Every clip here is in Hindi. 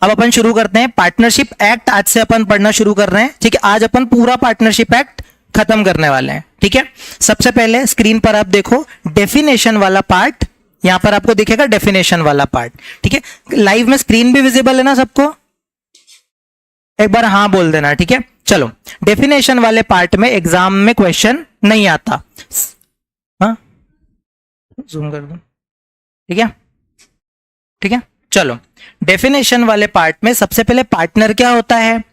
अब अपन शुरू करते हैं पार्टनरशिप एक्ट। आज से अपन पढ़ना शुरू कर रहे हैं, ठीक है। आज अपन पूरा पार्टनरशिप एक्ट खत्म करने वाले हैं, ठीक है। सबसे पहले स्क्रीन पर आप देखो डेफिनेशन वाला पार्ट, यहां पर आपको दिखेगा डेफिनेशन वाला पार्ट, ठीक है। लाइव में स्क्रीन भी विजिबल है ना सबको? एक बार हाँ बोल देना, ठीक है। चलो, डेफिनेशन वाले पार्ट में एग्जाम में क्वेश्चन नहीं आता। हाँ, जूम कर दो, ठीक है, ठीक है। चलो, डेफिनेशन वाले पार्ट में सबसे पहले पार्टनर क्या होता है?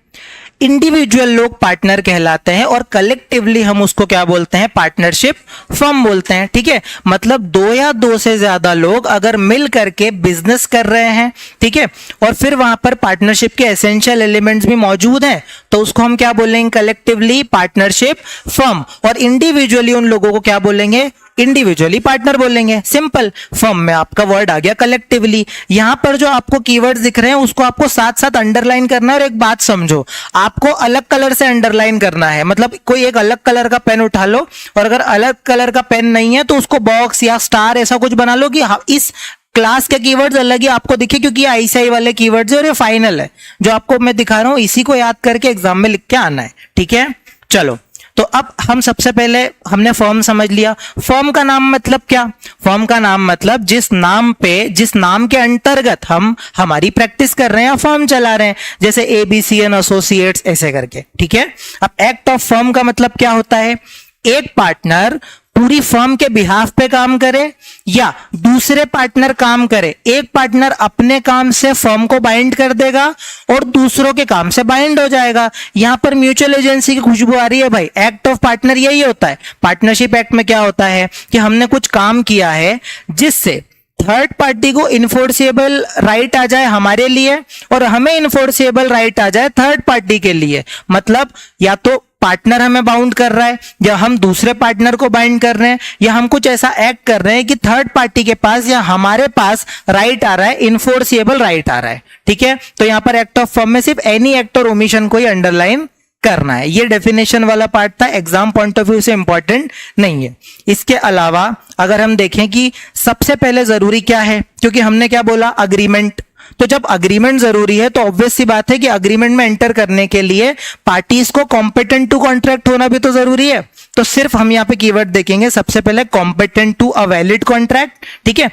इंडिविजुअल लोग पार्टनर कहलाते हैं और कलेक्टिवली हम उसको क्या बोलते हैं? पार्टनरशिप फर्म बोलते हैं, ठीक है। मतलब दो या दो से ज्यादा लोग अगर मिल करके बिजनेस कर रहे हैं, ठीक है, और फिर वहां पर पार्टनरशिप के एसेंशियल एलिमेंट्स भी मौजूद हैं, तो उसको हम क्या बोलेंगे? Collectively partnership firm. और इंडिविजुअली उन लोगों को क्या बोलेंगे? इंडिविजुअली पार्टनर बोलेंगे। सिंपल। फर्म में आपका वर्ड आ गया कलेक्टिवली। यहां पर जो आपको कीवर्ड्स दिख रहे हैं उसको आपको साथ साथ अंडरलाइन करना है। और एक बात समझो, आपको अलग कलर से अंडरलाइन करना है। मतलब कोई एक अलग कलर का पेन उठा लो, और अगर अलग कलर का पेन नहीं है तो उसको बॉक्स या स्टार ऐसा कुछ बना लो कि इस क्लास के कीवर्ड्स अलग ही आपको दिखे, क्योंकि ये आईसीआई वाले कीवर्ड्स है और ये फाइनल है। जो आपको मैं दिखा रहा हूं इसी को याद करके एग्जाम में लिख के आना है, ठीक है। चलो, तो अब हम सबसे पहले हमने फर्म समझ लिया। फर्म का नाम मतलब क्या? फर्म का नाम मतलब जिस नाम के अंतर्गत हम हमारी प्रैक्टिस कर रहे हैं या फर्म चला रहे हैं, जैसे एबीसी एंड एसोसिएट्स ऐसे करके, ठीक है। अब एक्ट ऑफ फर्म का मतलब क्या होता है? एक पार्टनर पूरी फर्म के बिहाफ पे काम करे या दूसरे पार्टनर काम करे। एक पार्टनर अपने काम से फर्म को बाइंड कर देगा और दूसरों के काम से बाइंड हो जाएगा। यहां पर म्यूचुअल एजेंसी की खुशबू आ रही है भाई। एक्ट ऑफ पार्टनर यही होता है। पार्टनरशिप एक्ट में क्या होता है कि हमने कुछ काम किया है जिससे थर्ड पार्टी को इन्फोर्सेबल राइट आ जाए हमारे लिए, और हमें इन्फोर्सेबल राइट आ जाए थर्ड पार्टी के लिए। मतलब या तो पार्टनर हमें बाउंड कर रहा है, या हम दूसरे पार्टनर को बाइंड कर रहे हैं, या हम कुछ ऐसा एक्ट कर रहे हैं कि थर्ड पार्टी के पास या हमारे पास राइट आ रहा है, इन्फोर्सेबल राइट आ रहा है, ठीक है। तो यहां पर एक्ट ऑफ फर्म में सिर्फ एनी एक्ट और ओमिशन को ही अंडरलाइन करना है। ये डेफिनेशन वाला पार्ट था, एग्जाम पॉइंट ऑफ व्यू से इंपॉर्टेंट नहीं है। इसके अलावा अगर हम देखें कि सबसे पहले जरूरी क्या है, क्योंकि हमने क्या बोला? अग्रीमेंट। तो जब अग्रीमेंट जरूरी है तो ऑब्वियस सी बात है कि अग्रीमेंट में एंटर करने के लिए पार्टीज को कॉम्पिटेंट टू कॉन्ट्रैक्ट होना भी तो जरूरी है। तो सिर्फ हम यहां पे कीवर्ड देखेंगे, सबसे पहले competent to a valid contract, ठीक है।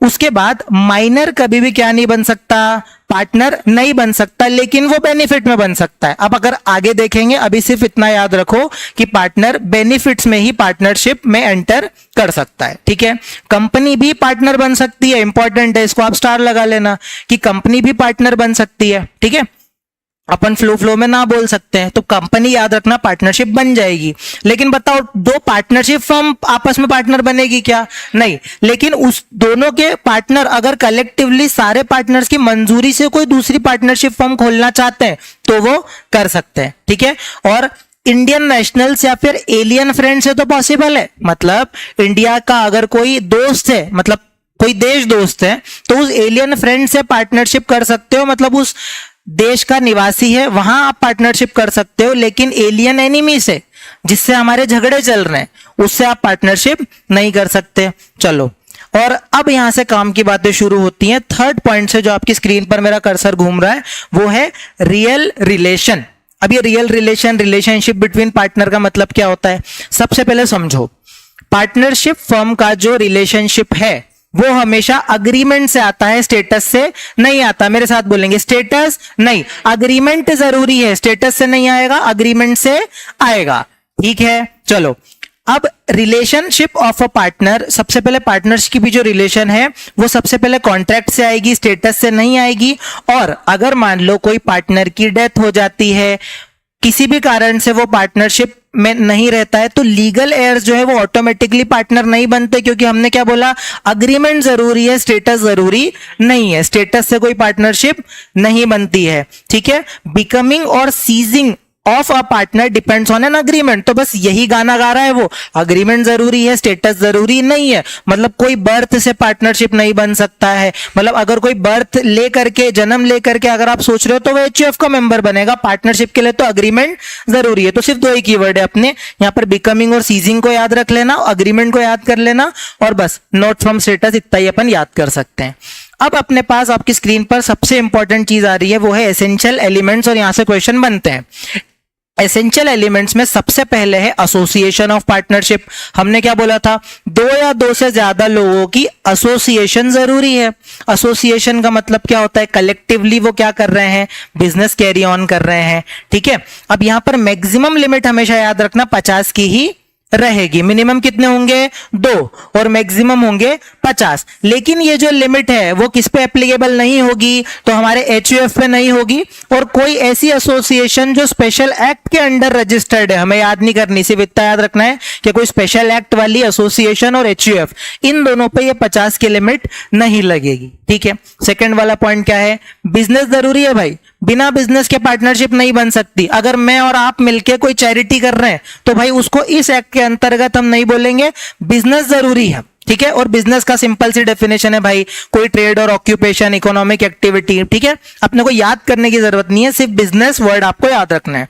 उसके बाद माइनर कभी भी क्या नहीं बन सकता? पार्टनर नहीं बन सकता, लेकिन वो बेनिफिट में बन सकता है। अब अगर आगे देखेंगे, अभी सिर्फ इतना याद रखो कि पार्टनर बेनिफिट्स में ही पार्टनरशिप में एंटर कर सकता है, ठीक है। कंपनी भी पार्टनर बन सकती है, इंपॉर्टेंट है, इसको आप स्टार लगा लेना कि कंपनी भी पार्टनर बन सकती है, ठीक है। अपन फ्लो में ना बोल सकते हैं, तो कंपनी याद रखना पार्टनरशिप बन जाएगी। लेकिन बताओ, दो पार्टनरशिप फर्म आपस में पार्टनर बनेगी क्या? नहीं। लेकिन उस दोनों के पार्टनर अगर कलेक्टिवली सारे पार्टनर्स की मंजूरी से कोई दूसरी पार्टनरशिप फर्म खोलना चाहते हैं तो वो कर सकते हैं, ठीक है। और इंडियन नेशनल्स या फिर एलियन फ्रेंड्स है तो पॉसिबल है। मतलब इंडिया का अगर कोई दोस्त है, मतलब कोई देश दोस्त है, तो उस एलियन फ्रेंड से पार्टनरशिप कर सकते हो। मतलब उस देश का निवासी है, वहां आप पार्टनरशिप कर सकते हो। लेकिन एलियन एनिमी से, जिससे हमारे झगड़े चल रहे हैं, उससे आप पार्टनरशिप नहीं कर सकते। चलो, और अब यहां से काम की बातें शुरू होती हैं। थर्ड पॉइंट से जो आपकी स्क्रीन पर मेरा कर्सर घूम रहा है वो है रियल रिलेशन। अब ये रियल रिलेशनशिप बिटवीन पार्टनर का मतलब क्या होता है? सबसे पहले समझो, पार्टनरशिप फर्म का जो रिलेशनशिप है वो हमेशा अग्रीमेंट से आता है, स्टेटस से नहीं आता। मेरे साथ बोलेंगे, स्टेटस नहीं, अग्रीमेंट जरूरी है। स्टेटस से नहीं आएगा, अग्रीमेंट से आएगा, ठीक है। चलो, अब रिलेशनशिप ऑफ अ पार्टनर, सबसे पहले पार्टनर्स की भी जो रिलेशन है वो सबसे पहले कॉन्ट्रैक्ट से आएगी, स्टेटस से नहीं आएगी। और अगर मान लो कोई पार्टनर की डेथ हो जाती है, किसी भी कारण से वो पार्टनरशिप में नहीं रहता है, तो लीगल एयर्स जो है वो ऑटोमेटिकली पार्टनर नहीं बनते, क्योंकि हमने क्या बोला? अग्रीमेंट जरूरी है, स्टेटस जरूरी नहीं है। स्टेटस से कोई पार्टनरशिप नहीं बनती है, ठीक है। बिकमिंग और ceasing of a partner depends on an agreement. तो बस यही गाना गा रहा है वो, अग्रीमेंट जरूरी है, स्टेटस जरूरी नहीं है। मतलब कोई बर्थ से पार्टनरशिप नहीं बन सकता है। मतलब अगर कोई बर्थ लेकर के, जन्म लेकर के अगर आप सोच रहे हो, तो वो एचयूएफ का मेंबर बनेगा। पार्टनरशिप के लिए तो अग्रीमेंट जरूरी है। तो सिर्फ दो ही कीवर्ड है अपने यहाँ पर, बिकमिंग और सीजिंग को याद रख लेना, अग्रीमेंट को याद कर लेना, और बस नोट फ्रॉम स्टेटस इतना ही अपन याद कर सकते हैं। अब अपने पास आपकी स्क्रीन पर सबसे इंपॉर्टेंट चीज आ रही है, वो है एसेंशियल एलिमेंट्स, और यहां से क्वेश्चन बनते हैं। एसेंशियल एलिमेंट्स में सबसे पहले है एसोसिएशन ऑफ पार्टनरशिप। हमने क्या बोला था, दो या दो से ज्यादा लोगों की एसोसिएशन जरूरी है। एसोसिएशन का मतलब क्या होता है, कलेक्टिवली वो क्या कर रहे हैं, बिजनेस कैरी ऑन कर रहे हैं, ठीक है। अब यहां पर मैक्सिमम लिमिट हमेशा याद रखना 50 की ही रहेगी। मिनिमम कितने होंगे, 2, और मैक्सिमम होंगे 50। लेकिन ये जो लिमिट है वो किस पे एप्लीकेबल नहीं होगी, तो हमारे एचयूएफ पे नहीं होगी, और कोई ऐसी एसोसिएशन जो स्पेशल एक्ट के अंडर रजिस्टर्ड है, हमें याद नहीं करनी, सिर्फ इतना याद रखना है कि कोई स्पेशल एक्ट वाली एसोसिएशन और एचयूएफ, इन दोनों पे ये 50 की लिमिट नहीं लगेगी, ठीक है। सेकंड वाला पॉइंट क्या है, बिजनेस जरूरी है भाई, बिना बिजनेस के पार्टनरशिप नहीं बन सकती। अगर मैं और आप मिलके कोई चैरिटी कर रहे हैं तो भाई उसको इस एक्ट के अंतर्गत हम नहीं बोलेंगे, बिजनेस जरूरी है, ठीक है। और बिजनेस का सिंपल सी डेफिनेशन है भाई, कोई ट्रेड और ऑक्यूपेशन, इकोनॉमिक एक्टिविटी, ठीक है। अपने को याद करने की जरूरत नहीं है, सिर्फ बिजनेस वर्ड आपको याद रखना है।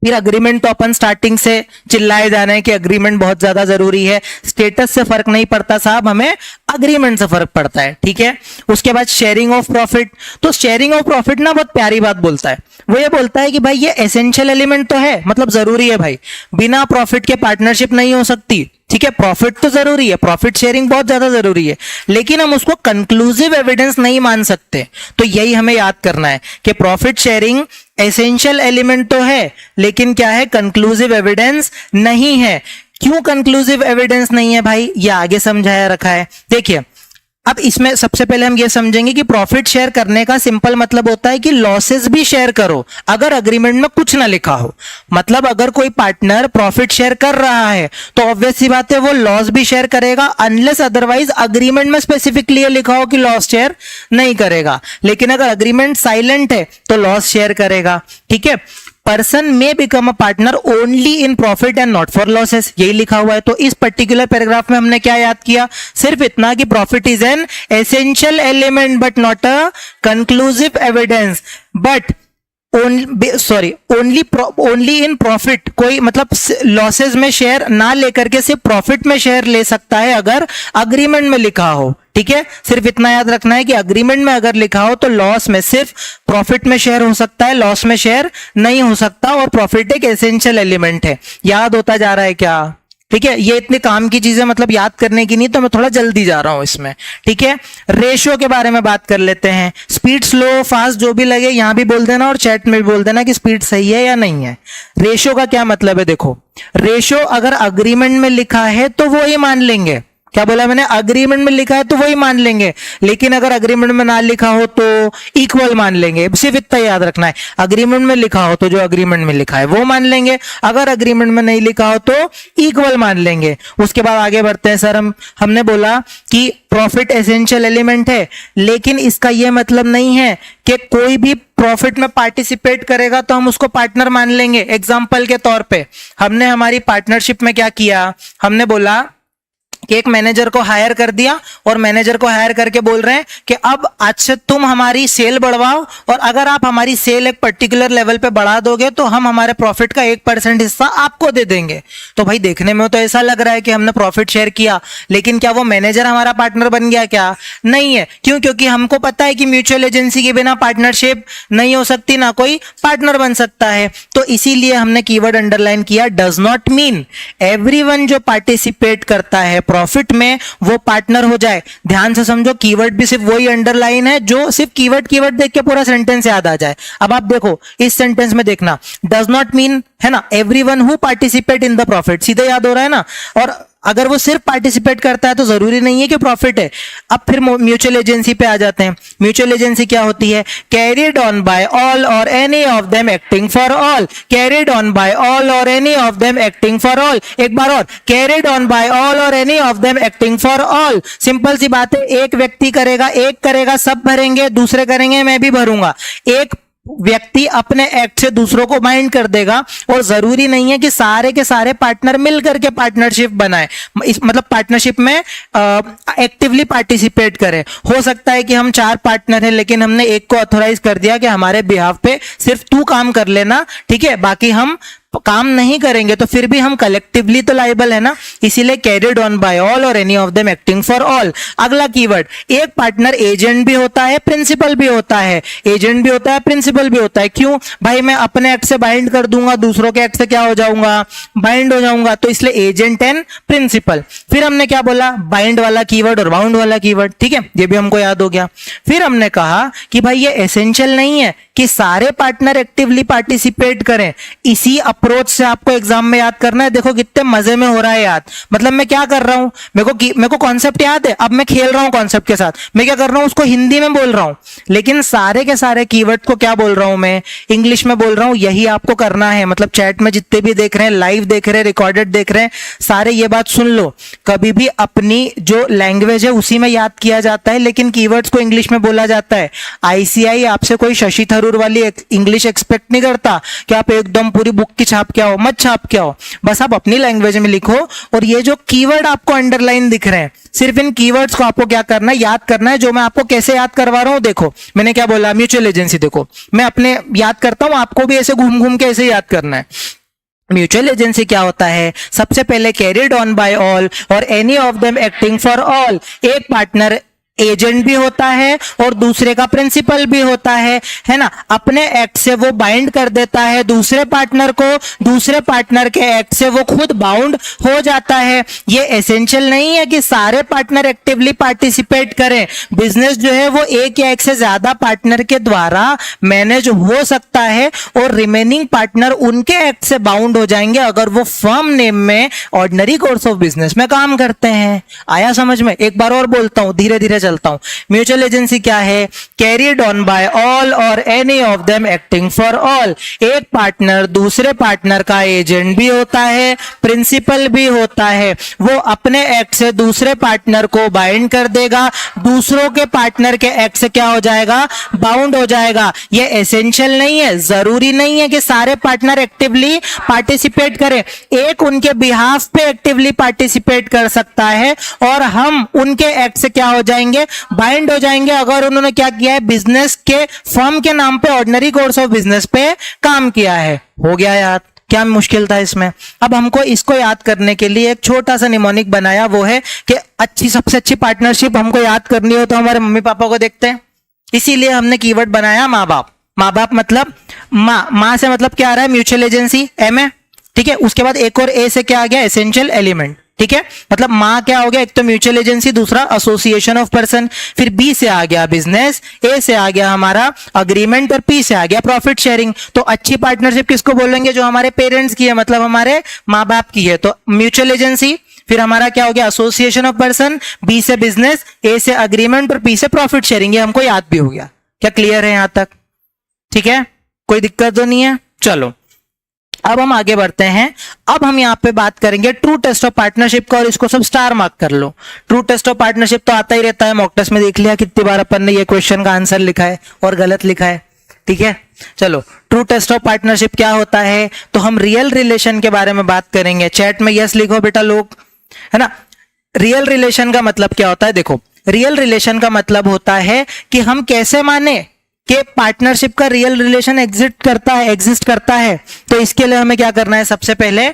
फिर अग्रीमेंट तो अपन स्टार्टिंग से चिल्लाए जा रहे हैं कि अग्रीमेंट बहुत ज्यादा जरूरी है, स्टेटस से फर्क नहीं पड़ता साहब, हमें अग्रीमेंट से फर्क पड़ता है, ठीक है। उसके बाद शेयरिंग ऑफ प्रॉफिट, तो शेयरिंग ऑफ प्रॉफिट ना बहुत प्यारी बात बोलता है, वो ये बोलता है कि भाई ये एसेंशियल एलिमेंट तो है, मतलब जरूरी है भाई, बिना प्रॉफिट के पार्टनरशिप नहीं हो सकती, ठीक है। प्रॉफिट तो जरूरी है, प्रॉफिट शेयरिंग बहुत ज्यादा जरूरी है, लेकिन हम उसको कंक्लूसिव एविडेंस नहीं मान सकते। तो यही हमें याद करना है कि प्रॉफिट शेयरिंग एसेंशियल एलिमेंट तो है, लेकिन क्या है, कंक्लूसिव एविडेंस नहीं है। क्यों कंक्लूसिव एविडेंस नहीं है भाई, ये आगे समझाया रखा है, देखिए। अब इसमें सबसे पहले हम ये समझेंगे कि प्रॉफिट शेयर करने का सिंपल मतलब होता है कि लॉसेस भी शेयर करो, अगर अग्रीमेंट में कुछ ना लिखा हो। मतलब अगर कोई पार्टनर प्रॉफिट शेयर कर रहा है तो ऑब्वियस सी बात है वो लॉस भी शेयर करेगा, अनलेस अदरवाइज अग्रीमेंट में स्पेसिफिकली लिखा हो कि लॉस शेयर नहीं करेगा। लेकिन अगर अग्रीमेंट साइलेंट है तो लॉस शेयर करेगा, ठीक है। पर्सन में become a partner only in profit and not for losses, यही लिखा हुआ है। तो इस पर्टिकुलर पैराग्राफ में हमने क्या याद किया, सिर्फ इतना कि profit is an essential element but not a conclusive evidence, but only in profit, कोई मतलब लॉसेस में शेयर ना लेकर के सिर्फ प्रॉफिट में शेयर ले सकता है अगर अग्रीमेंट में लिखा हो, ठीक है। सिर्फ इतना याद रखना है कि अग्रीमेंट में अगर लिखा हो तो लॉस में सिर्फ प्रॉफिट में शेयर हो सकता है, लॉस में शेयर नहीं हो सकता, और प्रॉफिट एक एसेंशियल एलिमेंट है। याद होता जा रहा है क्या, ठीक है। ये इतने काम की चीजें मतलब याद करने की नहीं, तो मैं थोड़ा जल्दी जा रहा हूं इसमें, ठीक है। रेशियो के बारे में बात कर लेते हैं। स्पीड स्लो फास्ट जो भी लगे यहां भी बोल देना और चैट में भी बोल देना कि स्पीड सही है या नहीं है। रेशियो का क्या मतलब है, देखो रेशियो अगर अग्रीमेंट में लिखा है तो वो ही मान लेंगे, क्या बोला मैंने, अग्रीमेंट में लिखा है तो वही मान लेंगे, लेकिन अगर अग्रीमेंट में ना लिखा हो तो इक्वल मान लेंगे। सिर्फ इतना याद रखना है, अग्रीमेंट में लिखा हो तो जो अग्रीमेंट में लिखा है वो मान लेंगे, अगर अग्रीमेंट में नहीं लिखा हो तो इक्वल मान लेंगे। उसके बाद आगे बढ़ते हैं सर। हमने बोला कि प्रॉफिट एसेंशियल एलिमेंट है, लेकिन इसका यह मतलब नहीं है कि कोई भी प्रॉफिट में पार्टिसिपेट करेगा तो हम उसको पार्टनर मान लेंगे। एग्जाम्पल के तौर पे हमने हमारी पार्टनरशिप में क्या किया, हमने बोला कि एक मैनेजर को हायर कर दिया, और मैनेजर को हायर करके बोल रहे हैं कि अब आज से तुम हमारी सेल बढ़वाओ, और अगर आप हमारी सेल एक पर्टिकुलर लेवल पे बढ़ा दोगे तो हम हमारे प्रॉफिट का 1% हिस्सा आपको दे देंगे। तो भाई देखने में तो ऐसा लग रहा है कि हमने प्रॉफिट शेयर किया, लेकिन क्या वो मैनेजर हमारा पार्टनर बन गया, क्या नहीं है। क्यों, क्योंकि हमको पता है कि म्यूचुअल एजेंसी के बिना पार्टनरशिप नहीं हो सकती, ना कोई पार्टनर बन सकता है। तो इसीलिए हमने कीवर्ड अंडरलाइन किया, डज नॉट मीन एवरीवन जो पार्टिसिपेट करता है प्रॉफिट में वो पार्टनर हो जाए। ध्यान से समझो, कीवर्ड भी सिर्फ वही अंडरलाइन है जो सिर्फ कीवर्ड देख के पूरा सेंटेंस याद आ जाए। अब आप देखो इस सेंटेंस में देखना, डज नॉट मीन है ना, everyone who participate in the profit, सीधे याद हो रहा है ना। और अगर वो सिर्फ पार्टिसिपेट करता है तो जरूरी नहीं है कि प्रॉफिट है। अब फिर म्यूचुअल एजेंसी पे आ जाते हैं। म्यूचुअल एजेंसी क्या होती है, carried on by all or any of them acting for all, carried on by all or any of them acting for all. एक बार और, carried on by all or any of them acting for all. Simple सी बात है, एक व्यक्ति करेगा, एक करेगा सब भरेंगे, दूसरे करेंगे मैं भी भरूंगा। एक व्यक्ति अपने एक्ट से दूसरों को बाइंड कर देगा, और जरूरी नहीं है कि सारे के सारे पार्टनर मिल करके पार्टनरशिप बनाए, मतलब पार्टनरशिप में एक्टिवली पार्टिसिपेट करें। हो सकता है कि हम 4 पार्टनर हैं, लेकिन हमने एक को ऑथोराइज कर दिया कि हमारे बिहाफ पे सिर्फ तू काम कर लेना, ठीक है, बाकी हम काम नहीं करेंगे तो फिर भी हम कलेक्टिवली तो लाइबल है ना, इसीलिए carried on by all or any of them acting for all. अगला कीवर्ड, एक पार्टनर एजेंट भी होता है प्रिंसिपल भी होता है, एजेंट भी होता है प्रिंसिपल भी होता है। क्यों भाई, मैं अपने एक्ट से बाइंड कर दूंगा, दूसरों के एक्ट से क्या हो जाऊंगा, बाइंड हो जाऊंगा, तो इसलिए एजेंट एंड प्रिंसिपल। फिर हमने क्या बोला, बाइंड वाला कीवर्ड और बाउंड वाला कीवर्ड, ठीक है, ये भी हमको याद हो गया। फिर हमने कहा कि भाई ये एसेंशियल नहीं है कि सारे पार्टनर एक्टिवली पार्टिसिपेट करें, इसी अप्रोच से आपको एग्जाम में याद करना है। देखो कितने मजे में हो रहा है याद, मतलब मैं क्या कर रहा हूं, मेरे को कॉन्सेप्ट याद है, अब मैं खेल रहा हूं कॉन्सेप्ट के साथ, मैं क्या कर रहा हूं, उसको हिंदी में बोल रहा हूं, लेकिन सारे के सारे कीवर्ड को क्या बोल रहा हूं मैं, इंग्लिश में बोल रहा हूं। यही आपको करना है, मतलब चैट में जितने भी देख रहे हैं, लाइव देख रहे हैं, रिकॉर्डेड देख रहे हैं, सारे ये बात सुन लो, कभी भी अपनी जो लैंग्वेज है उसी में याद किया जाता है, लेकिन कीवर्ड्स को इंग्लिश में बोला जाता है। आईसीआई आपसे कोई शशि थरूर वाली इंग्लिश एक्सपेक्ट नहीं करता कि आप एकदम पूरी बुक की छाप के आओ, मत छाप के आओ, बस आप अपनी लैंग्वेज में लिखो। और ये जो कीवर्ड आपको अंडरलाइन दिख रहे हैं, सिर्फ इन कीवर्ड्स को आपको क्या करना है, याद करना है। जो मैं आपको कैसे याद करवा रहा हूं, देखो मैंने क्या बोला, म्यूचुअल एजेंसी, देखो मैं अपने याद करता हूं, आपको भी ऐसे घूम घूम के ऐसे याद करना है। म्यूचुअल एजेंसी क्या होता है, सबसे पहले carried on by all or any of them acting for all. एक पार्टनर एजेंट भी होता है और दूसरे का प्रिंसिपल भी होता है ना, अपने एक्ट से वो बाइंड कर देता है दूसरे पार्टनर को, दूसरे पार्टनर के एक्ट से वो खुद बाउंड हो जाता है। ये एसेंशियल नहीं है कि सारे पार्टनर एक्टिवली पार्टिसिपेट करें, बिजनेस जो है वो एक या एक से ज्यादा पार्टनर के द्वारा मैनेज हो सकता है और रिमेनिंग पार्टनर उनके एक्ट से बाउंड हो जाएंगे अगर वो फर्म नेम में ऑर्डिनरी कोर्स ऑफ बिजनेस में काम करते हैं। आया समझ में? एक बार और बोलता हूं, धीरे धीरे चलता हूं। म्यूचुअल एजेंसी क्या है, carried on by all or any of them acting for all. एक पार्टनर दूसरे पार्टनर का एजेंट भी होता है, प्रिंसिपल भी होता है, वो अपने एक्ट से दूसरे पार्टनर को बाइंड कर देगा, दूसरों के पार्टनर के एक्ट से क्या हो जाएगा, बाउंड हो जाएगा। ये एसेंशियल नहीं है, जरूरी नहीं है कि सारे पार्टनर एक्टिवली पार्टिसिपेट करें, एक उनके बिहाफ पे एक्टिवली पार्टिसिपेट कर सकता है और हम उनके एक्ट से क्या हो जाएंगे, बाइंड हो जाएंगे अगर उन्होंने क्या किया है, बिजनेस के फर्म के नाम पे ऑर्डिनरी कोर्स ऑफ बिजनेस पे काम किया है। हो गया याद? क्या मुश्किल था इसमें? अब हमको इसको याद करने के लिए एक छोटा सा निमोनिक बनाया, वो है कि सबसे अच्छी पार्टनरशिप हमको याद करनी हो तो हमारे मम्मी पापा को देखते हैं, इसीलिए हमने कीवर्ड बनाया माँ बाप। माँ बाप मतलब माँ से मतलब क्या आ रहा है, म्यूचुअल एजेंसी, एम है, ठीक है। उसके बाद एक और ए से क्या आ गया, एसेंशियल एलिमेंट, ठीक है। मतलब माँ क्या हो गया, एक तो म्यूचुअल एजेंसी, दूसरा एसोसिएशन ऑफ पर्सन, फिर बी से आ गया बिजनेस, ए से आ गया हमारा अग्रीमेंट और पी से आ गया प्रॉफिट शेयरिंग। तो अच्छी पार्टनरशिप किसको बोलेंगे, जो हमारे पेरेंट्स की है, मतलब हमारे माँ बाप की है, तो म्यूचुअल एजेंसी। फिर हमारा क्या हो गया, एसोसिएशन ऑफ पर्सन, बी से बिजनेस, ए से अग्रीमेंट और पी से प्रॉफिट शेयरिंग। ये हमको याद भी हो गया। क्या क्लियर है यहां तक? ठीक है, कोई दिक्कत तो नहीं है? चलो अब हम आगे बढ़ते हैं। अब हम यहाँ पे बात करेंगे ट्रू टेस्ट ऑफ पार्टनरशिप का, और इसको सब स्टार मार्क कर लो। ट्रू टेस्ट ऑफ पार्टनरशिप तो आता ही रहता है, मॉक टेस्ट में देख लिया कितनी बार अपन ने ये क्वेश्चन का आंसर लिखा है और गलत लिखा है, ठीक है। चलो ट्रू टेस्ट ऑफ पार्टनरशिप क्या होता है, तो हम रियल रिलेशन के बारे में बात करेंगे। चैट में यस लिखो बेटा लोग, है ना। रियल रिलेशन का मतलब क्या होता है, देखो रियल रिलेशन का मतलब होता है कि हम कैसे माने कि पार्टनरशिप का रियल रिलेशन एग्जिस्ट करता है। तो इसके लिए हमें क्या करना है, सबसे पहले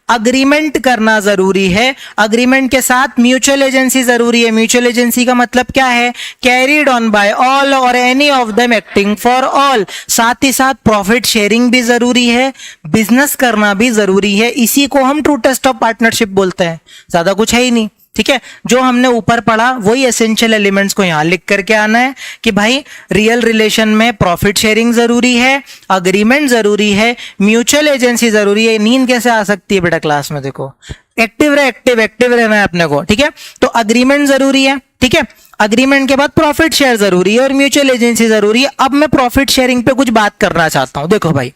अग्रीमेंट करना जरूरी है, अग्रीमेंट के साथ म्यूचुअल एजेंसी जरूरी है। म्यूचुअल एजेंसी का मतलब क्या है, carried on by all or any of them acting for all. साथ ही साथ प्रॉफिट शेयरिंग भी जरूरी है, बिजनेस करना भी जरूरी है। इसी को हम ट्रू टेस्ट ऑफ पार्टनरशिप बोलते हैं, ज्यादा कुछ है ही नहीं, ठीक है। जो हमने ऊपर पढ़ा वही एसेंशियल एलिमेंट्स को यहां लिख करके आना है कि भाई रियल रिलेशन में प्रॉफिट शेयरिंग जरूरी है, अग्रीमेंट जरूरी है, म्यूचुअल एजेंसी जरूरी है। नींद कैसे आ सकती है बेटा क्लास में, देखो एक्टिव रहना है अपने को, ठीक है। तो अग्रीमेंट जरूरी है, ठीक है। अग्रीमेंट के बाद प्रॉफिट शेयर जरूरी है और म्यूचुअल एजेंसी जरूरी है। अब मैं प्रॉफिट शेयरिंग पे कुछ बात करना चाहता हूं। देखो भाई,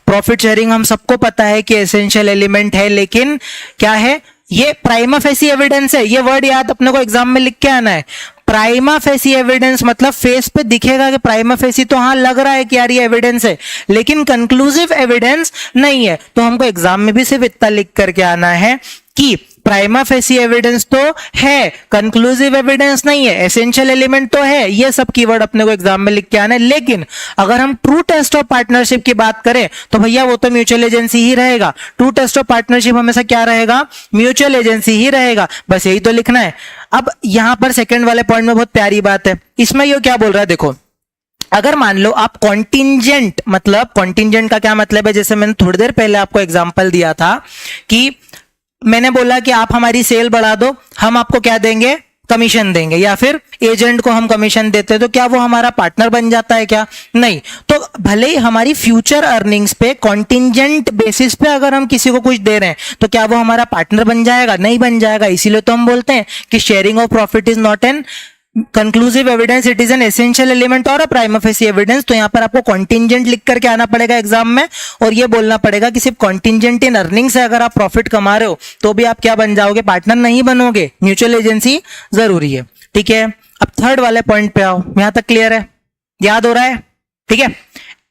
प्रॉफिट शेयरिंग हम सबको पता है कि एसेंशियल एलिमेंट है, लेकिन क्या है, ये प्राइमा फेसी एविडेंस है। ये वर्ड याद अपने को एग्जाम में लिख के आना है। प्राइमा फेसी एविडेंस मतलब फेस पे दिखेगा कि प्राइमा फेसी तो हाँ लग रहा है कि यार ये एविडेंस है, लेकिन कंक्लूसिव एविडेंस नहीं है। तो हमको एग्जाम में भी सिर्फ इतना लिख करके आना है कि प्राइमा फेसी एविडेंस तो है, कंक्लूसिव एविडेंस नहीं है, एसेंशियल एलिमेंट तो है। ये सब कीवर्ड अपने को एग्जाम में लिख के आना है। लेकिन अगर हम ट्रू टेस्ट ऑफ पार्टनरशिप की बात करें तो भैया वो तो म्यूचुअल एजेंसी ही रहेगा। ट्रू टेस्ट ऑफ पार्टनरशिप हमेशा क्या रहेगा? म्यूचुअल एजेंसी ही रहेगा। बस यही तो लिखना है। अब यहां पर सेकंड वाले पॉइंट में बहुत प्यारी बात है, इसमें ये क्या बोल रहा है देखो, अगर मान लो आप कॉन्टिंजेंट, मतलब कॉन्टिंजेंट का क्या मतलब है, जैसे मैंने थोड़ी देर पहले आपको एग्जांपल दिया था कि मैंने बोला कि आप हमारी सेल बढ़ा दो, हम आपको क्या देंगे? कमीशन देंगे, या फिर एजेंट को हम कमीशन देते हैं, तो क्या वो हमारा पार्टनर बन जाता है क्या? नहीं। तो भले ही हमारी फ्यूचर अर्निंग्स पे कॉन्टिंजेंट बेसिस पे अगर हम किसी को कुछ दे रहे हैं तो क्या वो हमारा पार्टनर बन जाएगा? नहीं बन जाएगा। इसीलिए तो हम बोलते हैं कि sharing of profit is not an conclusive evidence, it is an essential element और अ प्राइमा फेसी एविडेंस। तो यहां पर आपको कॉन्टिंजेंट लिख करके आना पड़ेगा एग्जाम में, और ये बोलना पड़ेगा कि सिर्फ कॉन्टिंजेंट इन अर्निंग से अगर आप प्रॉफिट कमा रहे हो तो भी आप क्या बन जाओगे? पार्टनर नहीं बनोगे। म्यूचुअल एजेंसी जरूरी है। ठीक है, अब थर्ड वाले पॉइंट पे आओ। यहां तक क्लियर है? याद हो रहा है? ठीक है।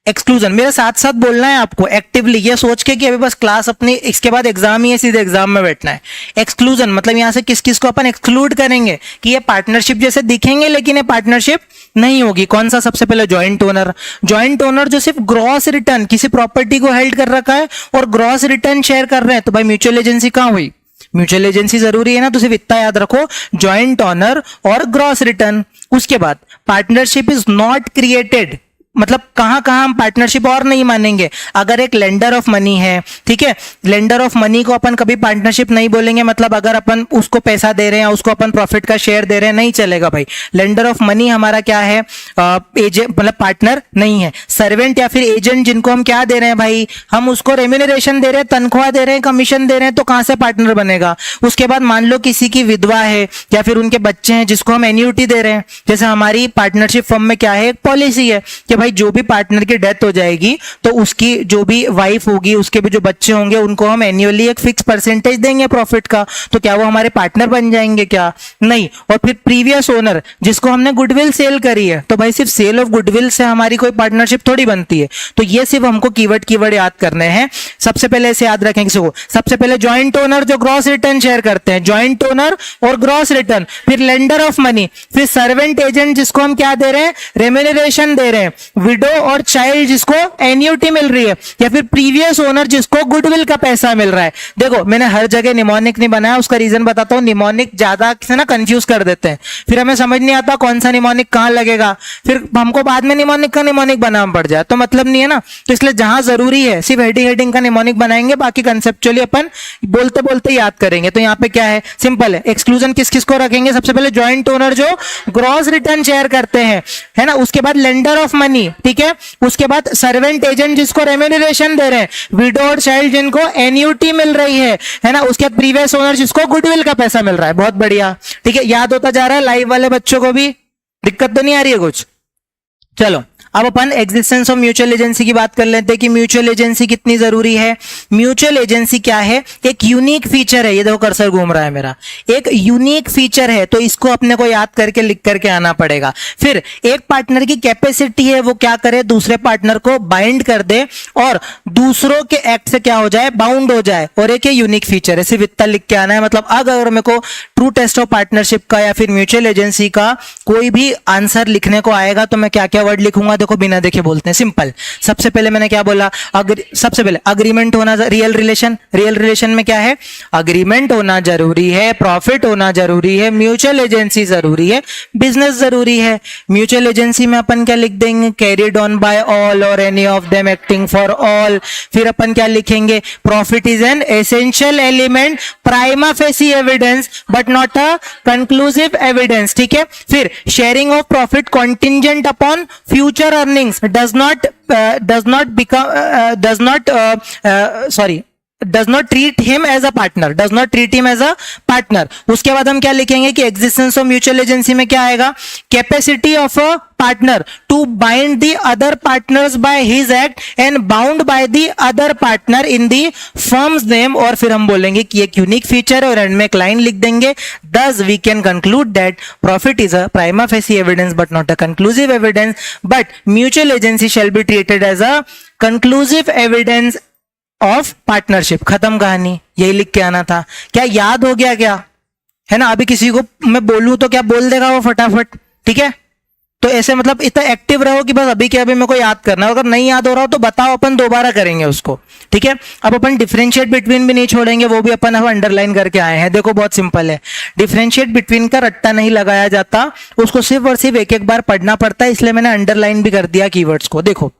एक्सक्लूजन मेरे साथ साथ बोलना है आपको एक्टिवली, ये सोच के कि अभी बस क्लास अपनी, इसके बाद एग्जाम ही है, सीधे एग्जाम में बैठना है। एक्सक्लूजन मतलब यहां से किस किस को अपन एक्सक्लूड करेंगे कि ये पार्टनरशिप जैसे दिखेंगे लेकिन ये पार्टनरशिप नहीं होगी। कौन सा? सबसे पहले जॉइंट ओनर। जॉइंट ओनर जो सिर्फ ग्रॉस रिटर्न, किसी प्रॉपर्टी को हेल्ड कर रखा है और ग्रॉस रिटर्न शेयर कर रहे हैं, तो भाई म्यूचुअल एजेंसी कहां हुई? म्यूचुअल एजेंसी जरूरी है ना, तो सिर्फ इतना याद रखो, जॉइंट ओनर और ग्रॉस रिटर्न। उसके बाद पार्टनरशिप इज नॉट क्रिएटेड, मतलब कहां कहां हम पार्टनरशिप और नहीं मानेंगे? अगर एक लेंडर ऑफ मनी है, ठीक है, लेंडर ऑफ मनी को अपन कभी पार्टनरशिप नहीं बोलेंगे। मतलब अगर अपन उसको पैसा दे रहे हैं, उसको अपन प्रॉफिट का शेयर दे रहे हैं, नहीं चलेगा भाई। लेंडर ऑफ मनी हमारा क्या है? एजेंट, मतलब पार्टनर नहीं है। सर्वेंट या फिर एजेंट जिनको हम क्या दे रहे हैं भाई? हम उसको रेम्यूनरेशन दे रहे हैं, तनख्वाह दे रहे हैं, कमीशन दे रहे हैं, तो कहां से पार्टनर बनेगा? उसके बाद मान लो किसी की विधवा है या फिर उनके बच्चे हैं जिसको हम एन्यूटी दे रहे हैं। जैसे हमारी पार्टनरशिप फर्म में क्या है? एक पॉलिसी है कि भाई जो भी पार्टनर की डेथ हो जाएगी तो उसकी जो भी वाइफ होगी, उसके भी जो बच्चे होंगे, उनको हम एनुअली एक फिक्स परसेंटेज देंगे प्रॉफिट का। तो क्या वो हमारे पार्टनर बन जाएंगे क्या? नहीं। और फिर प्रीवियस ओनर जिसको हमने गुडविल सेल करी है, तो भाई सिर्फ सेल ऑफ गुडविल से हमारी कोई पार्टनरशिप थोड़ी बनती है। तो ये सिर्फ हमको कीवर्ड याद करने हैं। सबसे पहले इसे याद रखें किसी को, सबसे पहले जॉइंट ओनर जो ग्रॉस रिटर्न शेयर करते हैं, जॉइंट ओनर और ग्रॉस रिटर्न, फिर लेंडर ऑफ मनी, फिर सर्वेंट एजेंट जिसको हम क्या दे रहे हैं? रेम्यूनरेशन दे रहे हैं, विडो और चाइल्ड जिसको एन्यूटी मिल रही है, या फिर प्रीवियस ओनर जिसको गुडविल का पैसा मिल रहा है। देखो मैंने हर जगह निमोनिक नहीं बनाया, उसका रीजन बताता हूं। निमोनिक ज्यादा से ना कंफ्यूज कर देते हैं, फिर हमें समझ नहीं आता कौन सा निमोनिक कहां लगेगा, फिर हमको बाद में निमोनिक का निमोनिक बनाना पड़ जाए, तो मतलब नहीं है ना। तो इसलिए जहां जरूरी है सिर्फ हेडिंग का निमोनिक बनाएंगे, बाकी कंसेप्चुअली अपन बोलते बोलते याद करेंगे। तो यहाँ पे क्या है? सिंपल है। एक्सक्लूजन किस किस को रखेंगे? सबसे पहले जॉइंट ओनर जो ग्रॉस रिटर्न शेयर करते हैं, है ना। उसके बाद लेंडर ऑफ मनी, ठीक है। उसके बाद सर्वेंट एजेंट जिसको रेम्यूनरेशन दे रहे हैं, विडो और चाइल्ड जिनको एन्यूटी मिल रही है ना। उसके बाद प्रीवियस ओनर जिसको गुडविल का पैसा मिल रहा है। बहुत बढ़िया, ठीक है, याद होता जा रहा है। लाइव वाले बच्चों को भी दिक्कत तो नहीं आ रही है कुछ? चलो अब अपन एग्जिस्टेंस ऑफ म्यूचुअल एजेंसी की बात कर लेते हैं कि म्यूचुअल एजेंसी कितनी जरूरी है। म्यूचुअल एजेंसी क्या है? एक यूनिक फीचर है। ये देखो कर्सर घूम रहा है मेरा, एक यूनिक फीचर है, तो इसको अपने को याद करके लिख करके आना पड़ेगा। फिर एक पार्टनर की कैपेसिटी है, वो क्या करे? दूसरे पार्टनर को बाइंड कर दे और दूसरों के एक्ट से क्या हो जाए? बाउंड हो जाए। और एक यूनिक फीचर है, सिर्फ इतना लिख के आना है। मतलब अगर मेरे को ट्रू टेस्ट ऑफ पार्टनरशिप का या फिर म्यूचुअल एजेंसी का कोई भी आंसर लिखने को आएगा तो मैं क्या क्या वर्ड लिखूंगा? देखो बिना देखे बोलते हैं, सिंपल। सबसे पहले मैंने क्या बोला? सबसे पहले अग्रीमेंट होना, रियल रिलेशन में क्या है? अग्रीमेंट होना जरूरी है, प्रॉफिट होना जरूरी है, म्यूचुअल एजेंसी जरूरी है, बिजनेस जरूरी है। म्यूचुअल एजेंसी में अपन क्या लिख देंगे? Carried on by all or any of them acting for all. फिर अपन क्या लिखेंगे? Profit is an essential element, prima facie evidence but not a conclusive evidence, ठीक है। फिर sharing of profit contingent upon future earnings does not treat him as a partner, उसके बाद हम क्या लिखेंगे कि एग्जिस्टेंस ऑफ म्यूचुअल एजेंसी में क्या आएगा? Capacity of a partner to bind the other partners by his act and bound by the other partner in the firm's name. और फिर हम बोलेंगे कि एक यूनिक फीचर है और एंड में एक लाइन लिख देंगे, thus we can conclude that profit is a prima facie evidence but not a conclusive evidence, but mutual agency shall be treated as a conclusive evidence of partnership, खत्म कहानी, यही लिख के आना था। क्या याद हो गया क्या? है ना, अभी किसी को मैं बोलूं तो क्या बोल देगा वो फटाफट, ठीक है। तो ऐसे मतलब इतना एक्टिव रहो कि बस अभी के अभी मेरे को याद करना है, अगर नहीं याद हो रहा हो तो बताओ, अपन दोबारा करेंगे उसको, ठीक है। अब अपन डिफरेंशिएट बिटवीन भी नहीं छोड़ेंगे, वो भी अपन अब अंडरलाइन करके आए हैं। देखो बहुत सिंपल है, डिफरेंशिएट बिटवीन का रट्टा नहीं लगाया जाता, उसको सिर्फ और सिर्फ एक एक बार पढ़ना पड़ता है, इसलिए मैंने अंडरलाइन भी कर दिया कीवर्ड्स को। देखो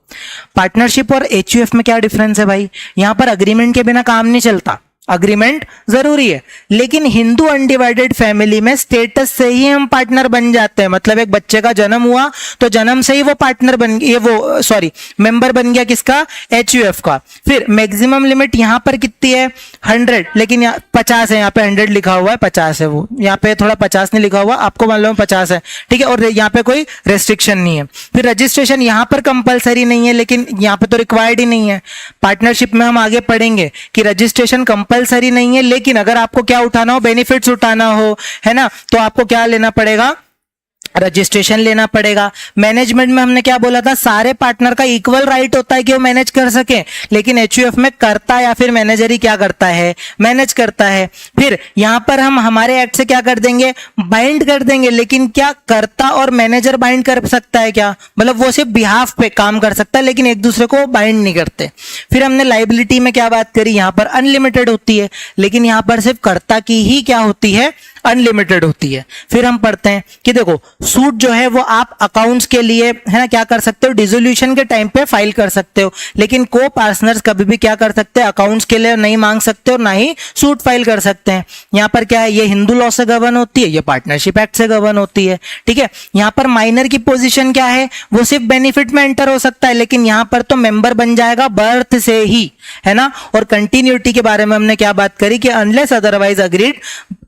पार्टनरशिप और एचयूएफ में क्या डिफरेंस है भाई, यहां पर अग्रीमेंट के बिना काम नहीं चलता, अग्रीमेंट जरूरी है, लेकिन हिंदू अनडिवाइडेड फैमिली में स्टेटस से ही हम पार्टनर बन जाते हैं। मतलब एक बच्चे का जन्म हुआ तो जन्म से ही वो पार्टनर बन गया, वो सॉरी मेंबर बन गया, किसका, एचयूएफ का। फिर मैक्सिमम लिमिट यहां पर कितनी है, 100, लेकिन 50 है, यहाँ पे 100 लिखा हुआ है, 50 है, वो यहाँ पे थोड़ा 50 नहीं लिखा हुआ, आपको मालूम 50 है, ठीक है। और यहाँ पे कोई रेस्ट्रिक्शन नहीं है। फिर रजिस्ट्रेशन यहाँ पर कंपलसरी नहीं है, लेकिन यहाँ पे तो रिक्वायर्ड ही नहीं है। पार्टनरशिप में हम आगे पढ़ेंगे कि रजिस्ट्रेशन कंपलसरी नहीं है, लेकिन अगर आपको क्या उठाना हो, बेनिफिट्स उठाना हो, है ना, तो आपको क्या लेना पड़ेगा, रजिस्ट्रेशन लेना पड़ेगा। मैनेजमेंट में हमने क्या बोला था, सारे पार्टनर का इक्वल राइट होता है कि वो मैनेज कर सके, लेकिन एचयूएफ में करता या फिर मैनेजर ही क्या करता है, मैनेज करता है। फिर यहां पर हम हमारे एक्ट से क्या कर देंगे, बाइंड कर देंगे, लेकिन क्या करता और मैनेजर बाइंड कर सकता है क्या, मतलब वो सिर्फ बिहाफ पे काम कर सकता है, लेकिन एक दूसरे को बाइंड नहीं करते। फिर हमने लाइबिलिटी में क्या बात करी, यहां पर अनलिमिटेड होती है, लेकिन यहां पर सिर्फ कर्ता की ही क्या होती है, अनलिमिटेड होती है। फिर हम पढ़ते हैं कि देखो सूट जो है वो आप अकाउंट्स के लिए, है ना, क्या कर सकते हो, डिसोल्यूशन के टाइम पे फाइल कर सकते हो, लेकिन को पार्टनर्स कभी भी क्या कर सकते हैं, अकाउंट्स के लिए नहीं मांग सकते और ना ही सूट फाइल कर सकते हैं। यहाँ पर क्या है, ये हिंदू लॉ से गवर्न होती है, ये पार्टनरशिप एक्ट से गवर्न होती है, ठीक है। यहाँ पर माइनर की पोजीशन क्या है, वो सिर्फ बेनिफिट में एंटर हो सकता है, लेकिन यहाँ पर तो मेंबर बन जाएगा बर्थ से ही, है ना। और कंटिन्यूटी के बारे में हमने क्या बात करी कि अनलेस अदरवाइज अग्रीड,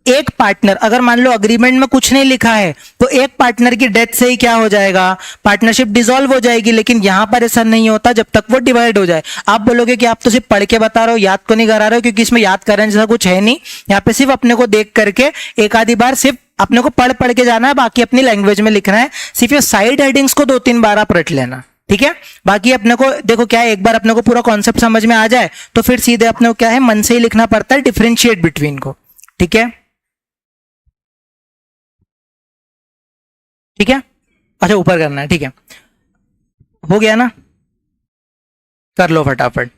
एक पार्टनर, अगर मान लो अग्रीमेंट में कुछ नहीं लिखा है तो एक पार्टनर की डेथ से ही क्या हो जाएगा, पार्टनरशिप डिसॉल्व हो जाएगी, लेकिन यहां पर ऐसा नहीं होता जब तक वो डिवाइड हो जाए। आप बोलोगे कि आप तो सिर्फ पढ़ के बता रहे हो, याद को नहीं करा रहे हो, क्योंकि इसमें याद करने जैसा कुछ है नहीं। यहाँ पे सिर्फ अपने को देख करके एक आधी बार सिर्फ अपने को पढ़ पढ़ के जाना है, बाकी अपनी लैंग्वेज में लिखना है। सिर्फ ये साइड हेडिंग्स को 2-3 बार आप रट लेना, ठीक है। बाकी अपने को देखो क्या है, एक बार अपने को पूरा कॉन्सेप्ट समझ में आ जाए तो फिर सीधे अपने को क्या है, मन से ही लिखना पड़ता है डिफरेंशिएट बिटवीन को, ठीक है, ठीक है। अच्छा ऊपर करना है, ठीक है, हो गया ना, कर लो फटाफट,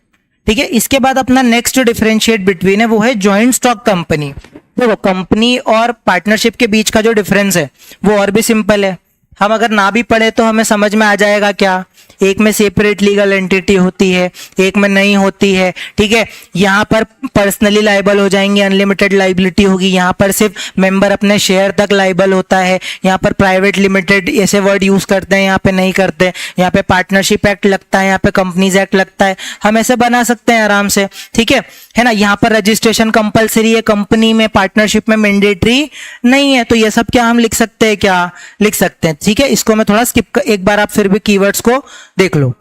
ठीक है। इसके बाद अपना नेक्स्ट डिफरेंशिएट बिटवीन है वो है जॉइंट स्टॉक कंपनी। देखो कंपनी और पार्टनरशिप के बीच का जो डिफरेंस है वो और भी सिंपल है, हम अगर ना भी पढ़े तो हमें समझ में आ जाएगा। क्या, एक में सेपरेट लीगल एंटिटी होती है, एक में नहीं होती है, ठीक है। यहाँ पर पर्सनली लाइबल हो जाएंगे, अनलिमिटेड लाइबिलिटी होगी, यहाँ पर सिर्फ मेंबर अपने शेयर तक लाइबल होता है, यहाँ पर प्राइवेट लिमिटेड ऐसे वर्ड यूज करते हैं, यहाँ पे नहीं करते, यहाँ पे पार्टनरशिप एक्ट लगता है, यहाँ पे कंपनीज एक्ट लगता है, हम ऐसे बना सकते हैं आराम से, ठीक है ना। यहाँ पर रजिस्ट्रेशन कंपलसरी है कंपनी में, पार्टनरशिप में मैंडेटरी नहीं है, तो ये सब क्या हम लिख सकते हैं, क्या लिख सकते हैं, ठीक है। इसको मैं थोड़ा स्किप एक बार आप फिर भी कीवर्ड्स को देख लो,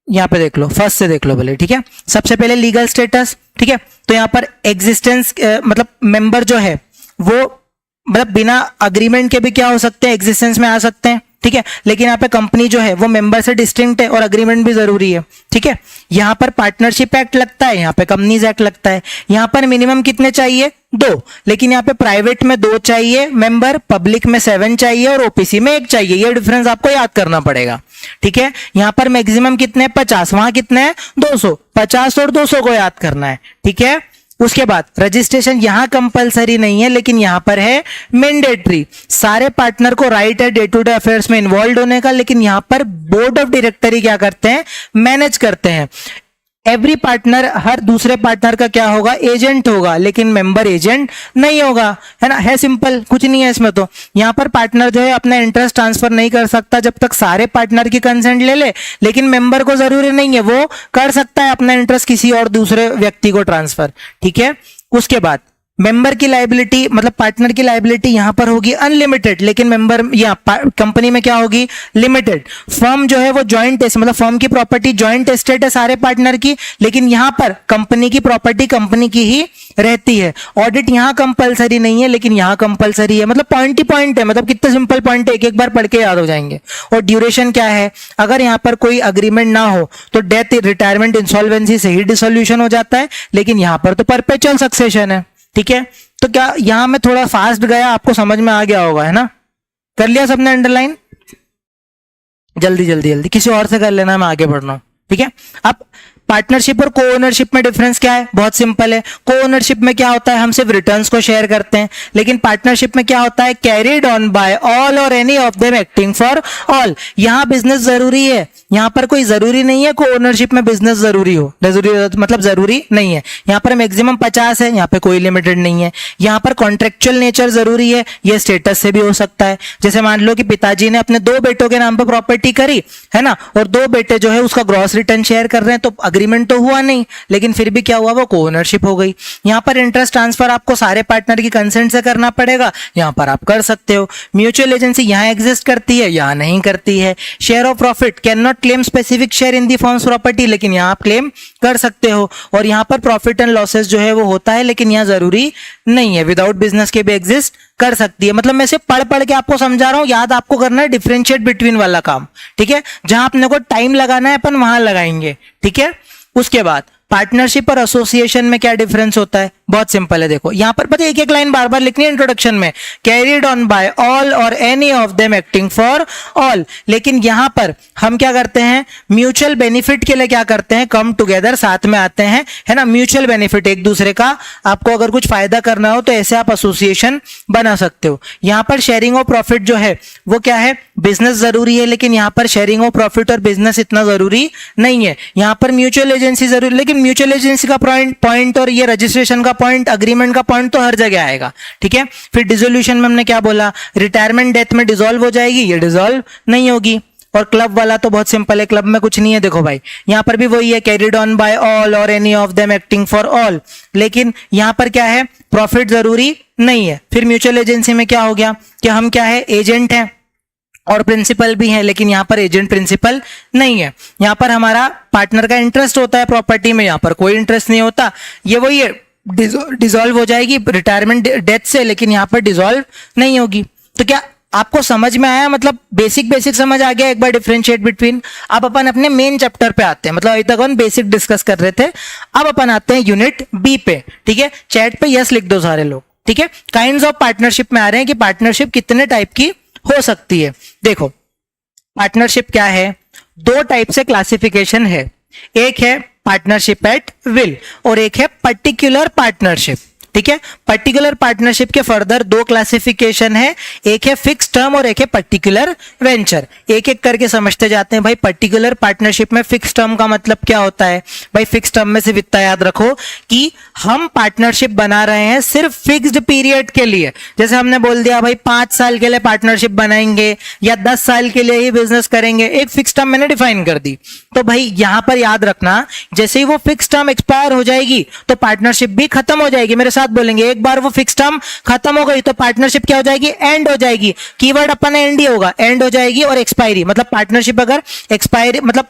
यहाँ पे देख लो, फर्स्ट से देख लो भले, ठीक है। सबसे पहले लीगल स्टेटस, ठीक है, तो यहाँ पर एग्जिस्टेंस मतलब मेंबर जो है वो मतलब बिना अग्रीमेंट के भी क्या हो सकते हैं, एग्जिस्टेंस में आ सकते हैं, ठीक है। लेकिन यहाँ पे कंपनी जो है वो मेंबर से डिस्टिंक्ट है और अग्रीमेंट भी जरूरी है, ठीक है। यहाँ पर पार्टनरशिप एक्ट लगता है, यहाँ पे कंपनीज एक्ट लगता है। यहाँ पर मिनिमम कितने चाहिए, 2, लेकिन यहाँ पे प्राइवेट में 2 चाहिए मेंबर, पब्लिक में 7 चाहिए और ओपीसी में 1 चाहिए। ये डिफरेंस आपको याद करना पड़ेगा, ठीक है। यहाँ पर मैक्सिमम कितने, 50, वहां कितने हैं, 200, 50 और 200 को याद करना है, ठीक है। उसके बाद रजिस्ट्रेशन यहाँ कंपलसरी नहीं है, लेकिन यहाँ पर है मैंडेटरी। सारे पार्टनर को राइट है डे टू डे अफेयर्स में इन्वॉल्व होने का, लेकिन यहाँ पर बोर्ड ऑफ डायरेक्टर ही क्या करते हैं, मैनेज करते हैं। एवरी पार्टनर हर दूसरे पार्टनर का क्या होगा, एजेंट होगा, लेकिन मेंबर एजेंट नहीं होगा, है ना, है सिंपल, कुछ नहीं है इसमें। तो यहाँ पर पार्टनर जो है अपना इंटरेस्ट ट्रांसफर नहीं कर सकता जब तक सारे पार्टनर की कंसेंट ले ले, लेकिन मेंबर को जरूरी नहीं है, वो कर सकता है अपना इंटरेस्ट किसी और दूसरे व्यक्ति को ट्रांसफर, ठीक है। उसके बाद मेंबर की लायबिलिटी मतलब पार्टनर की लायबिलिटी यहां पर होगी अनलिमिटेड, लेकिन मेंबर या कंपनी में क्या होगी, लिमिटेड। फर्म जो है वो जॉइंट मतलब फर्म की प्रॉपर्टी जॉइंट एस्टेट है सारे पार्टनर की, लेकिन यहां पर कंपनी की प्रॉपर्टी कंपनी की ही रहती है। ऑडिट यहां कंपलसरी नहीं है, लेकिन यहां कंपलसरी है। मतलब पॉइंट ही पॉइंट है, मतलब कितने सिंपल पॉइंट है, एक एक बार पढ़ के याद हो जाएंगे। और ड्यूरेशन क्या है, अगर यहां पर कोई अग्रीमेंट ना हो तो डेथ, रिटायरमेंट, इंसॉल्वेंसी से ही डिसोल्यूशन हो जाता है, लेकिन यहां पर तो परपेचुअल सक्सेशन है। ठीक है, तो क्या यहां में थोड़ा फास्ट गया, आपको समझ में आ गया होगा, है ना? कर लिया सबने अंडरलाइन? जल्दी जल्दी जल्दी किसी और से कर लेना, मैं आगे बढ़ रहा हूं। ठीक है, अब पार्टनरशिप और को ओनरशिप में डिफरेंस क्या है? बहुत सिंपल है। को ओनरशिप में क्या होता है, हम सिर्फ रिटर्न्स को शेयर करते हैं, लेकिन पार्टनरशिप में क्या होता है, carried on by all or any of them acting for all. यहां बिजनेस जरूरी है, यहां पर कोई जरूरी नहीं है को ओनरशिप में बिजनेस जरूरी हो, मतलब जरूरी नहीं है। यहां पर मैक्सिमम 50 है, यहां पे कोई लिमिटेड नहीं है। यहां पर कॉन्ट्रेक्चुअल नेचर जरूरी है, ये स्टेटस से भी हो सकता है। जैसे मान लो कि पिताजी ने अपने 2 बेटों के नाम पर प्रॉपर्टी करी है ना, और 2 बेटे जो है उसका ग्रॉस रिटर्न शेयर कर रहे हैं, तो अग्रीमेंट तो हुआ नहीं, लेकिन फिर भी क्या हुआ, वो को ओनरशिप हो गई। यहां पर इंटरेस्ट ट्रांसफर आपको सारे पार्टनर की कंसेंट से करना पड़ेगा, यहां पर आप कर सकते हो। म्यूचुअल एजेंसी यहां एग्जिस्ट करती है, यहां नहीं करती है। Share of profit can not claim specific share in the firms property, लेकिन यहां आप क्लेम कर सकते हो। और यहां पर प्रॉफिट एंड लॉसेस जो है वो होता है, लेकिन यहां जरूरी नहीं है, विदाउट बिजनेस के भी एग्जिस्ट कर सकती है। मतलब मैं सिर्फ पढ़ पढ़ के आपको समझा रहा हूं, याद आपको करना है डिफरेंशिएट बिटवीन वाला काम। ठीक है, जहां अपने को टाइम लगाना है अपन वहां लगाएंगे। ठीक है, उसके बाद पार्टनरशिप और एसोसिएशन में क्या डिफरेंस होता है, बहुत सिंपल है। देखो यहां पर पता है, एक एक लाइन बार बार लिखनी है इंट्रोडक्शन में, carried on by all or any of them acting for all. लेकिन यहां पर हम क्या करते हैं, म्यूचुअल बेनिफिट के लिए क्या करते हैं, कम टुगेदर, साथ में आते हैं, है ना। म्यूचुअल बेनिफिट, एक दूसरे का आपको अगर कुछ फायदा करना हो तो ऐसे आप एसोसिएशन बना सकते हो। यहां पर शेयरिंग ऑफ प्रॉफिट जो है वो क्या है, बिजनेस जरूरी है, लेकिन यहां पर शेयरिंग ऑफ प्रॉफिट और बिजनेस इतना जरूरी नहीं है। यहां पर म्यूचुअल एजेंसी जरूरी, लेकिन म्यूचुअल एजेंसी का पॉइंट और ये रजिस्ट्रेशन का पॉइंट, अग्रीमेंट का पॉइंट तो हर जगह आएगा। ठीक है, फिर डिसोल्यूशन में हमने क्या बोला, रिटायरमेंट डेथ में डिसॉल्व हो जाएगी, ये डिसॉल्व नहीं होगी। और क्लब वाला तो बहुत सिंपल है, क्लब में कुछ नहीं है। देखो भाई यहां पर भी वही है, carried on by all or any of them acting for all, लेकिन यहां पर क्या है, प्रॉफिट जरूरी नहीं है। फिर म्यूचुअल एजेंसी में क्या हो गया कि हम क्या है, एजेंट हैं और प्रिंसिपल भी है, लेकिन यहां पर एजेंट प्रिंसिपल नहीं है। यहां पर हमारा पार्टनर का इंटरेस्ट होता है प्रॉपर्टी में, यहां पर कोई इंटरेस्ट नहीं होता। ये वही है, डिसॉल्व हो जाएगी रिटायरमेंट डेथ से, लेकिन यहां पर डिसॉल्व नहीं होगी। तो क्या आपको समझ में आया, मतलब बेसिक समझ आ गया एक बार डिफरेंशिएट बिटवीन। अब अपन अपने मेन चैप्टर पे आते हैं, मतलब अभी तक हम बेसिक डिस्कस कर रहे थे, अब अपन आते हैं यूनिट बी पे। ठीक है, चैट पे यस लिख दो सारे लोग। ठीक है, काइंड्स ऑफ पार्टनरशिप में आ रहे हैं कि पार्टनरशिप कितने टाइप की हो सकती है। देखो पार्टनरशिप क्या है, 2 टाइप से क्लासिफिकेशन है, एक है पार्टनरशिप एट विल और एक है पर्टिकुलर पार्टनरशिप। ठीक है, पर्टिकुलर पार्टनरशिप के फर्दर 2 क्लासिफिकेशन है, एक है फिक्स टर्म और एक है पर्टिकुलर वेंचर। एक एक करके समझते जाते हैं। भाई पर्टिकुलर पार्टनरशिप में फिक्स टर्म का मतलब क्या होता है, भाई फिक्स टर्म में सिर्फ इतना याद रखो कि हम पार्टनरशिप बना रहे हैं सिर्फ फिक्स्ड पीरियड के लिए। जैसे हमने बोल दिया भाई 5 साल के लिए पार्टनरशिप बनाएंगे या 10 साल के लिए ही बिजनेस करेंगे, एक फिक्स टर्म मैंने डिफाइन कर दी। तो भाई यहां पर याद रखना, जैसे ही वो फिक्स टर्म एक्सपायर हो जाएगी तो पार्टनरशिप भी खत्म हो जाएगी। मेरे साथ बोलेंगे, एक बार वो फिक्स टर्म खत्म हो गई तो पार्टनरशिप क्या हो जाएगी, एंड हो जाएगी। कीवर्ड अपन एंड ही होगा, एंड हो जाएगी। और एक्सपायरी मतलब पार्टनरशिप अगर एक्सपायरी मतलब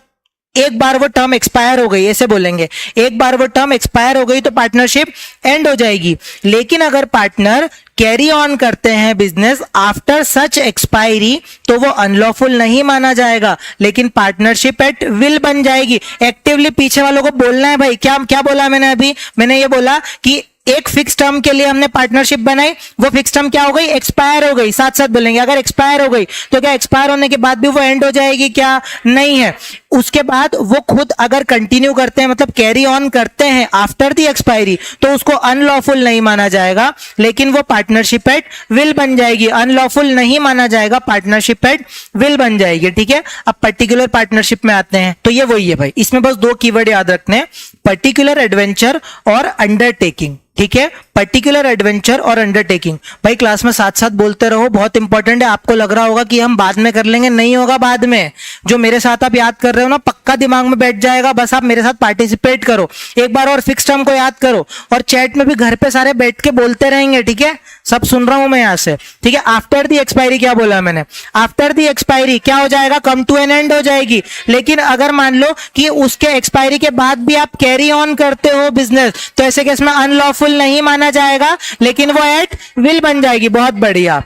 एक बार वो टर्म एक्सपायर हो गई, ऐसे बोलेंगे, एक बार वो टर्म एक्सपायर हो गई तो पार्टनरशिप एंड हो जाएगी। लेकिन अगर पार्टनर कैरी ऑन करते हैं बिजनेस आफ्टर सच एक्सपायरी तो वो अनलॉफुल नहीं माना जाएगा, लेकिन पार्टनरशिप एट विल बन जाएगी। एक्टिवली पीछे वालों को बोलना है भाई, क्या क्या बोला मैंने अभी, मैंने ये बोला कि एक फिक्स टर्म के लिए हमने पार्टनरशिप बनाई, वो फिक्स टर्म क्या हो गई, एक्सपायर हो गई। साथ साथ बोलेंगे अगर एक्सपायर हो गई तो क्या एक्सपायर होने के बाद भी वो एंड हो जाएगी, क्या नहीं है। उसके बाद वो खुद अगर कंटिन्यू करते हैं मतलब कैरी ऑन करते हैं आफ्टर द एक्सपायरी तो उसको अनलॉफुल नहीं माना जाएगा, लेकिन वो पार्टनरशिप एट विल बन जाएगी। अनलॉफुल नहीं माना जाएगा, पार्टनरशिप एट विल बन जाएगी। ठीक है, अब पर्टिकुलर पार्टनरशिप में आते हैं तो ये वही है भाई, इसमें बस 2 कीवर्ड याद रखने हैं, पर्टिकुलर एडवेंचर और अंडरटेकिंग। ठीक है, पर्टिकुलर एडवेंचर और अंडरटेकिंग। भाई क्लास में साथ साथ बोलते रहो, बहुत इंपॉर्टेंट है। आपको लग रहा होगा कि हम बाद में कर लेंगे, नहीं होगा बाद में। जो मेरे साथ आप याद कर रहे हो ना, पक्का दिमाग में बैठ जाएगा, बस आप मेरे साथ पार्टिसिपेट करो। एक बार और फिक्स टर्म को याद करो, और चैट में भी घर पे सारे बैठ के बोलते रहेंगे, ठीक है, सब सुन रहा हूं मैं यहां से, ठीक है। आफ्टर दी एक्सपायरी क्या बोला मैंने, आफ्टर दी एक्सपायरी क्या हो जाएगा, कम टू एन एंड हो जाएगी। लेकिन अगर मान लो कि उसके एक्सपायरी के बाद भी आप कैरी ऑन करते हो बिजनेस, तो ऐसे केस में अनलॉफुल नहीं माना जाएगा, लेकिन वो एट विल बन जाएगी। बहुत बढ़िया।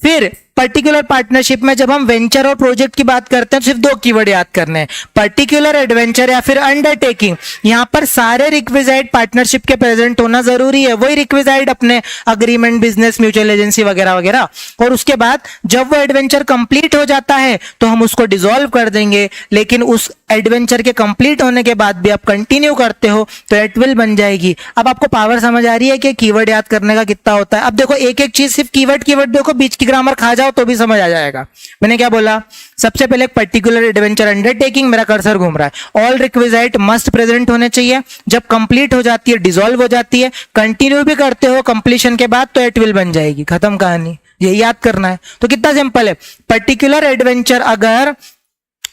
फिर पर्टिकुलर पार्टनरशिप में जब हम वेंचर और प्रोजेक्ट की बात करते हैं तो सिर्फ दो कीवर्ड याद करने हैं, पर्टिकुलर एडवेंचर या फिर अंडरटेकिंग। यहां पर सारे रिक्विजाइट पार्टनरशिप के प्रेजेंट होना जरूरी है, वही रिक्विजाइट अपने अग्रीमेंट, बिजनेस, म्यूचुअल एजेंसी वगैरह वगैरह। और उसके बाद जब वो एडवेंचर कंप्लीट हो जाता है तो हम उसको डिसॉल्व कर देंगे, लेकिन उस एडवेंचर के कंप्लीट होने के बाद भी आप कंटिन्यू करते हो तो एट विल बन जाएगी। अब आपको पावर समझ आ रही है कि कीवर्ड याद करने का कितना होता है। अब देखो एक एक चीज सिर्फ कीवर्ड देखो, बीच की ग्रामर खा जाओ तो भी समझ आ जाएगा। मैंने क्या बोला, सबसे पहले एक पर्टिकुलर एडवेंचर अंडरटेकिंग, मेरा कर्सर घूम रहा है, ऑल रिक्विजाइट मस्ट प्रेजेंट होने चाहिए, जब कंप्लीट हो जाती है डिसॉल्व हो जाती है, कंटिन्यू भी करते हो कंप्लीशन के बाद तो एट विल बन जाएगी, खत्म कहानी। ये याद करना है। तो कितना सिंपल है, पर्टिकुलर एडवेंचर अगर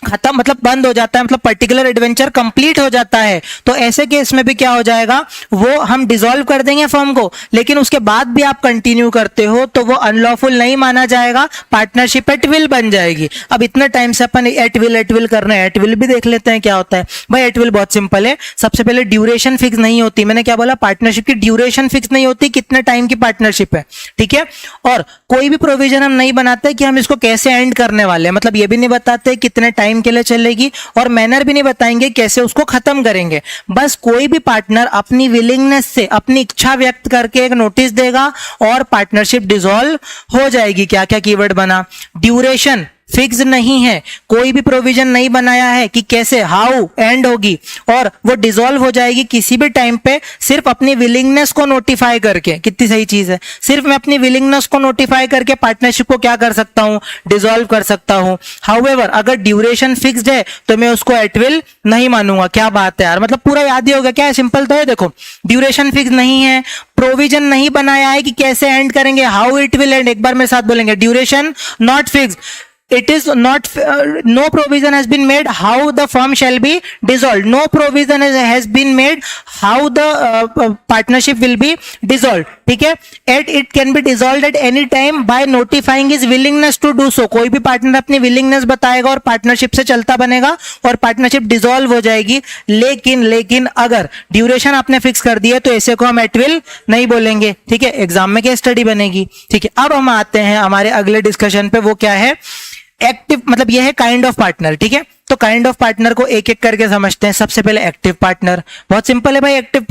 खत्म मतलब बंद हो जाता है, मतलब पर्टिकुलर एडवेंचर कंप्लीट हो जाता है, तो ऐसे केस में भी क्या हो जाएगा, वो हम डिसॉल्व कर देंगे फर्म को, लेकिन उसके बाद भी आप कंटिन्यू करते हो तो वो अनलॉफुल नहीं माना जाएगा, पार्टनरशिप एट विल बन जाएगी। अब इतने टाइम से अपन एट विल कर रहे हैं, एट विल भी देख लेते हैं क्या होता है। भाई एट विल बहुत सिंपल है। सबसे पहले ड्यूरेशन फिक्स नहीं होती, मैंने क्या बोला, पार्टनरशिप की ड्यूरेशन फिक्स नहीं होती, कितने टाइम की पार्टनरशिप है, ठीक है। और कोई भी प्रोविजन हम नहीं बनाते कि हम इसको कैसे एंड करने वाले हैं, मतलब ये भी नहीं बताते कितने टाइम के लिए चलेगी, और मैनर भी नहीं बताएंगे कैसे उसको खत्म करेंगे। बस कोई भी पार्टनर अपनी विलिंगनेस से, अपनी इच्छा व्यक्त करके एक नोटिस देगा और पार्टनरशिप डिसॉल्व हो जाएगी। क्या क्या कीवर्ड बना, ड्यूरेशन फिक्स नहीं है, कोई भी प्रोविजन नहीं बनाया है कि कैसे हाउ एंड होगी, और वो डिसॉल्व हो जाएगी किसी भी टाइम पे, सिर्फ अपनी विलिंगनेस को नोटिफाई करके। कितनी सही चीज है, सिर्फ मैं अपनी विलिंगनेस को नोटिफाई करके पार्टनरशिप को क्या कर सकता हूं, डिसॉल्व कर सकता हूं। हाउएवर अगर ड्यूरेशन फिक्स्ड है तो मैं उसको एट विल नहीं मानूंगा। क्या बात है यार, मतलब पूरा याद ही होगा। क्या है, सिंपल तो है। देखो ड्यूरेशन फिक्स नहीं है, प्रोविजन नहीं बनाया है कि कैसे एंड करेंगे, हाउ इट विल एंड। एक बार मेरे साथ बोलेंगे, duration not fixed, it is not no provision has been made how the firm shall be dissolved, no provision has been made how the partnership will be dissolved, ठीक है। it can be dissolved at any time by notifying his willingness to do so, कोई भी पार्टनर अपनी विलिंगनेस बताएगा और पार्टनरशिप से चलता बनेगा और पार्टनरशिप डिसॉल्व हो जाएगी। लेकिन अगर ड्यूरेशन आपने फिक्स कर दी है तो ऐसे को हम एट विल नहीं बोलेंगे, ठीक है। एग्जाम में क्या स्टडी बनेगी, ठीक है। अब हम आते हैं हमारे अगले डिस्कशन पे, वो क्या है, एक्टिव, मतलब यह है काइंड ऑफ पार्टनर, ठीक है। तो काइंड ऑफ पार्टनर को एक एक करके समझते हैं। सबसे पहले एक्टिव पार्टनर, बहुत सिंपल है भाई। एक्टिव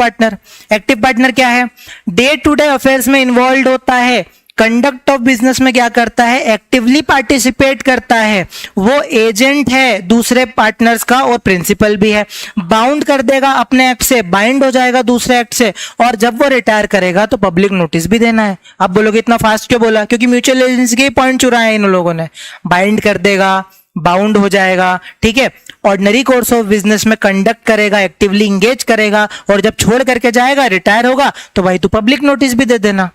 पार्टनर क्या है, डे टू डे अफेयर्स में इन्वॉल्व होता है, कंडक्ट ऑफ बिजनेस में क्या करता है, एक्टिवली पार्टिसिपेट करता है, वो एजेंट है दूसरे पार्टनर्स का और प्रिंसिपल भी है, बाउंड कर देगा अपने एक्ट से, बाइंड हो जाएगा दूसरे एक्ट से, और जब वो रिटायर करेगा तो पब्लिक नोटिस भी देना है। आप बोलोगे इतना फास्ट क्यों बोला, क्योंकि म्यूचुअल एजेंसी के पॉइंट चुराए हैं इन लोगों ने। बाइंड कर देगा, बाउंड हो जाएगा, ठीक है। ऑर्डिनरी कोर्स ऑफ बिजनेस में कंडक्ट करेगा, एक्टिवली इंगेज करेगा, और जब छोड़ करके जाएगा, रिटायर होगा, तो भाई तू पब्लिक नोटिस भी दे देना।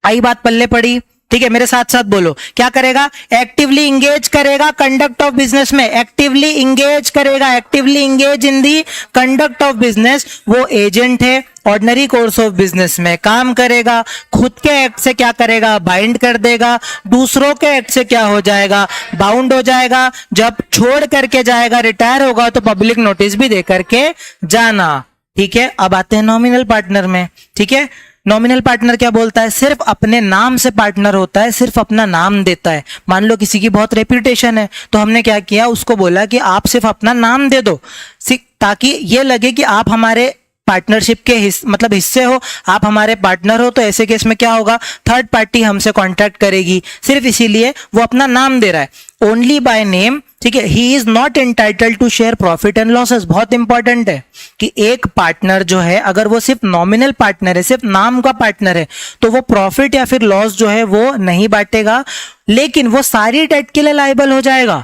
आई बात पल्ले पड़ी, ठीक है। मेरे साथ साथ बोलो, क्या करेगा, एक्टिवली इंगेज करेगा कंडक्ट ऑफ बिजनेस में, एक्टिवली इंगेज करेगा, actively engage in the conduct of business. वो एजेंट है, ऑर्डिनरी कोर्स ऑफ बिजनेस में काम करेगा, खुद के एक्ट से क्या करेगा, बाइंड कर देगा, दूसरों के एक्ट से क्या हो जाएगा, बाउंड हो जाएगा, जब छोड़ करके जाएगा, रिटायर होगा, तो पब्लिक नोटिस भी दे करके जाना, ठीक है। अब आते हैं नॉमिनल पार्टनर में, ठीक है। नॉमिनल पार्टनर क्या बोलता है, सिर्फ अपने नाम से पार्टनर होता है, सिर्फ अपना नाम देता है। मान लो किसी की बहुत रेप्यूटेशन है, तो हमने क्या किया, उसको बोला कि आप सिर्फ अपना नाम दे दो, ताकि ये लगे कि आप हमारे पार्टनरशिप के हिस्से हो, आप हमारे पार्टनर हो। तो ऐसे केस में क्या होगा, थर्ड पार्टी हमसे कॉन्ट्रैक्ट करेगी, सिर्फ इसीलिए वो अपना नाम दे रहा है, ओनली बाय नेम, ठीक है। He is not entitled to share profit and losses. बहुत इंपॉर्टेंट है कि एक पार्टनर जो है, अगर वो सिर्फ नॉमिनल पार्टनर है, सिर्फ नाम का पार्टनर है, तो वो प्रॉफिट या फिर लॉस जो है वो नहीं बांटेगा, लेकिन वो सारी डेट के लिए लायबल हो जाएगा।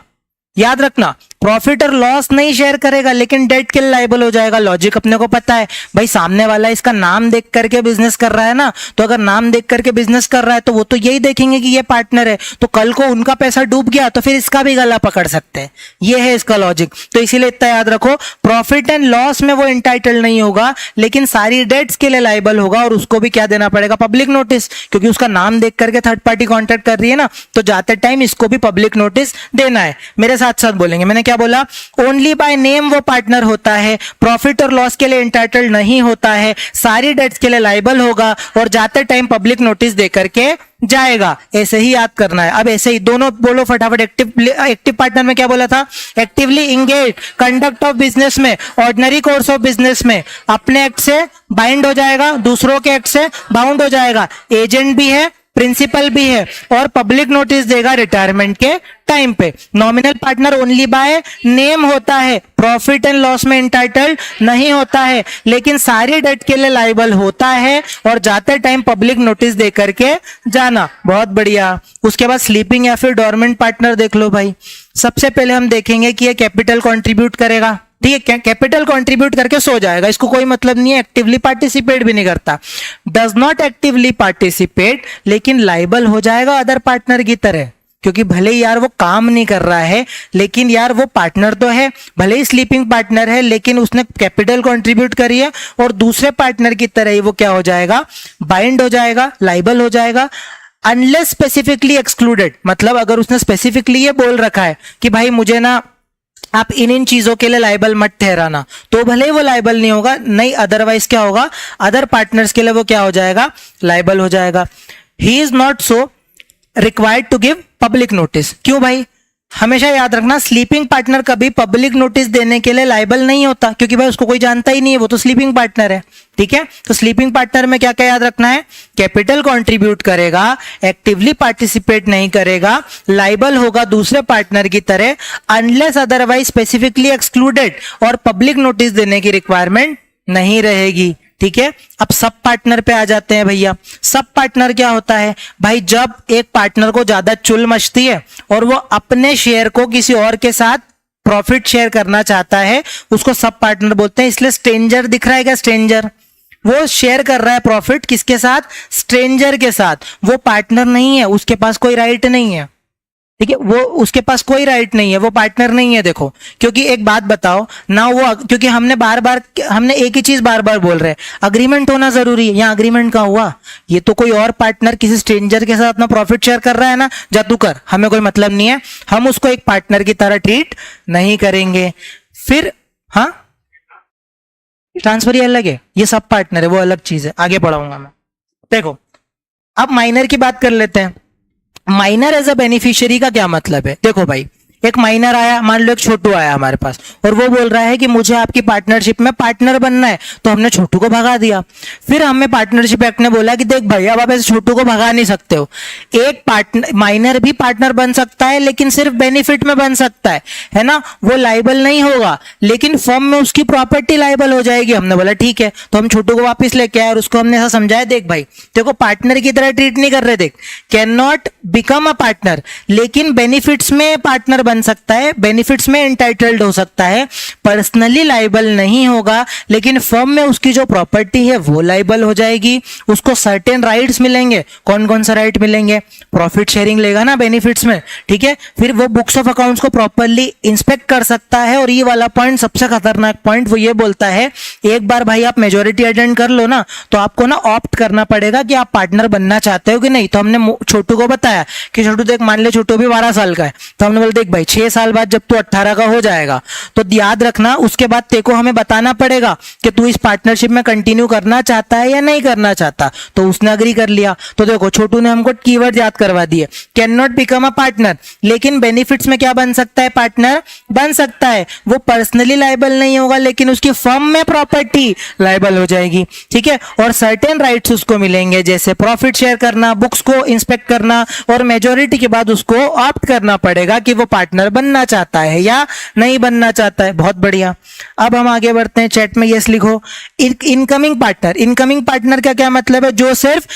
याद रखना, प्रॉफिट और लॉस नहीं शेयर करेगा लेकिन डेट के लिए लायबल हो जाएगा। लॉजिक अपने को पता है भाई, सामने वाला इसका नाम देख करके बिजनेस कर रहा है ना, तो अगर नाम देख करके बिजनेस कर रहा है तो वो तो यही देखेंगे कि ये पार्टनर है, तो कल को उनका पैसा डूब गया तो फिर इसका भी गला पकड़ सकते हैं। ये है इसका लॉजिक। तो इसीलिए इतना याद रखो, प्रॉफिट एंड लॉस में वो एंटाइटल नहीं होगा लेकिन सारी डेट्स के लिए लायबल होगा, और उसको भी क्या देना पड़ेगा, पब्लिक नोटिस, क्योंकि उसका नाम देख करके थर्ड पार्टी कॉन्ट्रैक्ट कर रही है ना, तो जाते टाइम इसको भी पब्लिक नोटिस देना है। मेरे साथ साथ बोलेंगे, मैंने क्या बोला, ओनली बाय नेम वो पार्टनर होता है, प्रॉफिट और लॉस के लिए एंटाइटल्ड नहीं होता है, सारी डेट्स के लिए लायबल होगा और जाते टाइम पब्लिक नोटिस दे करके जाएगा। ऐसे ही याद करना है। अब ऐसे ही दोनों बोलो फटाफट। एक्टिव पार्टनर में क्या बोला था, actively engage, conduct of business में, ऑर्डिनरी कोर्स ऑफ बिजनेस में अपने एक्ट से बाइंड हो जाएगा, दूसरों के एक्ट से बाउंड हो जाएगा, एजेंट भी है, प्रिंसिपल भी है, और पब्लिक नोटिस देगा रिटायरमेंट के टाइम पे। Nominal partner only by name होता है, प्रॉफिट एंड लॉस में एंटाइटल्ड नहीं होता है लेकिन सारी डेट के लिए लायबल होता है और जाते टाइम पब्लिक नोटिस दे करके जाना। बहुत बढ़िया। उसके बाद स्लीपिंग या फिर डोरमेंट पार्टनर देख लो भाई। सबसे पहले हम देखेंगे कि ये कैपिटल कंट्रीब्यूट करेगा, ठीक है, कैपिटल कंट्रीब्यूट करके सो जाएगा, इसको कोई मतलब नहीं है, एक्टिवली पार्टिसिपेट भी नहीं करता, डज नॉट एक्टिवली पार्टिसिपेट, लेकिन लायबल हो जाएगा अदर पार्टनर की तरह, क्योंकि भले ही यार वो काम नहीं कर रहा है लेकिन यार वो पार्टनर तो है, भले ही स्लीपिंग पार्टनर है लेकिन उसने कैपिटल कंट्रीब्यूट करी है और दूसरे पार्टनर की तरह ही वो क्या हो जाएगा, बाइंड हो जाएगा, लायबल हो जाएगा, अनलेस स्पेसिफिकली एक्सक्लूडेड। मतलब अगर उसने स्पेसिफिकली ये बोल रखा है कि भाई मुझे ना आप इन चीजों के लिए लायबल मत ठहराना, तो भले ही वो लायबल नहीं होगा, नहीं अदरवाइज क्या होगा, अदर पार्टनर्स के लिए वो क्या हो जाएगा, लायबल हो जाएगा। He is not so required to give public notice. क्यों भाई, हमेशा याद रखना, स्लीपिंग पार्टनर कभी पब्लिक नोटिस देने के लिए लायबल नहीं होता, क्योंकि भाई उसको कोई जानता ही नहीं है, वो तो स्लीपिंग पार्टनर है, ठीक है। तो स्लीपिंग पार्टनर में क्या क्या याद रखना है, कैपिटल कंट्रीब्यूट करेगा, एक्टिवली पार्टिसिपेट नहीं करेगा, लायबल होगा दूसरे पार्टनर की तरह, अनलेस अदरवाइज स्पेसिफिकली एक्सक्लूडेड, और पब्लिक नोटिस देने की रिक्वायरमेंट नहीं रहेगी, ठीक है। अब सब पार्टनर पे आ जाते हैं भैया। सब पार्टनर क्या होता है भाई, जब एक पार्टनर को ज्यादा चुल मचती है और वो अपने शेयर को किसी और के साथ प्रॉफिट शेयर करना चाहता है, उसको सब पार्टनर बोलते हैं। इसलिए स्ट्रेंजर दिख रहा है क्या, स्ट्रेंजर, वो शेयर कर रहा है प्रॉफिट किसके साथ, स्ट्रेंजर के साथ, वो पार्टनर नहीं है, उसके पास कोई राइट नहीं है, ठीक है, वो उसके पास कोई राइट नहीं है, वो पार्टनर नहीं है। देखो, क्योंकि एक बात बताओ ना, वो क्योंकि हमने एक ही चीज बार बार बोल रहे हैं, अग्रीमेंट होना जरूरी है। यहाँ अग्रीमेंट का हुआ, ये तो कोई और पार्टनर किसी स्ट्रेंजर के साथ अपना प्रॉफिट शेयर कर रहा है ना, जा तू कर, हमें कोई मतलब नहीं है, हम उसको एक पार्टनर की तरह ट्रीट नहीं करेंगे। फिर हाँ, ट्रांसफर ही अलग है, ये सब पार्टनर है, वो अलग चीज है, आगे पढ़ाऊंगा मैं। देखो, अब माइनर की बात कर लेते हैं। माइनर एज अ बेनिफिशियरी का क्या मतलब है, देखो भाई, एक माइनर आया, मान लो एक छोटू आया हमारे पास और वो बोल रहा है कि मुझे आपकी पार्टनरशिप में पार्टनर बनना है, तो हमने छोटू को भगा दिया। फिर हमें पार्टनरशिप एक्ट ने बोला कि देख भाई, अब आप ऐसे छोटू को भगा नहीं सकते हो, एक पार्टनर माइनर भी पार्टनर बन सकता है लेकिन सिर्फ बेनिफिट में बन सकता है ना, वो लायबल नहीं होगा लेकिन फर्म में उसकी प्रॉपर्टी लायबल हो जाएगी। हमने बोला ठीक है, तो हम छोटू को वापस लेके आए और उसको हमने ऐसा समझाया, देख भाई देखो, पार्टनर की तरह ट्रीट नहीं कर रहे, देख can not become a partner, लेकिन बेनिफिट्स में पार्टनर बन सकता है, बेनिफिट्स में एंटाइटल्ड हो सकता है, पर्सनली लायबल नहीं होगा लेकिन फर्म में उसकी जो प्रॉपर्टी है वो लायबल हो जाएगी, उसको सर्टेन राइट्स मिलेंगे। कौन कौन सा राइट मिलेंगे, प्रॉफिट शेयरिंग लेगा ना बेनिफिट्स में, ठीक है। फिर वो बुक्स ऑफ अकाउंट्स को प्रॉपरली इंस्पेक्ट कर सकता है, और ये वाला पॉइंट सबसे खतरनाक पॉइंट, वो ये बोलता है एक बार भाई आप मेजोरिटी अटेंड कर लो ना, तो आपको ना ऑप्ट करना पड़ेगा कि आप पार्टनर बनना चाहते हो कि नहीं। तो हमने छोटू को बताया कि छोटू देख, मान ले छोटू भी 12 साल का है, तो हमने बोला देख भाई 6 साल बाद जब तू 18 का हो जाएगा तो याद रखना, उसके बाद तेको हमें बताना पड़ेगा कि तू इस पार्टनरशिप में कंटिन्यू करना चाहता है या नहीं करना चाहता। तो उसने अग्री कर लिया। तो देखो, छोटू ने हमको कीवर्ड याद करवा दिए, can not become a partner, लेकिन बेनिफिट्स में क्या बन सकता है, पार्टनर बन सकता है। वो पर्सनली लायबल नहीं होगा लेकिन उसकी फर्म में प्रॉपर्टी लायबल हो जाएगी, ठीक है। और सर्टेन राइट्स उसको मिलेंगे, जैसे प्रॉफिट शेयर करना, बुक्स को इंस्पेक्ट करना, और मेजोरिटी के बाद उसको ऑप्ट करना पड़ेगा कि वो पार्टनर बनना चाहता है या नहीं बनना चाहता है। बहुत बढ़िया। अब हम आगे बढ़ते हैं, चैट में यस लिखो। इनकमिंग पार्टनर, इनकमिंग पार्टनर का क्या मतलब है, जो सिर्फ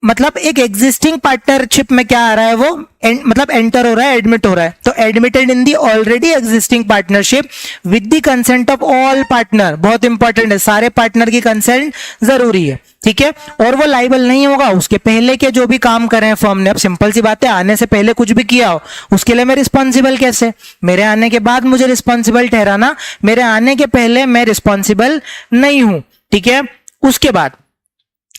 मतलब एक एग्जिस्टिंग पार्टनरशिप में क्या आ रहा है, वो मतलब एंटर हो रहा है, एडमिट हो रहा है, तो admitted in the already existing partnership with the consent of all partner, बहुत इंपॉर्टेंट है, सारे पार्टनर की कंसेंट जरूरी है, ठीक है। और वो लाइबल नहीं होगा उसके पहले के जो भी काम करें फर्म ने। अब सिंपल सी बात है, आने से पहले कुछ भी किया हो उसके लिए मैं रिस्पॉन्सिबल कैसे, मेरे आने के बाद मुझे रिस्पॉन्सिबल ठहराना, मेरे आने के पहले मैं रिस्पॉन्सिबल नहीं हूं, ठीक है। उसके बाद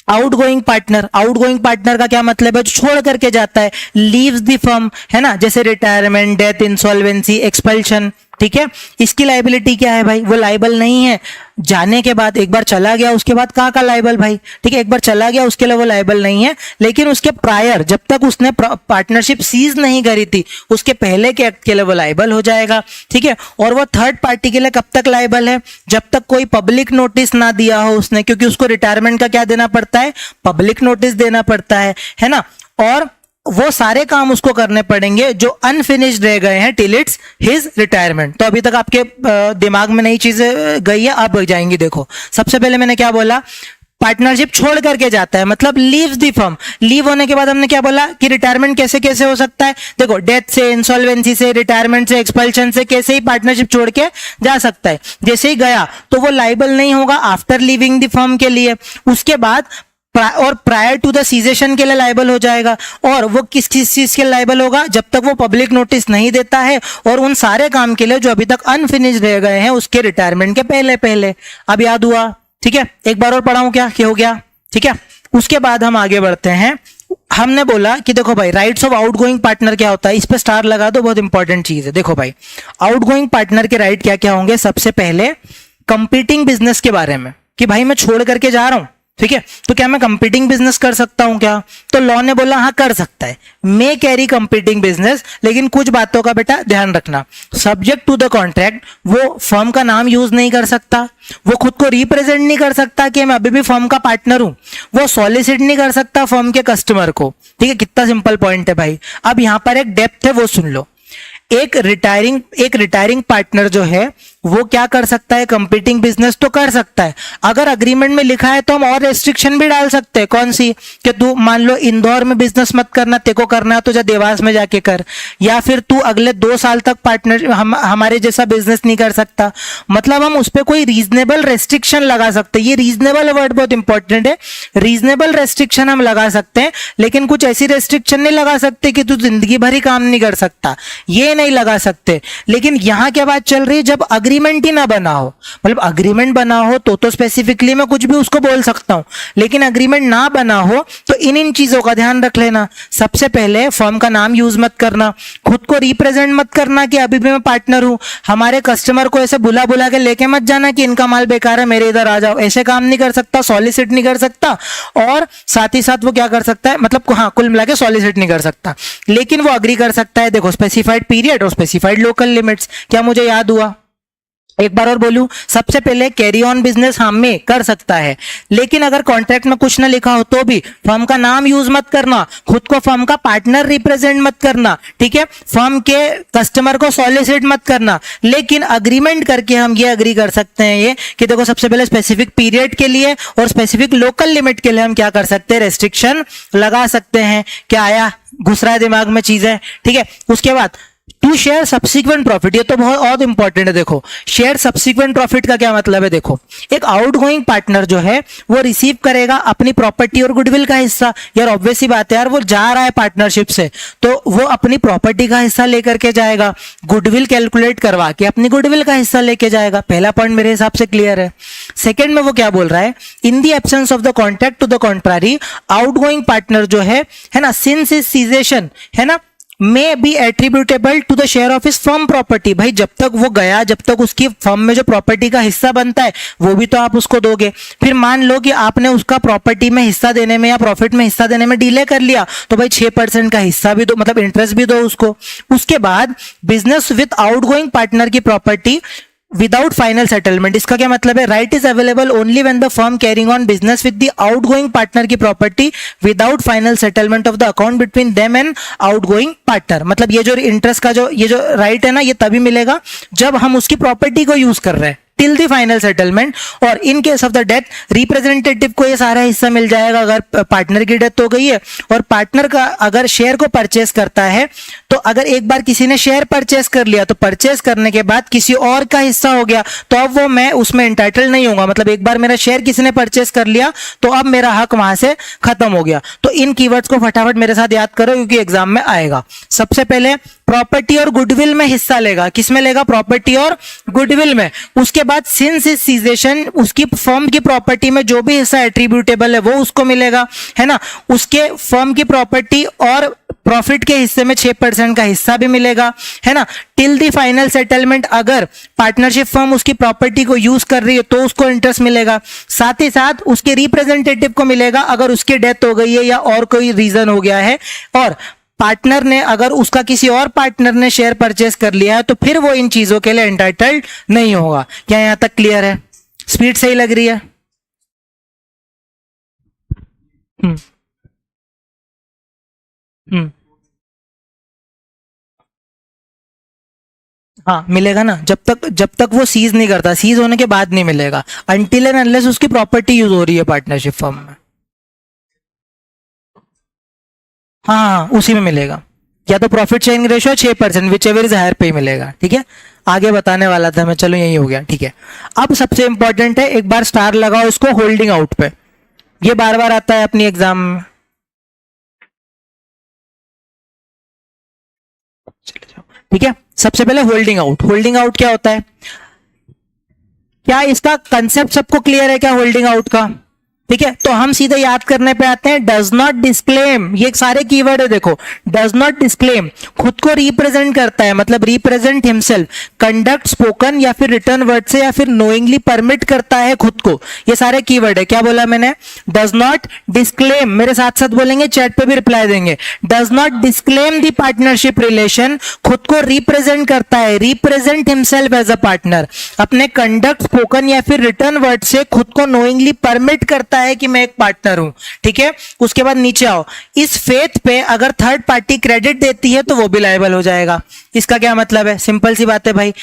आउटगोइंग पार्टनर का क्या मतलब है, जो छोड़ करके जाता है, लीव्स द फर्म, है ना, जैसे रिटायरमेंट, डेथ, इंसॉल्वेंसी, एक्सपल्शन, ठीक है। इसकी लाइबिलिटी क्या है भाई, वो लाइबल नहीं है जाने के बाद, एक बार चला गया उसके बाद कहाँ का लाइबल भाई, ठीक है। एक बार चला गया उसके लिए वो लाइबल नहीं है, लेकिन उसके प्रायर जब तक उसने पार्टनरशिप सीज नहीं करी थी उसके पहले के एक्ट के लिए वो लाइबल हो जाएगा, ठीक है। और वो थर्ड पार्टी के लिए कब तक लाइबल है, जब तक कोई पब्लिक नोटिस ना दिया हो उसने, क्योंकि उसको रिटायरमेंट का क्या देना पड़ता है, पब्लिक नोटिस देना पड़ता है ना। और वो सारे काम उसको करने पड़ेंगे जो अनफिनिश्ड रह गए हैं टिल इट्स हिज रिटायरमेंट। तो अभी तक आपके दिमाग में नई चीजें गई है, अब जाएंगी। देखो सबसे पहले मैंने क्या बोला, पार्टनरशिप छोड़ करके जाता है, मतलब लीव्स द फर्म। लीव होने के बाद हमने क्या बोला कि रिटायरमेंट कैसे कैसे हो सकता है, देखो डेथ से, इंसॉल्वेंसी से, रिटायरमेंट से, एक्सपल्शन से, कैसे ही पार्टनरशिप छोड़ के जा सकता है। जैसे ही गया तो वो लाइबल नहीं होगा आफ्टर लीविंग द फर्म के लिए, उसके बाद और प्रायर टू द सीजेशन के लिए लाइबल हो जाएगा। और वो किस किस चीज के लाइबल होगा, जब तक वो पब्लिक नोटिस नहीं देता है और उन सारे काम के लिए जो अभी तक अनफिनिश्ड रह गए हैं उसके रिटायरमेंट के पहले पहले। अब याद हुआ, ठीक है। एक बार और पढ़ाऊं क्या हो गया, ठीक है। उसके बाद हम आगे बढ़ते हैं। हमने बोला कि देखो भाई राइट्स ऑफ आउटगोइंग पार्टनर क्या होता है, इस पे स्टार लगा दो, बहुत इंपॉर्टेंट चीज है। देखो भाई आउटगोइंग पार्टनर के राइट क्या क्या होंगे, सबसे पहले कंपीटिंग बिजनेस के बारे में, कि भाई मैं छोड़ करके जा रहा हूं, ठीक है, तो क्या मैं कंपीटिंग बिजनेस कर सकता हूं क्या, तो लॉ ने बोला हाँ कर सकता है, मे कैरी कंपीटिंग बिजनेस, लेकिन कुछ बातों का बेटा ध्यान रखना। सब्जेक्ट टू द कॉन्ट्रैक्ट, वो फर्म का नाम यूज नहीं कर सकता, वो खुद को रिप्रेजेंट नहीं कर सकता कि मैं अभी भी फर्म का पार्टनर हूं, वो सॉलिसिट नहीं कर सकता फर्म के कस्टमर को, ठीक है। कितना सिंपल पॉइंट है भाई। अब यहां पर एक डेप्थ है, वो सुन लो। एक रिटायरिंग पार्टनर जो है वो क्या कर सकता है, कंपीटिंग बिजनेस तो कर सकता है। अगर अग्रीमेंट में लिखा है तो हम और रेस्ट्रिक्शन भी डाल सकते हैं। कौन सी, कि तू मान लो इंदौर में बिजनेस मत करना, तेको करना है तो जा देवास में जाके कर, या फिर तू अगले 2 साल तक पार्टनर हमारे जैसा बिजनेस नहीं कर सकता। मतलब हम उस पर कोई रीजनेबल रेस्ट्रिक्शन लगा सकते हैं। ये रीजनेबल वर्ड बहुत इंपॉर्टेंट है, रीजनेबल रेस्ट्रिक्शन हम लगा सकते हैं, लेकिन कुछ ऐसी रेस्ट्रिक्शन नहीं लगा सकते कि तू जिंदगी भर ही काम नहीं कर सकता, ये नहीं लगा सकते। लेकिन यहां क्या बात चल रही है, जब अग्रीमेंट ही ना बना हो, मतलब अग्रीमेंट बना हो तो स्पेसिफिकली मैं कुछ भी उसको बोल सकता हूं, लेकिन अग्रीमेंट ना बना हो तो इन चीजों का ध्यान रख लेना। सबसे पहले फर्म का नाम यूज मत करना, खुद को रिप्रेजेंट मत करना कि अभी भी मैं पार्टनर हूं, हमारे कस्टमर को ऐसे बुला बुला के लेके मत जाना कि इनका माल बेकार है मेरे इधर आ जाओ, ऐसे काम नहीं कर सकता, सॉलिसिट नहीं कर सकता। और साथ ही साथ वो क्या कर सकता है, मतलब हाँ कुल मिला के सॉलिसिट नहीं कर सकता, लेकिन वो अग्री कर सकता है। देखो स्पेसिफाइड पीरियड और स्पेसिफाइड लोकल लिमिट्स, क्या मुझे याद हुआ, एक बार और बोलूं, सबसे पहले कैरी ऑन बिजनेस हम में कर सकता है, लेकिन अगर कॉन्ट्रैक्ट में कुछ ना लिखा हो तो भी फर्म का नाम यूज मत करना, खुद को फर्म का पार्टनर रिप्रेजेंट मत करना, ठीक है, फर्म के कस्टमर को सॉलिसिट मत करना। लेकिन अग्रीमेंट करके हम ये अग्री कर सकते हैं ये कि देखो सबसे पहले स्पेसिफिक पीरियड के लिए और स्पेसिफिक लोकल लिमिट के लिए हम क्या कर सकते हैं, रेस्ट्रिक्शन लगा सकते हैं। क्या आया, घुस रहा है दिमाग में चीजें, ठीक है। उसके बाद टू शेयर सब्सिक्वेंट प्रॉफिट, ये तो बहुत इंपॉर्टेंट है। देखो शेयर सब्सिक्वेंट प्रॉफिट का क्या मतलब है, देखो एक आउटगोइंग पार्टनर जो है वो रिसीव करेगा अपनी प्रॉपर्टी और गुडविल का हिस्सा। यार ऑब्वियस ही बात है यार, वो जा रहा है पार्टनरशिप से तो वो अपनी प्रॉपर्टी का हिस्सा लेकर के जाएगा, गुडविल कैलकुलेट करवा के अपनी गुडविल का हिस्सा लेके जाएगा। पहला पॉइंट मेरे हिसाब से क्लियर है। सेकंड में वो क्या बोल रहा है, in the absence of the contract to the contrary, outgoing partner जो है ना, सिंस इज सीजेशन, है ना, may be attributable to the share of his firm property. भाई जब तक वो गया, जब तक उसकी फर्म में जो प्रॉपर्टी का हिस्सा बनता है वो भी तो आप उसको दोगे। फिर मान लो कि आपने उसका प्रॉपर्टी में हिस्सा देने में या प्रॉफिट में हिस्सा देने में डिले कर लिया, तो भाई 6% का हिस्सा भी दो, मतलब इंटरेस्ट भी दो उसको। उसके बाद बिजनेस विद आउटगोइंग पार्टनर की प्रॉपर्टी विदाउट फाइनल सेटलमेंट, इसका क्या मतलब है, right is available only when the firm carrying on business with the outgoing partner की property without final settlement of the account between them and outgoing partner. मतलब ये जो इंटरेस्ट का जो ये जो राइट है ना, ये तभी मिलेगा जब हम उसकी प्रॉपर्टी को यूज कर रहे हैं, टिल द फाइनल सेटलमेंट, और in case of the death representative को ये सारा हिस्सा मिल जाएगा अगर पार्टनर की डेथ हो गई है। और पार्टनर का अगर शेयर को परचेस करता है, तो अगर एक बार किसी ने शेयर परचेस कर लिया, तो परचेस करने के बाद किसी और का हिस्सा हो गया, तो अब वो मैं उसमें एंटाइटल नहीं होगा। मतलब एक बार मेरा शेयर किसी ने परचेस कर लिया तो अब मेरा हक वहां से खत्म हो गया। तो इन कीवर्ड्स को फटाफट मेरे साथ याद करो क्योंकि एग्जाम में आएगा। सबसे पहले प्रॉपर्टी और गुडविल में हिस्सा लेगा। किसमें लेगा? प्रॉपर्टी और गुडविल में। उसके बाद सिंस इज सीजेशन, उसकी फर्म की प्रॉपर्टी में जो भी हिस्सा एट्रीब्यूटेबल है वो उसको मिलेगा, है ना। उसके फर्म की प्रॉपर्टी और प्रॉफिट के हिस्से में 6% का हिस्सा भी मिलेगा, है ना। टिल द फाइनल सेटलमेंट अगर पार्टनरशिप फर्म उसकी प्रॉपर्टी को यूज कर रही है तो उसको इंटरेस्ट मिलेगा। साथ ही साथ उसके रिप्रेजेंटेटिव को मिलेगा अगर उसकी डेथ हो गई है या और कोई रीजन हो गया है। और पार्टनर ने अगर उसका किसी और पार्टनर ने शेयर परचेस कर लिया है तो फिर वो इन चीजों के लिए एंटाइटल्ड नहीं होगा। क्या यहां तक क्लियर है? स्पीड सही लग रही है? हम्म हाँ मिलेगा ना, जब तक वो सीज नहीं करता, सीज होने के बाद नहीं मिलेगा, अनटिल एंड अनलेस उसकी प्रॉपर्टी यूज हो रही है पार्टनरशिप फर्म में। हाँ उसी में मिलेगा, या तो profit sharing ratio 6%, whichever is higher पे मिलेगा। ठीक है, आगे बताने वाला था मैं, चलो यही हो गया। ठीक है, अब सबसे इंपॉर्टेंट है, एक बार स्टार लगाओ इसको होल्डिंग आउट पे, ये बार बार आता है अपनी एग्जाम में। ठीक है, सबसे पहले होल्डिंग आउट। होल्डिंग आउट क्या होता है? क्या इसका कंसेप्ट सबको क्लियर है क्या होल्डिंग आउट का? ठीक है, तो हम सीधे याद करने पे आते हैं। डज नॉट डिस्क्लेम, ये सारे कीवर्ड है देखो। डज नॉट डिस्क्लेम, खुद को रिप्रेजेंट करता है, मतलब रिप्रेजेंट हिमसेल्फ, कंडक्ट स्पोकन या फिर रिटर्न वर्ड से, या फिर नोइंगली परमिट करता है खुद को। ये सारे कीवर्ड है। क्या बोला मैंने? डज नॉट डिस्क्लेम, मेरे साथ साथ बोलेंगे, चैट पे भी रिप्लाई देंगे। Does not disclaim the partnership relation, खुद को रिप्रेजेंट करता है, represent himself as a partner, अपने कंडक्ट स्पोकन या फिर रिटर्न वर्ड से खुद को नोइंगली परमिट करता है कि मैं एक पार्टनर हूं। ठीक है, उसके बाद नीचे आओ, इस फेथ पे अगर थर्ड पार्टी क्रेडिट देती है तो वो भी लायबल हो जाएगा। इसका क्या मतलब है? सिंपल सी बात है भाई,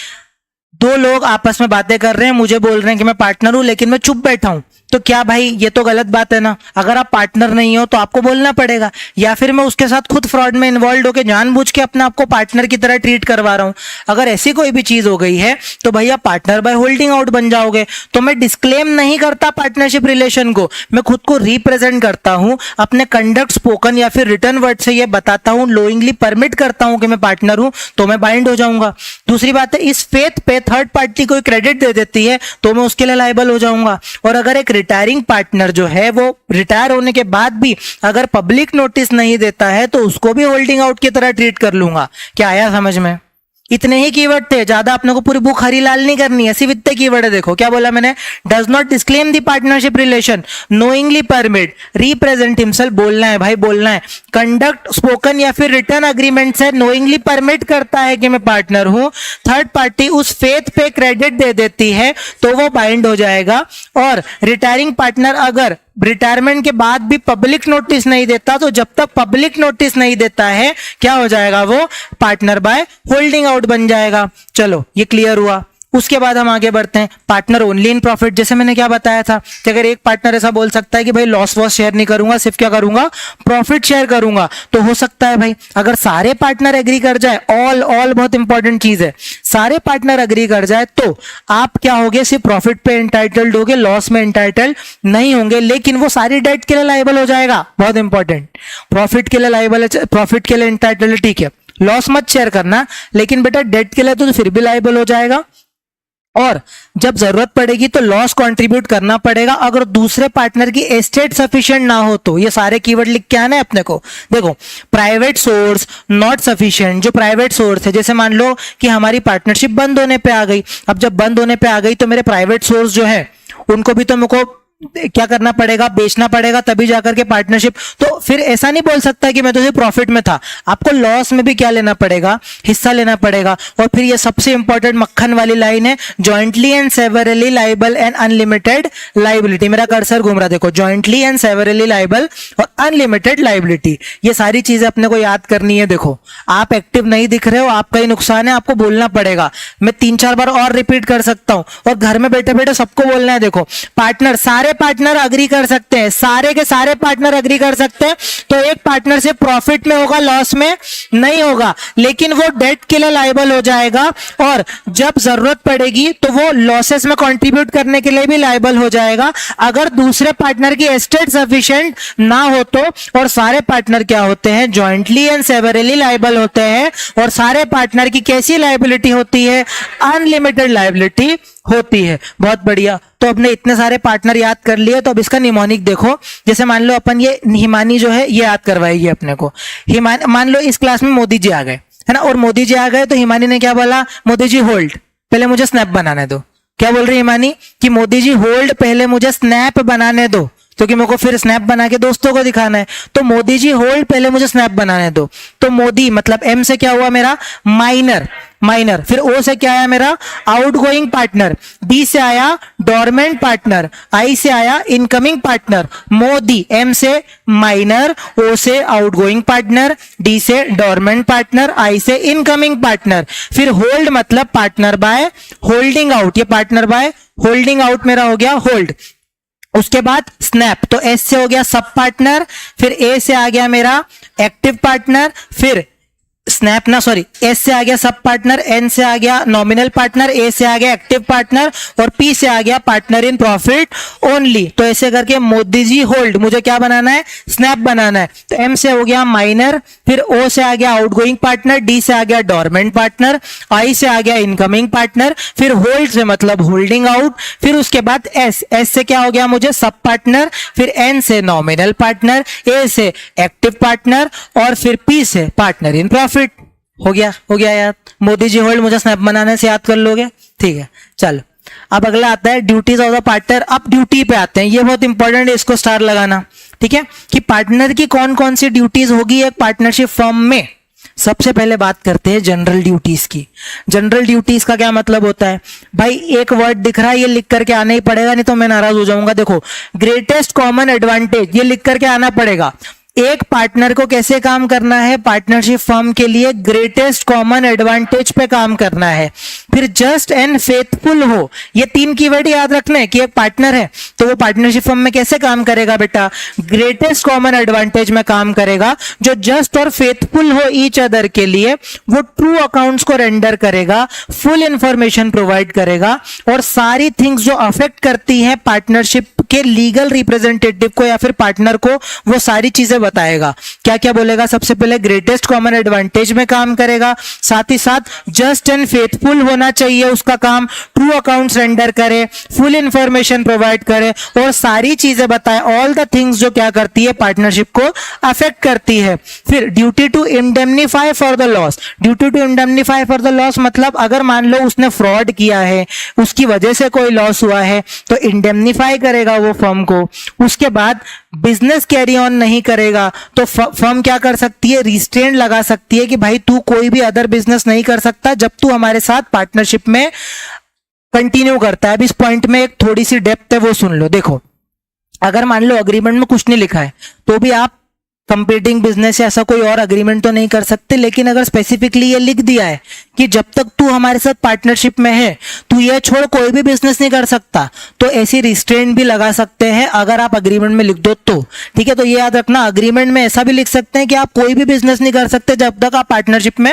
दो लोग आपस में बातें कर रहे हैं, मुझे बोल रहे हैं कि मैं पार्टनर हूं लेकिन मैं चुप बैठा हूं, तो क्या भाई ये तो गलत बात है ना। अगर आप पार्टनर नहीं हो तो आपको बोलना पड़ेगा, या फिर मैं उसके साथ खुद फ्रॉड में इन्वॉल्व होकर जानबूझ के अपने आपको पार्टनर की तरह ट्रीट करवा रहा हूं। अगर ऐसी कोई भी चीज हो गई है तो भैया पार्टनर बाय होल्डिंग आउट बन जाओगे। तो मैं डिस्क्लेम नहीं करता पार्टनरशिप रिलेशन को, मैं खुद को रिप्रेजेंट करता हूं, अपने कंडक्ट स्पोकन या फिर रिटर्न वर्ड से ये बताता हूं, लोइंगली परमिट करता हूं कि मैं पार्टनर हूं, तो मैं बाइंड हो जाऊंगा। दूसरी बात है, इस फेथ पे थर्ड पार्टी कोई क्रेडिट दे देती है तो मैं उसके लिए लायबल हो जाऊंगा। और अगर एक रिटायरिंग पार्टनर जो है वो रिटायर होने के बाद भी अगर पब्लिक नोटिस नहीं देता है तो उसको भी होल्डिंग आउट की तरह ट्रीट कर लूंगा। क्या आया समझ में? इतने ही कीवर्ड थे, ज्यादा अपने को पूरी बुक हरी लाल नहीं करनी है, सिर्फ इतने कीवर्ड है। देखो क्या बोला मैंने? Does not disclaim the partnership relation, knowingly permit, represent himself, बोलना है भाई बोलना है, कंडक्ट स्पोकन या फिर रिटर्न अग्रीमेंट से नोइंगली परमिट करता है कि मैं पार्टनर हूं, थर्ड पार्टी उस फेथ पे क्रेडिट दे देती है तो वो बाइंड हो जाएगा। और रिटायरिंग पार्टनर अगर रिटायरमेंट के बाद भी पब्लिक नोटिस नहीं देता तो जब तक पब्लिक नोटिस नहीं देता है क्या हो जाएगा? वो पार्टनर बाय होल्डिंग आउट बन जाएगा। चलो ये क्लियर हुआ। उसके बाद हम आगे बढ़ते हैं, पार्टनर ओनली इन प्रॉफिट। जैसे मैंने क्या बताया था कि अगर एक पार्टनर ऐसा बोल सकता है कि भाई लॉस वॉस शेयर नहीं करूंगा, सिर्फ क्या करूंगा? प्रॉफिट शेयर करूंगा, तो हो सकता है भाई अगर सारे पार्टनर एग्री कर जाए, ऑल बहुत इंपॉर्टेंट चीज है, सारे पार्टनर एग्री कर जाए तो आप क्या होगे? सिर्फ प्रॉफिट पे एंटाइटल्ड होगे, लॉस में एंटाइटल्ड नहीं होंगे, लेकिन वो सारी डेट के लिए लायबल हो जाएगा। बहुत इंपॉर्टेंट, प्रॉफिट के लिए लायबल है, प्रॉफिट के लिए एंटाइटल्ड है, ठीक है, लॉस मत शेयर करना, लेकिन बेटा डेट के लिए तो फिर भी लायबल हो जाएगा। और जब जरूरत पड़ेगी तो लॉस कंट्रीब्यूट करना पड़ेगा अगर दूसरे पार्टनर की एस्टेट सफिशिएंट ना हो तो। ये सारे कीवर्ड लिख के आना है अपने को। देखो, प्राइवेट सोर्स, नॉट सफिशिएंट, जो प्राइवेट सोर्स है, जैसे मान लो कि हमारी पार्टनरशिप बंद होने पे आ गई, अब जब बंद होने पे आ गई तो मेरे प्राइवेट सोर्स जो है उनको भी तो मेरे को क्या करना पड़ेगा, बेचना पड़ेगा, तभी जाकर के पार्टनरशिप। तो फिर ऐसा नहीं बोल सकता कि मैं तो सिर्फ प्रॉफिट में था, आपको लॉस में भी क्या लेना पड़ेगा, हिस्सा लेना पड़ेगा। और फिर ये सबसे इंपॉर्टेंट मक्खन वाली लाइन है, jointly and severally liable and unlimited liability. मेरा कर्सर घूम रहा देखो, जॉइंटली एंड सेवरली लाइबल और अनलिमिटेड लाइबिलिटी, ये सारी चीजें अपने को याद करनी है। देखो आप एक्टिव नहीं दिख रहे हो, आपका ही नुकसान है, आपको बोलना पड़ेगा। मैं 3-4 बार और रिपीट कर सकता हूं, और घर में बैठे बैठे सबको बोलना है। देखो पार्टनर, सारे पार्टनर अग्री कर सकते हैं, सारे के सारे पार्टनर अग्री कर सकते हैं। तो एक पार्टनर से प्रॉफिट में होगा, लॉस में नहीं होगा, लेकिन वो डेट के लिए लायबल हो जाएगा, और जब जरूरत पड़ेगी तो वो लॉसेस में कंट्रीब्यूट करने के लिए भी लायबल हो जाएगा, अगर दूसरे पार्टनर की एस्टेट सफिशिएंट ना हो तो। और सारे पार्टनर क्या होते हैं, जॉइंटली एंड सेवरली लायबल होते हैं। और सारे पार्टनर की कैसी लायबिलिटी होती है, अनलिमिटेड लायबिलिटी होती है। बहुत बढ़िया, तो अपने इतने सारे पार्टनर याद कर लिए, तो अब इसका निमोनिक देखो। जैसे मान लो अपन ये हिमानी जो है ये याद करवाएगी अपने को। मान लो इस क्लास में मोदी जी आ गए, है ना, और मोदी जी आ गए तो हिमानी ने क्या बोला, मोदी जी होल्ड, पहले मुझे स्नैप बनाने दो। क्या बोल रही हिमानी कि मोदी जी होल्ड, पहले मुझे स्नैप बनाने दो, क्योंकि मेरे को फिर स्नैप बना के दोस्तों को दिखाना है। तो मोदी जी होल्ड, पहले मुझे स्नैप बनाने दो। तो मोदी मतलब एम से क्या हुआ मेरा, माइनर, माइनर। फिर ओ से क्या आया मेरा, आउटगोइंग पार्टनर। डी से आया डोरमेंट पार्टनर। आई से आया इनकमिंग पार्टनर। मोदी एम से माइनर, ओ से आउटगोइंग पार्टनर, डी से डोरमेंट पार्टनर, आई से इनकमिंग पार्टनर। फिर होल्ड मतलब पार्टनर बाय होल्डिंग आउट, ये पार्टनर बाय होल्डिंग आउट मेरा हो गया होल्ड। उसके बाद स्नैप, तो एस से हो गया सब पार्टनर, फिर ए से आ गया मेरा एक्टिव पार्टनर, फिर स्नैप ना सॉरी एस से आ गया सब पार्टनर, एन से आ गया नॉमिनल पार्टनर, ए से आ गया एक्टिव पार्टनर, और पी से आ गया पार्टनर इन प्रॉफिट ओनली। तो ऐसे करके मोदी जी होल्ड, मुझे क्या बनाना है, स्नैप बनाना है। तो एम से हो गया माइनर, फिर ओ से आ गया आउटगोइंग पार्टनर, डी से आ गया डोरमेंट पार्टनर, आई से आ गया इनकमिंग पार्टनर, फिर होल्ड से मतलब होल्डिंग आउट, फिर उसके बाद एस, एस से क्या हो गया मुझे, सब पार्टनर, फिर एन से नॉमिनल पार्टनर, ए से एक्टिव पार्टनर, और फिर पी से पार्टनर इन प्रॉफिट। हो गया यार। मोदी जी होल्ड, मुझे स्नैप बनाने से याद कर लोगे, ठीक है। चलो अब अगला आता है ड्यूटीज ऑफ द पार्टनर। अब ड्यूटी पे आते हैं, ये बहुत इंपॉर्टेंट है, इसको स्टार लगाना, ठीक है, कि पार्टनर की कौन कौन सी ड्यूटीज होगी एक पार्टनरशिप फर्म में। सबसे पहले बात करते हैं जनरल ड्यूटीज की। जनरल ड्यूटीज का क्या मतलब होता है भाई, एक वर्ड दिख रहा है, ये लिख करके आना ही पड़ेगा, नहीं तो मैं नाराज हो जाऊंगा। देखो ग्रेटेस्ट कॉमन एडवांटेज, ये लिख करके आना पड़ेगा। एक पार्टनर को कैसे काम करना है, पार्टनरशिप फर्म के लिए ग्रेटेस्ट कॉमन एडवांटेज पे काम करना है। फिर जस्ट एंड फेथफुल हो, ये 3 कीवर्ड याद रखना है कि एक पार्टनर है तो वो पार्टनरशिप फर्म में कैसे काम करेगा बेटा, ग्रेटेस्ट कॉमन एडवांटेज में काम करेगा, जो जस्ट और फेथफुल हो ईच अदर के लिए, वो ट्रू अकाउंट्स को रेंडर करेगा, फुल इंफॉर्मेशन प्रोवाइड करेगा, और सारी थिंग्स जो अफेक्ट करती हैं पार्टनरशिप के लीगल रिप्रेजेंटेटिव को या फिर पार्टनर को, वो सारी चीजें बताएगा। क्या क्या बोलेगा, सबसे पहले ग्रेटेस्ट कॉमन एडवांटेज में काम करेगा, साथ ही साथ जस्ट एंड फेथफुल होना चाहिए उसका काम, ट्रू अकाउंट्स रेंडर करे, फुल इंफॉर्मेशन प्रोवाइड करे, और सारी चीजें बताए, ऑल द थिंग्स जो क्या करती है पार्टनरशिप को अफेक्ट करती है। फिर duty to indemnify for the loss. Duty to indemnify for the loss मतलब अगर मान लो उसने फ्रॉड किया है, उसकी वजह से कोई लॉस हुआ है, तो इंडेमनीफाई करेगा वो फर्म को। उसके बाद बिजनेस कैरी ऑन नहीं करेगा तो फर्म क्या कर सकती है, रिस्ट्रेंट लगा सकती है कि भाई तू कोई भी अदर बिजनेस नहीं कर सकता जब तू हमारे साथ पार्टनरशिप में कंटिन्यू करता है। अब इस पॉइंट में एक थोड़ी सी डेप्थ है, वो सुन लो। देखो अगर मान लो अग्रीमेंट में कुछ नहीं लिखा है तो भी आप कंपीटिंग बिजनेस या ऐसा कोई और अग्रीमेंट तो नहीं कर सकते, लेकिन अगर स्पेसिफिकली ये लिख दिया है कि जब तक तू हमारे साथ पार्टनरशिप में है तू ये छोड़ कोई भी बिजनेस नहीं कर सकता, तो ऐसी रिस्ट्रेंट भी लगा सकते हैं अगर आप अग्रीमेंट में लिख दो तो, ठीक है। तो ये याद रखना, अग्रीमेंट में ऐसा भी लिख सकते हैं कि आप कोई भी बिजनेस नहीं कर सकते जब तक आप पार्टनरशिप में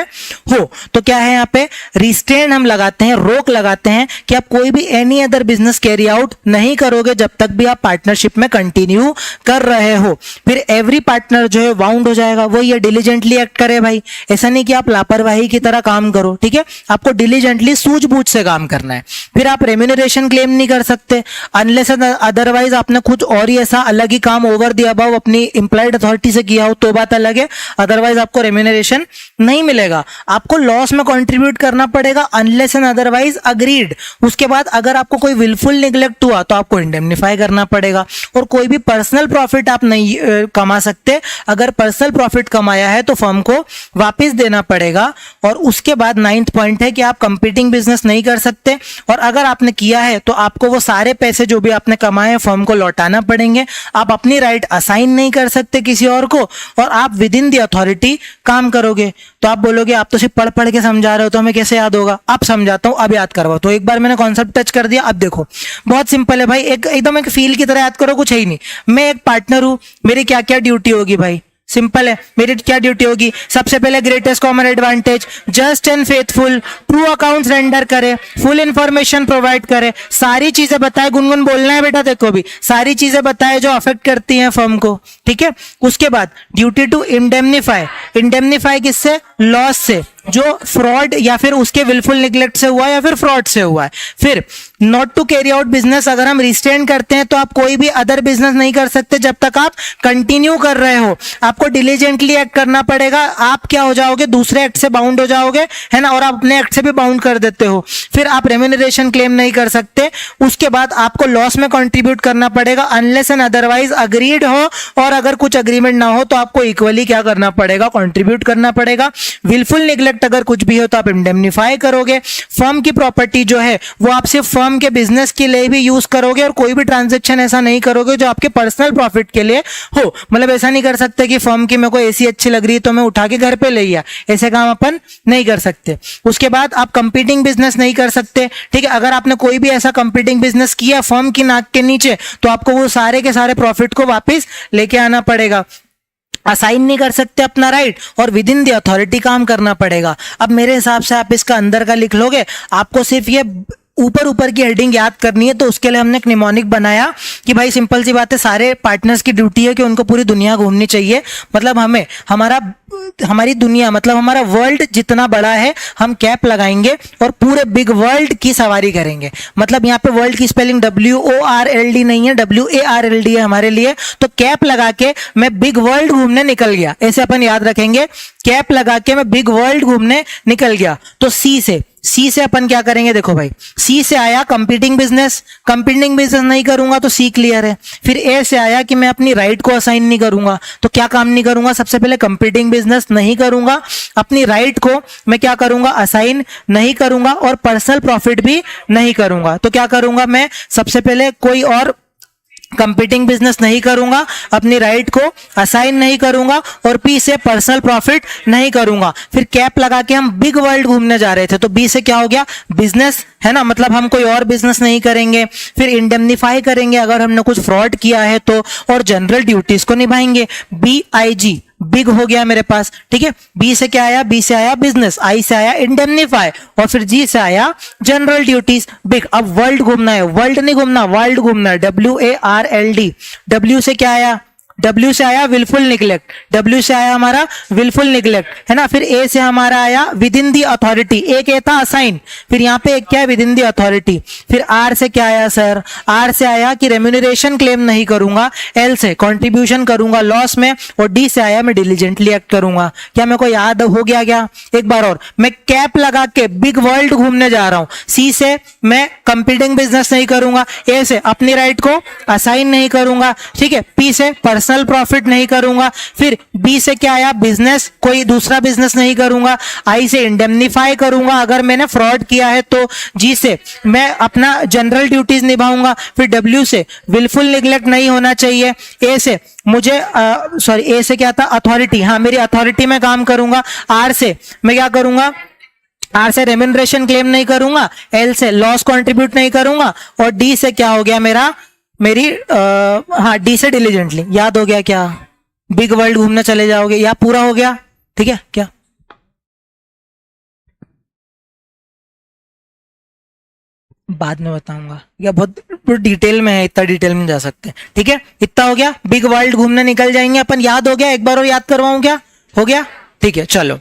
हो। तो क्या है यहाँ पे रिस्ट्रेंट हम लगाते हैं, रोक लगाते हैं कि आप कोई भी any other business carry out नहीं करोगे जब तक भी आप पार्टनरशिप में कंटिन्यू कर रहे हो। फिर एवरी पार्टनर पार्टनर जो है बाउंड हो जाएगा। वो ये डिलीजेंटली एक्ट करे भाई, ऐसा नहीं कि आप लापरवाही की तरह काम करो, ठीक है, आपको डिलीजेंटली सूझबूझ से काम करना है। फिर आप रेम्यूनरेशन क्लेम नहीं कर सकते अनलेस अदरवाइज आपने कुछ और ही ऐसा अलग ही काम ओवर द अबव अपनी इंप्लॉयड अथॉरिटी से किया हो तो बात अलग है, अदरवाइज आपको रेम्यूनरेशन नहीं मिलेगा। आपको लॉस में कंट्रीब्यूट करना पड़ेगा अनलेस एंड अदरवाइज अग्रीड। उसके बाद अगर आपको कोई विलफुल निगलेक्ट हुआ तो आपको इंडेमनिफाई करना पड़ेगा। और कोई भी पर्सनल प्रॉफिट आप नहीं कमा सकते, अगर पर्सनल प्रॉफिट कमाया है तो फर्म को वापस देना पड़ेगा। और उसके बाद 9th पॉइंट है कि आप कंपीटिंग बिजनेस नहीं कर सकते, और अगर आपने किया है तो आपको वो सारे पैसे जो भी आपने कमाए हैं फर्म को लौटाना पड़ेंगे। आप अपनी राइट असाइन नहीं कर सकते किसी और को, और आप विद इन द अथॉरिटी काम करोगे। तो आप बोलोगे आप तो सिर्फ पढ़ पढ़ के समझा रहे हो तो हमें कैसे याद होगा। अब समझाता हूं, अब याद करवाओ। तो एक बार मैंने कॉन्सेप्ट टच कर दिया, अब देखो बहुत सिंपल है भाई, एकदम एक फील की तरह याद करो, कुछ है ही नहीं। मैं एक पार्टनर हूं, मेरी क्या क्या ड्यूटी होगी भाई, सिंपल है। मेरी क्या ड्यूटी होगी, सबसे पहले greatest common advantage, just and faithful, true accounts render करे, फुल इंफॉर्मेशन प्रोवाइड करे, सारी चीजें बताए, गुनगुन बोलना है बेटा देखो भी, सारी चीजें बताए जो अफेक्ट करती हैं फर्म को, ठीक है। उसके बाद ड्यूटी टू इंडेमनिफाई, इंडेमनिफाई किससे, लॉस से, जो फ्रॉड या फिर उसके विलफुल निगलेक्ट से हुआ है या फिर फ्रॉड से हुआ है। फिर not to carry out business, अगर हम रिस्ट्रेन करते हैं तो आप कोई भी अदर बिजनेस नहीं कर सकते जब तक आप कंटिन्यू कर रहे हो। आपको डिलीजेंटली एक्ट करना पड़ेगा, आप क्या हो जाओगे, दूसरे एक्ट से बाउंड हो जाओगे, है ना, और आप अपने एक्ट से भी बाउंड कर देते हो। फिर आप रेम्यूनरेशन क्लेम नहीं कर सकते। उसके बाद आपको लॉस में कंट्रीब्यूट करना पड़ेगा अनलेस एंड अदरवाइज अग्रीड हो, और अगर कुछ अग्रीमेंट ना हो तो आपको इक्वली क्या करना पड़ेगा, कंट्रीब्यूट करना पड़ेगा। विलफुल निगलेक्ट अगर कुछ भी हो तो आप इंडेमनिफाई करोगे। फर्म की प्रॉपर्टी जो है वो आप सिर्फ फर्म के बिजनेस के लिए भी यूज करोगे, और कोई भी ट्रांजैक्शन ऐसा नहीं करोगे जो आपके पर्सनल प्रॉफिट के लिए हो। मतलब ऐसा नहीं कर सकते कि फर्म की मेरे को एसी अच्छी लग रही है तो मैं उठा के घर पे ले आया, ऐसे काम अपन नहीं कर सकते। उसके बाद आप कंपीटिंग बिजनेस नहीं कर सकते, ठीक है। अगर आपने कोई भी ऐसा कंपीटिंग बिजनेस किया फर्म की नाक के नीचे तो आपको वो सारे के सारे प्रॉफिट को वापस लेके आना पड़ेगा। असाइन नहीं कर सकते अपना राइट, और विद इन द अथॉरिटी काम करना पड़ेगा। अब मेरे हिसाब से आप इसका अंदर का लिख लोगे, आपको सिर्फ ये ऊपर ऊपर की हेडिंग याद करनी है, तो उसके लिए हमने एक निमोनिक बनाया कि भाई सिंपल सी बात है, सारे पार्टनर्स की ड्यूटी है कि उनको पूरी दुनिया घूमनी चाहिए। मतलब हमें हमारी दुनिया मतलब हमारा वर्ल्ड जितना बड़ा है हम कैप लगाएंगे और पूरे बिग वर्ल्ड की सवारी करेंगे। मतलब यहाँ पे वर्ल्ड की स्पेलिंग WORLD नहीं है, WARLD है हमारे लिए। तो कैप लगा के मैं बिग वर्ल्ड घूमने निकल गया, ऐसे अपन याद रखेंगे। कैप लगा के मैं बिग वर्ल्ड घूमने निकल गया। तो सी से अपन क्या करेंगे, देखो भाई, सी से आया कंपीटिंग बिजनेस, कंपीटिंग बिजनेस नहीं करूंगा तो सी क्लियर है। फिर ए से आया कि मैं अपनी राइट को असाइन नहीं करूंगा, तो क्या काम नहीं करूंगा, सबसे पहले कंपीटिंग बिजनेस नहीं करूंगा, अपनी राइट को मैं क्या करूंगा, असाइन नहीं करूंगा, और पर्सनल प्रॉफिट भी नहीं करूंगा। तो क्या करूंगा मैं, सबसे पहले कोई और कंपीटिंग बिजनेस नहीं करूंगा, अपनी राइट को असाइन नहीं करूंगा, और पी से पर्सनल प्रॉफिट नहीं करूंगा। फिर कैप लगा के हम बिग वर्ल्ड घूमने जा रहे थे, तो बी से क्या हो गया, बिजनेस, है ना, मतलब हम कोई और बिजनेस नहीं करेंगे। फिर इंडेमनिफाई करेंगे अगर हमने कुछ फ्रॉड किया है तो, और जनरल ड्यूटीज को निभाएंगे। BIG बिग हो गया मेरे पास, ठीक है। बी से क्या आया, बी से आया बिजनेस, आई से आया इंडेमनिफाई, और फिर जी से आया जनरल ड्यूटीज, बिग। अब वर्ल्ड घूमना है, वर्ल्ड नहीं घूमना, वर्ल्ड घूमना है, WARLD। डब्ल्यू से क्या आया, W से आया विलफुल निगलेक्ट, W से आया हमारा विलफुल निगलेक्ट, है ना। फिर A से हमारा आया विद इन दी अथॉरिटी, एक ए था असाइन, फिर यहाँ पे एक क्या है, विद इन दी अथॉरिटी। फिर R से क्या आया सर, R से आया कि रेम्यूनरेशन क्लेम नहीं करूंगा, L से कंट्रीब्यूशन करूंगा लॉस में, और D से आया मैं डिलीजेंटली एक्ट करूंगा। क्या मेरे को याद हो गया क्या, एक बार और, मैं कैप लगा के बिग वर्ल्ड घूमने जा रहा हूं। C से मैं कंपीटिंग बिजनेस नहीं करूंगा, A से अपनी राइट को असाइन नहीं करूंगा, ठीक है। P से पर्सनल प्रॉफिट नहीं करूंगा। फिर बी से क्या आया, बिजनेस, कोई दूसरा बिजनेस नहीं करूंगा। आई से इंडेमनिफाई करूंगा अगर मैंने फ्रॉड किया है तो। जी से मैं अपना जनरल ड्यूटीज निभाऊंगा। फिर डब्ल्यू से विलफुल निगलेक्ट नहीं होना चाहिए। ए से मुझे ए से क्या था, अथॉरिटी, हाँ मेरी अथॉरिटी में काम करूंगा। आर से मैं क्या करूंगा, आर से रेम्यूनरेशन क्लेम नहीं करूंगा। एल से लॉस कंट्रीब्यूट नहीं करूंगा। और डी से क्या हो गया हाँ डी से डिलीजेंटली, याद हो गया क्या, बिग वर्ल्ड घूमने चले जाओगे, या पूरा हो गया, ठीक है क्या। बाद में बताऊंगा, या बहुत डिटेल में है, इतना डिटेल में जा सकते हैं। ठीक है, इतना हो गया, बिग वर्ल्ड घूमने निकल जाएंगे अपन। याद हो गया? एक बार और याद करवाऊं क्या? हो गया? ठीक है, चलो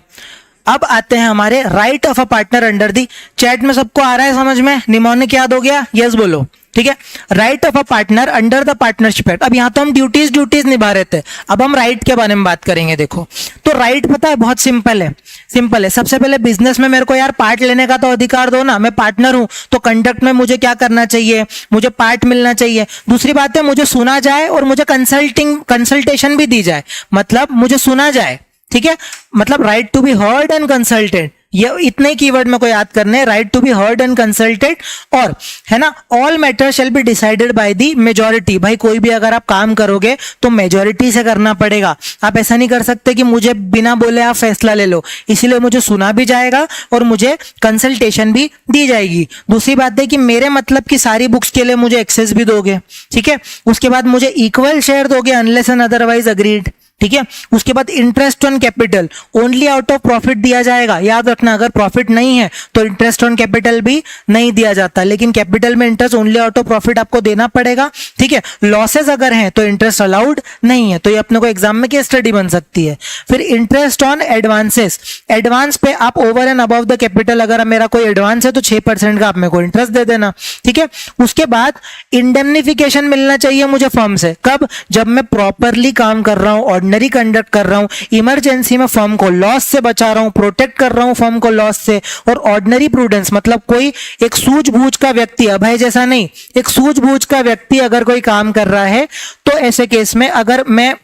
अब आते हैं हमारे right of a partner under the. Chat में सबको आ रहा है समझ में? निमोनिक याद हो गया? यस बोलो। ठीक है, right of a partner under the partnership act. अब यहां तो हम ड्यूटीज निभा रहे थे, अब हम राइट के बारे में बात करेंगे। देखो तो राइट पता है बहुत सिंपल है। सबसे पहले बिजनेस में मेरे को यार पार्ट लेने का तो अधिकार दो ना, मैं पार्टनर हूं तो कंडक्ट में मुझे क्या करना चाहिए? मुझे पार्ट मिलना चाहिए। दूसरी बात है मुझे सुना जाए और मुझे कंसल्टेशन भी दी जाए, मतलब मुझे सुना जाए। ठीक है, मतलब right to be heard and consulted, ये इतने कीवर्ड में को याद करने, right to be heard and consulted. और है ना, all matter shall be decided by the majority. भाई कोई भी अगर आप काम करोगे तो मेजॉरिटी से करना पड़ेगा। आप ऐसा नहीं कर सकते कि मुझे बिना बोले आप फैसला ले लो, इसीलिए मुझे सुना भी जाएगा और मुझे कंसल्टेशन भी दी जाएगी। दूसरी बात है कि मेरे मतलब की सारी बुक्स के लिए मुझे एक्सेस भी दोगे। ठीक है, उसके बाद मुझे इक्वल शेयर दोगे अनलेस एंड अदरवाइज अग्रीड। ठीक है, उसके बाद interest on capital only out of profit दिया जाएगा। याद रखना, अगर प्रॉफिट नहीं है तो इंटरेस्ट ऑन कैपिटल भी नहीं दिया जाता, लेकिन कैपिटल में interest only out of profit आपको देना पड़ेगा। ठीक है, लॉसेस अगर हैं तो इंटरेस्ट अलाउड नहीं है, तो ये अपने को एग्जाम में केस स्टडी बन सकती है। फिर इंटरेस्ट ऑन एडवांसेस, एडवांस पे आप over and above the capital, अगर मेरा कोई एडवांस है तो 6% का आप मेरे को इंटरेस्ट दे देना। ठीक है, उसके बाद इंडेमनिफिकेशन मिलना चाहिए मुझे फर्म से। कब? जब मैं प्रॉपरली काम कर रहा हूं, ऑर्डिनरी कंडक्ट कर रहा हूं, इमरजेंसी में फर्म को लॉस से बचा रहा हूं, प्रोटेक्ट कर रहा हूं फर्म को लॉस से। और ऑर्डिनरी प्रूडेंस मतलब कोई एक सूझबूझ का व्यक्ति, अभय जैसा नहीं, एक सूझबूझ का व्यक्ति अगर कोई काम कर रहा है तो ऐसे केस में अगर मैं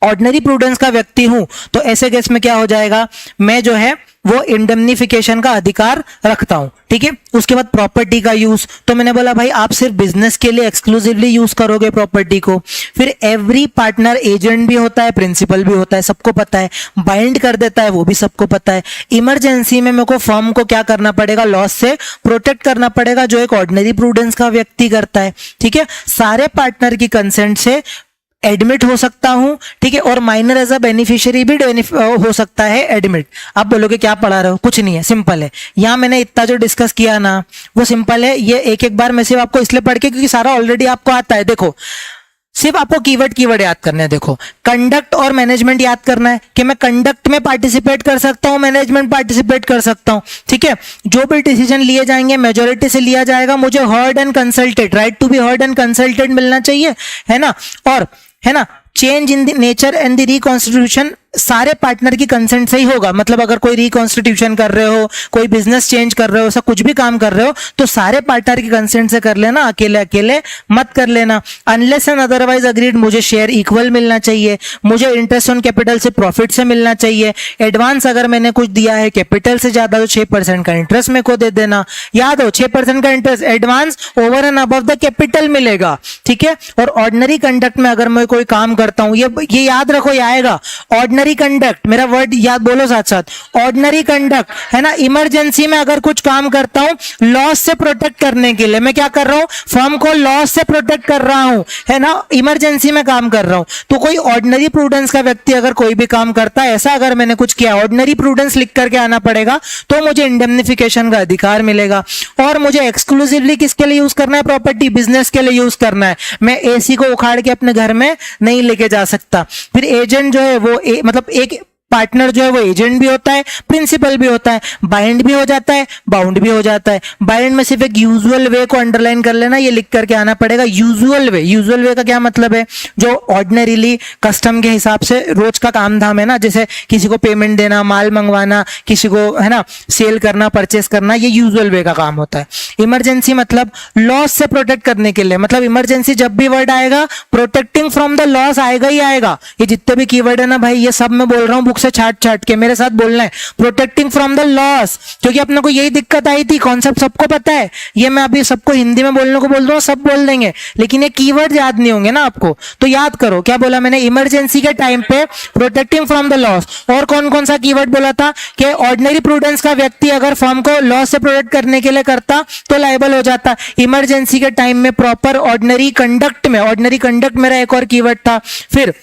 ऑर्डिनरी प्रूडेंस का व्यक्ति हूं तो ऐसे केस में क्या हो जाएगा, मैं जो है वो इंडेमनिफिकेशन का अधिकार रखता हूं। ठीक है, उसके बाद प्रॉपर्टी का यूज, तो मैंने बोला भाई आप सिर्फ बिजनेस के लिए एक्सक्लूसिवली यूज करोगे प्रॉपर्टी को। फिर एवरी पार्टनर एजेंट भी होता है, प्रिंसिपल भी होता है, सबको पता है। बाइंड कर देता है, वो भी सबको पता है। इमरजेंसी में मेरे को फर्म को क्या करना पड़ेगा? लॉस से प्रोटेक्ट करना पड़ेगा, जो एक ऑर्डिनरी प्रूडेंस का व्यक्ति करता है। ठीक है, सारे पार्टनर की कंसेंट से एडमिट हो सकता हूं। ठीक है, और माइनर एज अ बेनिफिशियरी भी हो सकता है एडमिट। आप बोलोगे क्या पढ़ा रहे हो? कुछ नहीं है, सिंपल है। यहां मैंने इतना जो डिस्कस किया ना वो सिंपल है। ये एक एक बार मैं सिर्फ आपको इसलिए पढ़ के, क्योंकि सारा ऑलरेडी आपको आता है। देखो सिर्फ आपको कीवर्ड याद करना है। देखो कंडक्ट और मैनेजमेंट याद करना है कि मैं कंडक्ट में पार्टिसिपेट कर सकता हूं, मैनेजमेंट पार्टिसिपेट कर सकता हूं। ठीक है, जो भी डिसीजन लिए जाएंगे मेजॉरिटी से लिया जाएगा। मुझे heard and consulted, right to be heard and consulted मिलना चाहिए, है ना। और है ना, change in the nature and the reconstitution सारे पार्टनर की कंसेंट से ही होगा। मतलब अगर कोई रिकॉन्स्टिट्यूशन कर रहे हो, कोई बिजनेस चेंज कर रहे हो, ऐसा कुछ भी काम कर रहे हो तो सारे पार्टनर की कंसेंट से कर लेना, अकेले अकेले मत कर लेना। अनलेस एंड अदरवाइज अग्रीड मुझे शेयर इक्वल मिलना चाहिए, मुझे इंटरेस्ट ऑन कैपिटल से प्रॉफिट से मिलना चाहिए। एडवांस अगर मैंने कुछ दिया है कैपिटल से ज्यादा तो 6% का इंटरेस्ट मेरे को दे देना। याद हो 6% का interest advance over and above the capital मिलेगा। ठीक है, और ऑर्डिनरी कंडक्ट में अगर मैं कोई काम करता हूं, ये याद रखो, ये आएगा ऑर्डिनरी कंडक्ट, मेरा वर्ड याद बोलो साथ साथ, ऑर्डिनरी कंडक्ट, है ना। इमरजेंसी में अगर कुछ काम करता हूं लॉस से प्रोटेक्ट करने के लिए, मैं क्या कर रहा हूं? फर्म को लॉस से प्रोटेक्ट कर रहा हूं, है ना। इमरजेंसी में काम कर रहा हूं तो कोई ऑर्डिनरी प्रूडेंस का व्यक्ति अगर कोई भी काम करता है, ऐसा अगर मैंने कुछ किया, ऑर्डिनरी प्रूडेंस लिख करके आना पड़ेगा तो मुझे इंडेमनिफिकेशन का अधिकार मिलेगा। और मुझे एक्सक्लूसिवली किसके लिए यूज करना है? प्रॉपर्टी, बिजनेस के लिए यूज करना है। मैं एसी को उखाड़ के अपने घर में नहीं लेके जा सकता। फिर एजेंट जो है वो मतलब एक पार्टनर जो है वो एजेंट भी होता है, प्रिंसिपल भी होता है, बाइंड भी हो जाता है, बाउंड भी हो जाता है। बाइंड में सिर्फ एक यूजुअल वे को अंडरलाइन कर लेना, ये लिख करके आना पड़ेगा। यूजुअल वे का क्या मतलब है? जो ऑर्डिनरीली कस्टम के हिसाब से रोज का काम धाम है ना, जैसे किसी को पेमेंट देना, माल मंगवाना, किसी को है ना सेल करना, परचेस करना, ये यूजुअल वे का काम होता है। इमरजेंसी मतलब लॉस से प्रोटेक्ट करने के लिए, मतलब इमरजेंसी जब भी वर्ड आएगा प्रोटेक्टिंग फ्रॉम द लॉस आएगा ही आएगा। ये जितने भी कीवर्ड है ना भाई, ये सब मैं बोल रहा हूँ बुक से छाट के, मेरे साथ बोलना है, प्रोटेक्टिंग फ्रॉम द लॉस। क्योंकि अपने को यही दिक्कत आई थी, कॉन्सेप्ट सबको पता है, ये मैं अभी सबको हिंदी में बोलने को बोल रहा हूँ, सब बोल देंगे, लेकिन ये कीवर्ड याद नहीं होंगे ना आपको, तो याद करो क्या बोला मैंने, इमरजेंसी के टाइम पे प्रोटेक्टिंग फ्रॉम द लॉस। और कौन कौन सा कीवर्ड बोला था कि ऑर्डिनरी प्रूडेंस का व्यक्ति अगर फर्म को लॉस से प्रोटेक्ट करने के लिए करता तो लायबल हो जाता। इमरजेंसी के टाइम में प्रॉपर ऑर्डिनरी कंडक्ट में, ऑर्डिनरी कंडक्ट मेरा एक और कीवर्ड था। फिर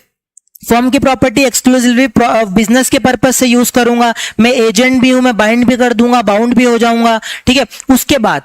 फर्म की प्रॉपर्टी एक्सक्लूसिवली बिजनेस के पर्पज से यूज करूंगा, मैं एजेंट भी हूं, मैं बाइंड भी कर दूंगा, बाउंड भी हो जाऊंगा। ठीक है, उसके बाद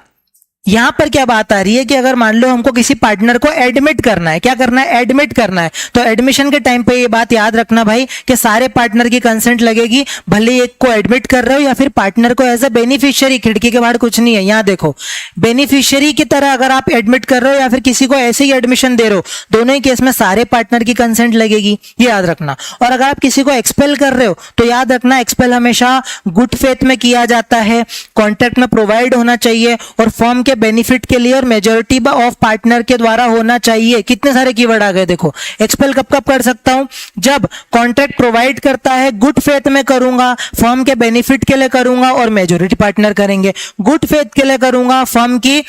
यहां पर क्या बात आ रही है कि अगर मान लो हमको किसी पार्टनर को एडमिट करना है, क्या करना है, एडमिट करना है, तो एडमिशन के टाइम पे ये बात याद रखना भाई कि सारे पार्टनर की कंसेंट लगेगी, भले एक को एडमिट कर रहे हो या फिर पार्टनर को एज अ बेनिफिशियरी, खिड़की के बाहर कुछ नहीं है, यहां देखो बेनिफिशियरी की तरह अगर आप एडमिट कर रहे हो या फिर किसी को ऐसे ही एडमिशन दे रहे हो, दोनों ही केस में सारे पार्टनर की कंसेंट लगेगी, ये याद रखना। और अगर आप किसी को एक्सपेल कर रहे हो तो याद रखना एक्सपेल हमेशा गुड फेथ में किया जाता है, कॉन्ट्रैक्ट में प्रोवाइड होना चाहिए और फर्म के बेनिफिट के लिए और मेजॉरिटी ऑफ पार्टनर के द्वारा होना चाहिए। कितने सारे कीवर्ड आ गए देखो। एक्सपेल कब कब कर सकता हूं, जब कॉन्ट्रैक्ट प्रोवाइड करता है, गुड फेथ में करूंगा, फर्म के बेनिफिट के लिए करूंगा और मेजॉरिटी पार्टनर करेंगे। गुड फेथ के लिए करूंगा, फर्म की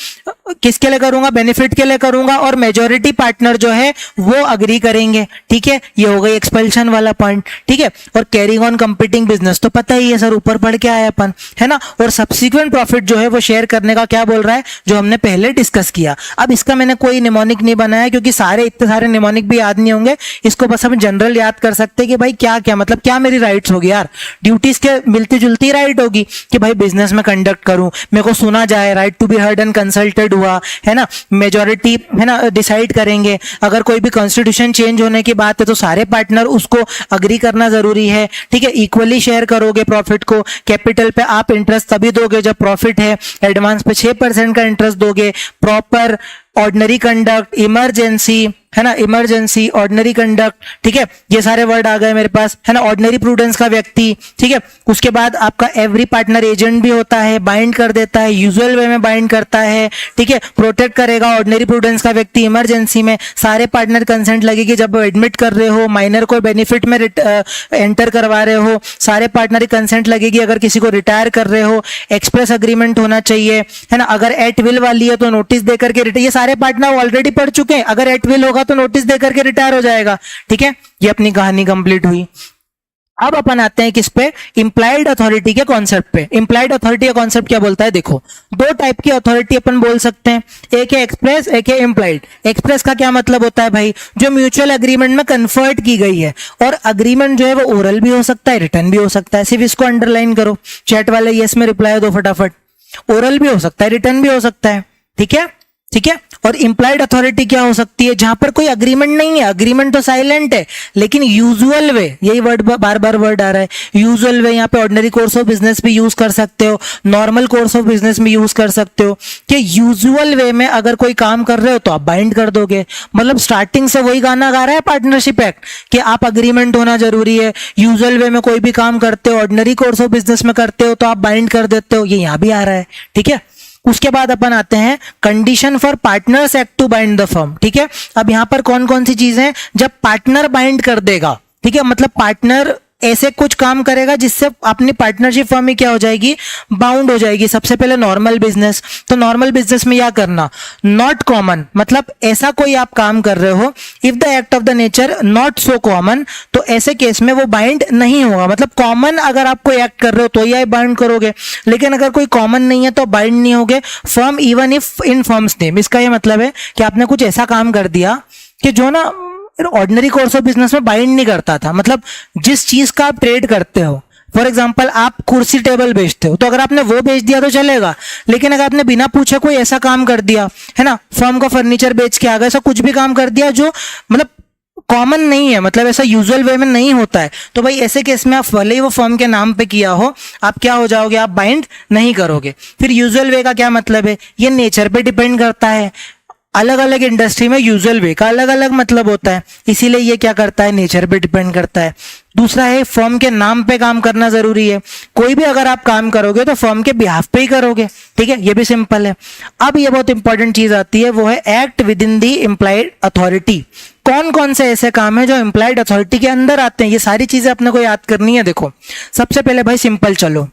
किसके लिए करूंगा, बेनिफिट के लिए करूंगा और मेजॉरिटी पार्टनर जो है वो अग्री करेंगे। ठीक है, ये हो गई एक्सपेल्शन वाला पॉइंट। ठीक है, और कैरिंग ऑन कंपीटिंग बिजनेस तो पता ही है सर, ऊपर पढ़ के आए अपन, है ना। और सब्सिक्वेंट प्रॉफिट जो है वो शेयर करने का क्या बोल रहा है, जो हमने पहले डिस्कस किया। अब इसका मैंने कोई निमोनिक नहीं बनाया क्योंकि इतने सारे निमोनिक भी याद नहीं होंगे, इसको बस हम जनरल याद कर सकते हैं कि भाई क्या क्या मतलब क्या मेरी राइट्स होगी यार, ड्यूटीज के मिलती जुलती राइट होगी कि भाई बिजनेस में कंडक्ट करूं, मेरे को सुना जाए, right to be heard and consulted हुआ, है ना, मेजॉरिटी है ना डिसाइड करेंगे। अगर कोई भी कॉन्स्टिट्यूशन चेंज होने की बात है तो सारे पार्टनर उसको अग्री करना जरूरी है। ठीक है, इक्वली शेयर करोगे प्रॉफिट को, कैपिटल पे आप इंटरेस्ट तभी दोगे जब प्रॉफिट है, एडवांस पे 6% का इंटरेस्ट दोगे, प्रॉपर ऑर्डिनरी कंडक्ट, इमरजेंसी, है ना, इमरजेंसी, ऑर्डिनरी कंडक्ट। ठीक है, ये सारे वर्ड आ गए मेरे पास, है ना। ऑर्डिनरी प्रूडेंस का व्यक्ति, ठीक है। उसके बाद आपका एवरी पार्टनर एजेंट भी होता है, बाइंड कर देता है, यूजुअल वे में बाइंड करता है। ठीक है, प्रोटेक्ट करेगा ऑर्डिनरी प्रूडेंस का व्यक्ति। इमरजेंसी में सारे पार्टनर कंसेंट लगेगी, जब एडमिट कर रहे हो, माइनर को बेनिफिट में एंटर करवा रहे हो, सारे पार्टनर की कंसेंट लगेगी। अगर किसी को रिटायर कर रहे हो, एक्सप्रेस अग्रीमेंट होना चाहिए, है ना। अगर एट विल वाली है तो नोटिस देकर के ये सारे पार्टनर ऑलरेडी पढ़ चुके हैं, अगर एट विल होगा तो नोटिस देकर के रिटायर हो जाएगा। ठीक है, ये अपनी कहानी कंप्लीट हुई। अब अपन आते हैं किस पे, इंप्लाइड अथॉरिटी के कॉन्सेप्ट पे। इंप्लाइड अथॉरिटी का कॉन्सेप्ट क्या बोलता है, देखो दो टाइप की अथॉरिटी अपन बोल सकते हैं, एक है एक्सप्रेस, एक है इंप्लाइड। एक्सप्रेस का क्या मतलब होता है भाई, जो म्यूचुअल एग्रीमेंट में कन्वर्ट की गई है, और अग्रीमेंट जो है वो ओरल भी हो सकता है, रिटर्न भी हो सकता है। सिर्फ इसको अंडरलाइन करो, चैट वाले यस में रिप्लाई दो फटाफट। ओरल भी हो सकता है, रिटर्न भी हो सकता है। ठीक है, ठीक है। और इंप्लाइड अथॉरिटी क्या हो सकती है, जहां पर कोई अग्रीमेंट नहीं है, अग्रीमेंट तो साइलेंट है, लेकिन यूजुअल वे, यही वर्ड बार बार वर्ड आ रहा है, यूजुअल वे। यहाँ पे ऑर्डिनरी कोर्स ऑफ बिजनेस भी यूज कर सकते हो, नॉर्मल कोर्स ऑफ बिजनेस भी यूज कर सकते हो, कि यूजुअल वे में अगर कोई काम कर रहे हो तो आप बाइंड कर दोगे। मतलब स्टार्टिंग से वही गाना गा रहा है पार्टनरशिप एक्ट कि आप अग्रीमेंट होना जरूरी है, यूजुअल वे में कोई भी काम करते हो, ऑर्डिनरी कोर्स ऑफ बिजनेस में करते हो तो आप बाइंड कर देते हो, ये यहां भी आ रहा है। ठीक है, उसके बाद अपन आते हैं condition for partners act to bind the firm. ठीक है, अब यहां पर कौन कौन सी चीजें, जब पार्टनर बाइंड कर देगा, ठीक है, मतलब पार्टनर ऐसे कुछ काम करेगा जिससे अपनी पार्टनरशिप फर्म में क्या हो जाएगी, बाउंड हो जाएगी। सबसे पहले नॉर्मल बिजनेस, तो नॉर्मल बिजनेस में क्या करना, नॉट कॉमन, मतलब ऐसा कोई आप काम कर रहे हो, if the act of the nature not so common, तो ऐसे केस में वो बाइंड नहीं होगा। मतलब कॉमन अगर आप कोई एक्ट कर रहे हो तो ही बाइंड करोगे, लेकिन अगर कोई कॉमन नहीं है तो बाइंड नहीं होगे। Firm even if in firms name, इसका ये मतलब है कि आपने कुछ ऐसा काम कर दिया कि जो ना ऑर्डिनरी कोर्स ऑफ बिजनेस में बाइंड नहीं करता था। मतलब जिस चीज का आप ट्रेड करते हो, फॉर एग्जाम्पल आप कुर्सी टेबल बेचते हो, तो अगर आपने वो बेच दिया तो चलेगा, लेकिन अगर आपने बिना पूछे कोई ऐसा काम कर दिया, है ना, फर्म का फर्नीचर बेच के आ गए, ऐसा कुछ भी काम कर दिया जो मतलब कॉमन नहीं है, मतलब ऐसा यूजुअल वे में नहीं होता है, तो भाई ऐसे केस में आप भले ही वो फर्म के नाम पे किया हो, आप क्या हो जाओगे, आप बाइंड नहीं करोगे। फिर यूजुअल वे का क्या मतलब है, ये नेचर पे डिपेंड करता है। अलग अलग इंडस्ट्री में यूजुअल वे का अलग अलग मतलब होता है, इसीलिए ये क्या करता है, नेचर पे डिपेंड करता है। दूसरा है फर्म के नाम पे काम करना जरूरी है। कोई भी अगर आप काम करोगे तो फर्म के बिहाफ पे ही करोगे। ठीक है, ये भी सिंपल है। अब ये बहुत इंपॉर्टेंट चीज आती है, वो है act with in the implied authority. कौन कौन से ऐसे काम है जो इम्प्लाइड अथॉरिटी के अंदर आते हैं, ये सारी चीजें अपने को याद करनी है। देखो सबसे पहले भाई सिंपल चलो,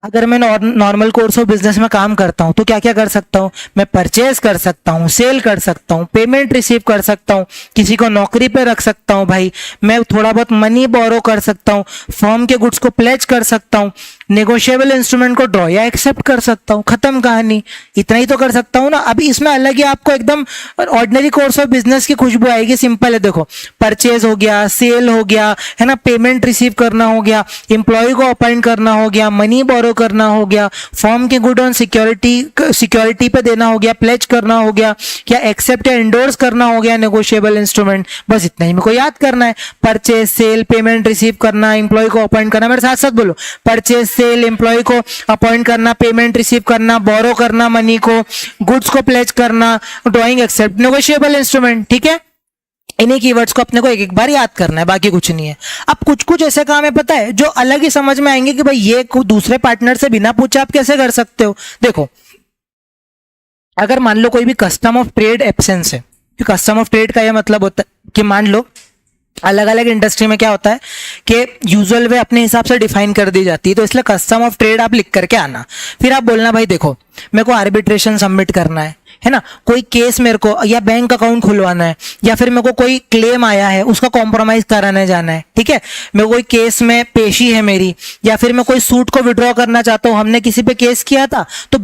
अगर मैं नॉर्मल कोर्स ऑफ बिजनेस में काम करता हूं तो क्या क्या कर सकता हूं, मैं परचेज कर सकता हूं, सेल कर सकता हूं, पेमेंट रिसीव कर सकता हूं, किसी को नौकरी पे रख सकता हूं भाई, मैं थोड़ा बहुत मनी बोरो कर सकता हूं, फर्म के गुड्स को प्लेज कर सकता हूं, नेगोशिएबल इंस्ट्रूमेंट को ड्रॉ या एक्सेप्ट कर सकता हूं, खत्म कहानी। इतना ही तो कर सकता हूं ना। अभी इसमें अलग ही आपको एकदम ऑर्डिनरी कोर्स ऑफ बिजनेस की खुशबू आएगी। सिंपल है, देखो परचेज हो गया, सेल हो गया, है ना, पेमेंट रिसीव करना हो गया, एम्प्लॉय को अपॉइंट करना हो गया, मनी बोरो करना हो गया, फॉर्म के गुड ऑन सिक्योरिटी पे देना हो गया, प्लेज करना हो गया, या एक्सेप्ट या इंडोर्स करना हो गया नेगोशिएबल इंस्ट्रूमेंट। बस इतना ही मेरे को याद करना है। परचेज, सेल, पेमेंट रिसीव करना, एम्प्लॉय को अपॉइंट करना। मेरे साथ साथ बोलो, परचेज, सेल, एम्प्लॉय को अपॉइंट करना, पेमेंट रिसीव करना, बोरो करना मनी को, गुड्स को प्लेज करना, ड्रॉइंग, एक्सेप्ट, नेगोशिएबल इंस्ट्रूमेंट। ठीक है, इन्हीं कीवर्ड्स को अपने को एक एक बार याद करना है, बाकी कुछ नहीं है। अब कुछ कुछ ऐसे काम है पता है जो अलग ही समझ में आएंगे कि भाई ये दूसरे पार्टनर से बिना पूछे आप कैसे कर सकते हो। देखो, अगर मान लो कोई भी कस्टम ऑफ ट्रेड एब्सेंस है, कस्टम ऑफ ट्रेड का यह मतलब होता है कि मान लो अलग अलग इंडस्ट्री में क्या होता है कि यूजुअल वे अपने हिसाब से डिफाइन कर दी जाती है, तो इसलिए कस्टम ऑफ ट्रेड आप लिख करके आना। फिर आप बोलना भाई देखो मेरे को आर्बिट्रेशन सबमिट करना है ना, कोई केस मेरे को या बैंक अकाउंट खुलवाना है, या फिर मेरे को कोई क्लेम आया है उसका कॉम्प्रोमाइज कराने जाना है। ठीक है, मेरे को कोई केस में पेशी है मेरी, या फिर मैं कोई सूट को विड्रॉ करना चाहता हूं, हमने किसी पे केस किया था, तो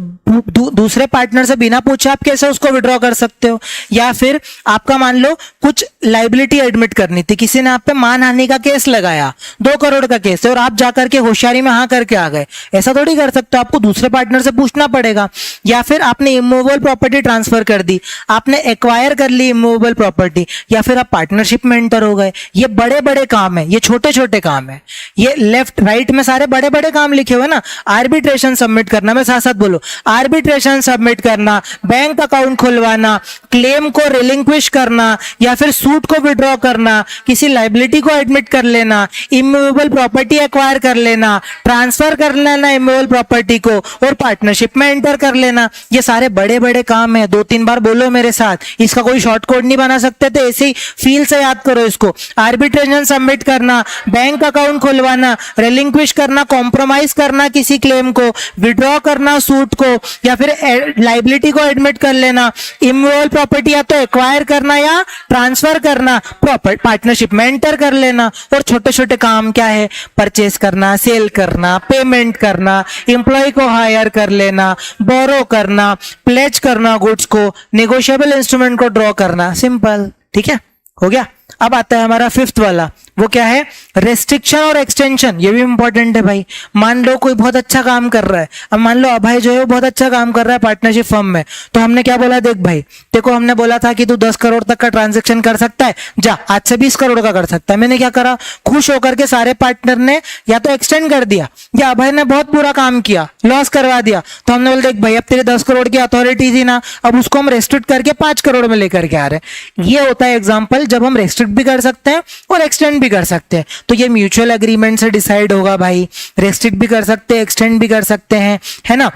दूसरे पार्टनर से बिना पूछे आप कैसे उसको विड्रॉ कर सकते हो। या फिर आपका मान लो कुछ लाइबिलिटी एडमिट करनी थी, किसी ने आप पे मानहानि का केस लगाया, 2 करोड़ का केस है, और आप जाकर के होशियारी में हाँ करके आ गए, ऐसा थोड़ी कर सकते हो, आपको दूसरे पार्टनर से पूछना पड़ेगा। या फिर आपने इमूवेबल प्रॉपर्टी ट्रांसफर कर दी, आपने एक्वायर कर ली इमूवेबल प्रॉपर्टी, या फिर आप पार्टनरशिप में एंटर हो गए। ये बड़े बड़े काम है, ये छोटे छोटे काम है, ये लेफ्ट राइट में सारे बड़े बड़े काम लिखे हुए ना। आर्बिट्रेशन सबमिट करना, मैं साथ साथ बोलो, आर्बिट्रेशन सबमिट करना, बैंक अकाउंट खुलवाना, क्लेम को रिलिंक्विश करना, या फिर सूट को विड्रॉ करना, किसी लाइबिलिटी को एडमिट कर लेना, इमूवेबल प्रॉपर्टी एक्वायर कर लेना, ट्रांसफर कर लेना इमूवेबल प्रॉपर्टी को, और पार्टनरशिप में एंटर कर लेना। ये सारे बड़े बड़े काम है। 2-3 बार बोलो मेरे साथ, इसका कोई शॉर्ट कोड नहीं बना सकते थे, ऐसे ही फील से याद करो इसको। आर्बिट्रेशन सबमिट करना, बैंक अकाउंट खुलवाना, रिलिंक्विश करना, कॉम्प्रोमाइज करना किसी क्लेम को, विड्रॉ करना सूट को, या फिर लाइबिलिटी को एडमिट कर लेना, इमूवेबल प्रॉपर्टी या तो एक्वायर करना या ट्रांसफर करना, पार्टनरशिप में एंटर कर लेना। और छोटे छोटे काम क्या है, परचेज करना, सेल करना, पेमेंट करना, एम्प्लॉय को हायर कर लेना, बोरो करना, प्लेज करना गुड्स को, नेगोशिएबल इंस्ट्रूमेंट को ड्रॉ करना। सिंपल, ठीक है, हो गया। अब आता है हमारा 5th वाला, वो क्या है, रेस्ट्रिक्शन और एक्सटेंशन। ये भी इंपॉर्टेंट है भाई। मान लो कोई बहुत अच्छा काम कर रहा है, अब मान लो अभय जो है वो बहुत अच्छा काम कर रहा है पार्टनरशिप फर्म में, तो हमने क्या बोला, देख भाई देखो हमने बोला था कि तू 10 करोड़ तक का ट्रांजेक्शन कर सकता है, जा आज से 20 करोड़ का कर सकता है। मैंने क्या करा, खुश होकर के सारे पार्टनर ने या तो एक्सटेंड कर दिया, या अभय ने बहुत बुरा काम किया, लॉस करवा दिया, तो हमने बोला देख भाई अब तेरे 10 करोड़ की अथॉरिटी थी ना, अब उसको हम रेस्ट्रिक्ट करके 5 करोड़ में लेकर के आ रहे हैं। ये होता है एग्जाम्पल जब हम रेस्ट्रिक्ट भी कर सकते हैं और एक्सटेंड भी कर सकते हैं। तो ये म्यूचुअल एग्रीमेंट से डिसाइड होगा भाई, रेस्ट्रिक्ट भी कर सकते हैं, एक्सटेंड भी कर सकते हैं, है ना।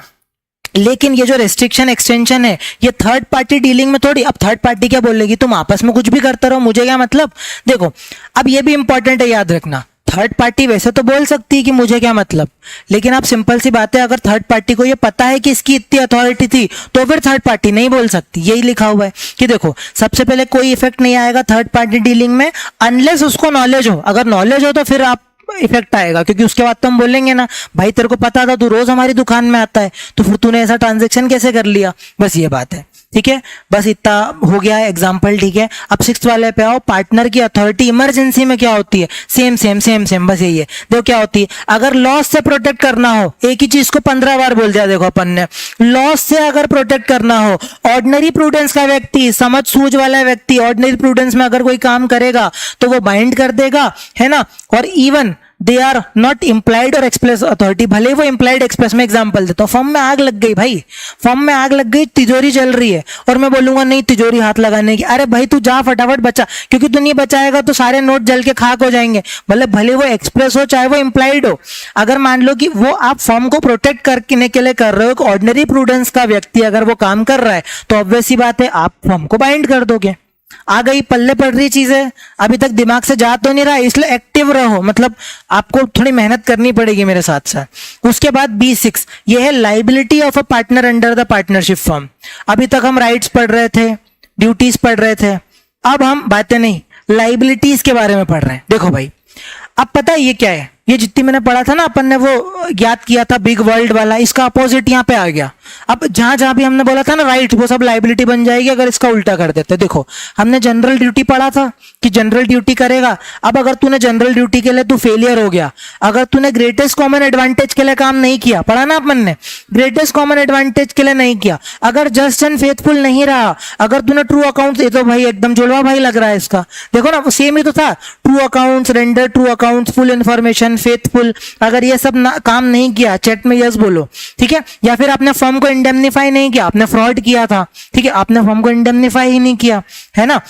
लेकिन ये जो रेस्ट्रिक्शन एक्सटेंशन है ये थर्ड पार्टी डीलिंग में थोड़ी। अब थर्ड पार्टी क्या बोलेगी, तुम आपस में कुछ भी करते रहो, मुझे क्या मतलब। देखो अब ये भी इंपॉर्टेंट है याद रखना, थर्ड पार्टी वैसे तो बोल सकती है कि मुझे क्या मतलब, लेकिन आप सिंपल सी बात है, अगर थर्ड पार्टी को ये पता है कि इसकी इतनी अथॉरिटी थी तो फिर थर्ड पार्टी नहीं बोल सकती। यही लिखा हुआ है कि देखो सबसे पहले कोई इफेक्ट नहीं आएगा थर्ड पार्टी डीलिंग में अनलेस उसको नॉलेज हो। अगर नॉलेज हो तो फिर आप इफेक्ट आएगा, क्योंकि उसके बाद तो हम बोलेंगे ना भाई तेरे को पता था, तू रोज हमारी दुकान में आता है, तो फिर तूने ऐसा ट्रांजेक्शन कैसे कर लिया। बस ये बात है, ठीक है, बस इतना हो गया एग्जाम्पल, ठीक है। अब 6th वाले पे आओ, पार्टनर की अथॉरिटी इमरजेंसी में क्या होती है, सेम सेम सेम सेम, बस यही है। देखो क्या होती है, अगर लॉस से प्रोटेक्ट करना हो, एक ही चीज को 15 बार बोल दिया देखो अपन ने, लॉस से अगर प्रोटेक्ट करना हो, ऑर्डिनरी प्रूडेंस का व्यक्ति, समझ सूझ वाला व्यक्ति ऑर्डिनरी प्रूडेंस में अगर कोई काम करेगा तो वो बाइंड कर देगा, है ना। और even they are not implied और एक्सप्रेस अथॉरिटी, भले वो इम्प्लाइड एक्सप्रेस में एग्जांपल देता हूं। फर्म में आग लग गई भाई, फर्म में आग लग गई, तिजोरी जल रही है, और मैं बोलूंगा नहीं तिजोरी हाथ लगाने की, अरे भाई तू जा फटाफट बचा, क्योंकि तू नहीं बचाएगा तो सारे नोट जल के खाक हो जाएंगे। भले वो एक्सप्रेस हो चाहे वो इम्प्लाइड हो, अगर मान लो कि वो आप फर्म को प्रोटेक्ट करने के लिए कर रहे हो, ऑर्डिनरी प्रूडेंस का व्यक्ति अगर वो काम कर रहा है तो ऑब्वियस ही बात है आप फर्म को बाइंड कर दोगे। आ गई, पल्ले पड़ रही चीजें, अभी तक दिमाग से जा तो नहीं रहा, इसलिए एक्टिव रहो, मतलब आपको थोड़ी मेहनत करनी पड़ेगी मेरे साथ साथ। उसके बाद B6, ये है liability of a partner under the partnership firm. अभी तक हम राइट्स पढ़ रहे थे, ड्यूटीज पढ़ रहे थे, अब हम बातें नहीं लाइबिलिटीज के बारे में पढ़ रहे हैं। देखो भाई अब पता है ये क्या है, ये जितनी मैंने पढ़ा था ना, अपन ने वो याद किया था बिग वर्ल्ड वाला, इसका अपोजिट यहाँ पे आ गया। अब जहां जहां भी हमने बोला था ना राइट, वो सब लाइबिलिटी बन जाएगी अगर इसका उल्टा कर देते। देखो हमने जनरल ड्यूटी पढ़ा था कि जनरल ड्यूटी करेगा। अब अगर तूने जनरल ड्यूटी के लिए तू फेलियर हो गया, अगर तूने ग्रेटेस्ट कॉमन एडवांटेज के लिए काम नहीं किया, पढ़ा ना अपन ने, ग्रेटेस्ट कॉमन एडवांटेज के लिए नहीं किया, अगर जस्ट एंड फेथफुल नहीं रहा, अगर तूने ट्रू अकाउंट्स, ये तो भाई एकदम जुड़वा भाई लग रहा है इसका, देखो ना सेम ही तो था, true accounts, render true accounts, full information, faithful, अगर ये सब काम नहीं किया, चैट में यस बोलो, ठीक है। या फिर आपने फर्म को इंडेमनीफाई नहीं किया, आपने फ्रॉड किया था, ठीक है, आपने फर्म को इंडेमनीफाई ही नहीं किया, है ना।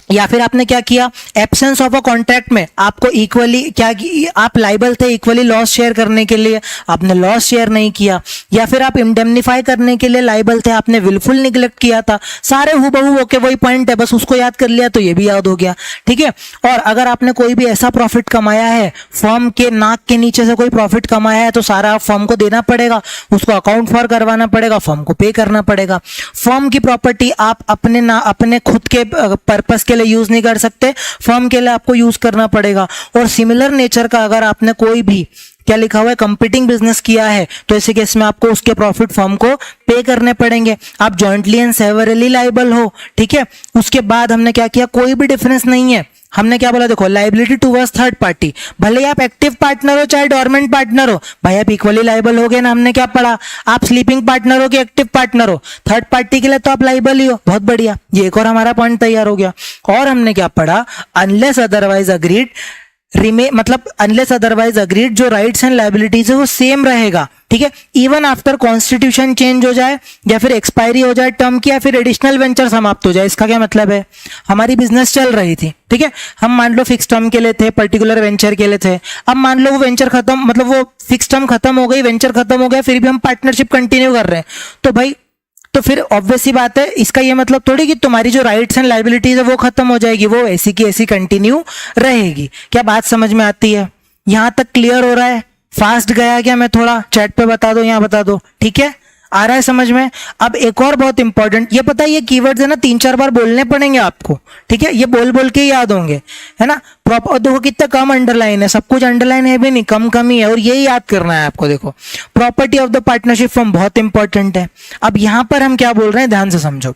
या फिर आपने क्या किया, एब्सेंस ऑफ अ कॉन्ट्रैक्ट में आपको इक्वली क्या, आप लाइबल थे इक्वली लॉस शेयर करने के लिए, आपने लॉस शेयर नहीं किया। या फिर आप इंडेमनीफाई करने के लिए लाइबल थे, आपने विलफुल निगलेक्ट किया था। सारे हुबहू ओके वही पॉइंट है, बस उसको याद कर लिया तो ये भी याद हो गया, ठीक है। और अगर आपने कोई भी ऐसा प्रॉफिट कमाया है, फर्म के नाक के नीचे से कोई प्रॉफिट कमाया है, तो सारा आप फर्म को देना पड़ेगा, उसको अकाउंट फॉर करवाना पड़ेगा, फर्म को पे करना पड़ेगा। फर्म की प्रॉपर्टी आप अपने खुद के पर्पस के लिए यूज नहीं कर सकते, फर्म के लिए आपको यूज करना पड़ेगा। और सिमिलर नेचर का अगर आपने कोई भी क्या लिखा हुआ है कंपीटिंग बिजनेस किया है, तो ऐसे केस में आपको उसके प्रॉफिट फर्म को पे करने पड़ेंगे। आप जॉइंटली एंड सेवरली लाइबल हो, ठीक है। उसके बाद हमने क्या किया, कोई भी डिफरेंस नहीं है, हमने क्या बोला, देखो लाइबिलिटी टुवर्ड्स थर्ड पार्टी, भले ही आप एक्टिव पार्टनर हो चाहे डोरमेंट पार्टनर हो, भाई आप इक्वली लाइबल हो गए ना। हमने क्या पढ़ा, आप स्लीपिंग पार्टनर हो कि एक्टिव पार्टनर हो, थर्ड पार्टी के लिए तो आप लाइबल ही हो, बहुत बढ़िया, ये एक और हमारा पॉइंट तैयार हो गया। और हमने क्या पढ़ा, अनलेस अदरवाइज अग्रीड मतलब अनलेस अदरवाइज अग्रीड, जो राइट्स एंड लाइबिलिटीज है वो सेम रहेगा, ठीक है। इवन आफ्टर कॉन्स्टिट्यूशन चेंज हो जाए या फिर एक्सपायरी हो जाए टर्म की, या फिर एडिशनल वेंचर समाप्त हो जाए। इसका क्या मतलब है, हमारी बिजनेस चल रही थी, ठीक है, हम मान लो फिक्स टर्म के लिए थे, पर्टिकुलर वेंचर के लिए थे, अब मान लो वो वेंचर खत्म, मतलब वो फिक्स टर्म खत्म हो गई, वेंचर खत्म हो गया, फिर भी हम पार्टनरशिप कंटिन्यू कर रहे हैं, तो भाई तो फिर ऑब्वियस सी बात है, इसका ये मतलब थोड़ी कि तुम्हारी जो राइट्स एंड लाइबिलिटीज है वो खत्म हो जाएगी, वो ऐसी की ऐसी कंटिन्यू रहेगी। क्या बात समझ में आती है, यहां तक क्लियर हो रहा है? फास्ट गया क्या मैं थोड़ा, चैट पे बता दो, यहां बता दो, ठीक है, आ रहा है समझ में। अब एक और बहुत इंपॉर्टेंट, ये पता है ये कीवर्ड्स है ना 3-4 बार बोलने पड़ेंगे आपको, ठीक है, ये बोल बोल के ही याद होंगे, है ना। प्रॉपर देखो कितना कम अंडरलाइन है, सब कुछ अंडरलाइन है भी नहीं, कम ही है, और यही याद करना है आपको। देखो property of the partnership firm बहुत इंपॉर्टेंट है। अब यहां पर हम क्या बोल रहे हैं, ध्यान से समझो।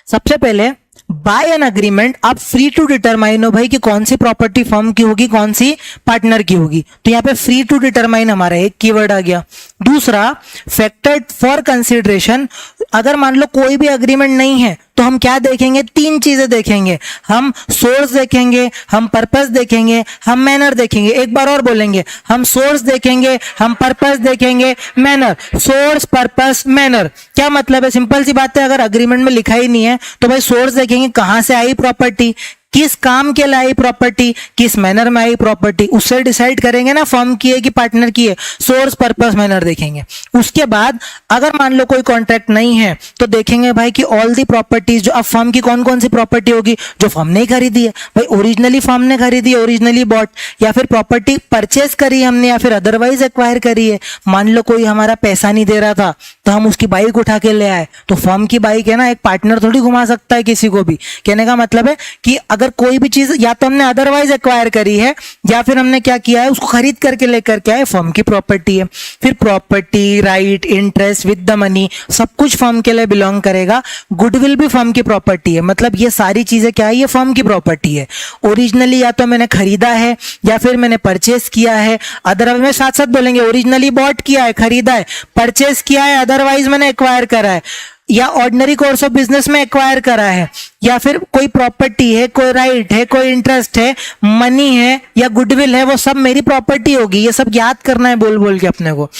सबसे पहले बाय एन अग्रीमेंट आप फ्री टू डिटरमाइन हो भाई कि कौन सी प्रॉपर्टी फर्म की होगी, कौन सी पार्टनर की होगी, तो यहाँ पे फ्री टू डिटरमाइन हमारा एक कीवर्ड आ गया। दूसरा फैक्टर फॉर कंसिडरेशन, अगर मान लो कोई भी अग्रीमेंट नहीं है तो हम क्या देखेंगे, 3 चीजें देखेंगे, हम सोर्स देखेंगे, हम पर्पस देखेंगे, हम मैनर देखेंगे। एक बार और बोलेंगे, हम सोर्स देखेंगे, हम पर्पस देखेंगे, मैनर। सोर्स, पर्पस, मैनर, क्या मतलब है, सिंपल सी बात है, अगर अग्रीमेंट में लिखा ही नहीं है तो भाई सोर्स देखेंगे, कहां से आई प्रॉपर्टी, किस काम के लिए आई प्रॉपर्टी, किस मैनर में आई प्रॉपर्टी, उससे डिसाइड करेंगे ना फर्म की है कि पार्टनर की है। सोर्स, पर्पस, मैनर देखेंगे। उसके बाद अगर मान लो कोई कॉन्ट्रैक्ट नहीं है तो देखेंगे भाई कि ऑल दी प्रॉपर्टीज, जो अब फर्म की कौन कौन सी प्रॉपर्टी होगी जो फर्म ने खरीदी है, भाई ओरिजिनली फर्म ने खरीदी है, ओरिजिनली बॉट, या फिर प्रॉपर्टी परचेज करी हमने, या फिर अदरवाइज एक्वायर करी है। मान लो कोई हमारा पैसा नहीं दे रहा था तो हम उसकी बाइक उठा के ले आए, तो फर्म की बाइक है ना, एक पार्टनर थोड़ी घुमा सकता है किसी को भी। कहने का मतलब है कि अगर कोई भी चीज या तो हमने अदरवाइज एक्वायर करी है या फिर हमने क्या किया है, उसको खरीद करके लेकर के आए, फर्म की प्रॉपर्टी है। फिर property, right, interest with the money, सब कुछ फर्म के लिए बिलोंग करेगा। गुडविल भी फर्म की प्रॉपर्टी है, मतलब ये सारी चीजें क्या है, ये फर्म की प्रॉपर्टी है। ओरिजिनली या तो मैंने खरीदा है या फिर मैंने परचेस किया है, अदरवाइज में साथ साथ बोलेंगे, ओरिजिनली बॉट किया है, खरीदा है, परचेस किया है, अदरवाइज मैंने एक्वायर करा है, या ऑर्डिनरी कोर्स ऑफ बिजनेस में एक्वायर करा है, या फिर कोई प्रॉपर्टी है, कोई राइट है, कोई इंटरेस्ट है, मनी है या गुडविल है, वो सब मेरी प्रॉपर्टी होगी। ये सब याद करना है बोल बोल के अपने को।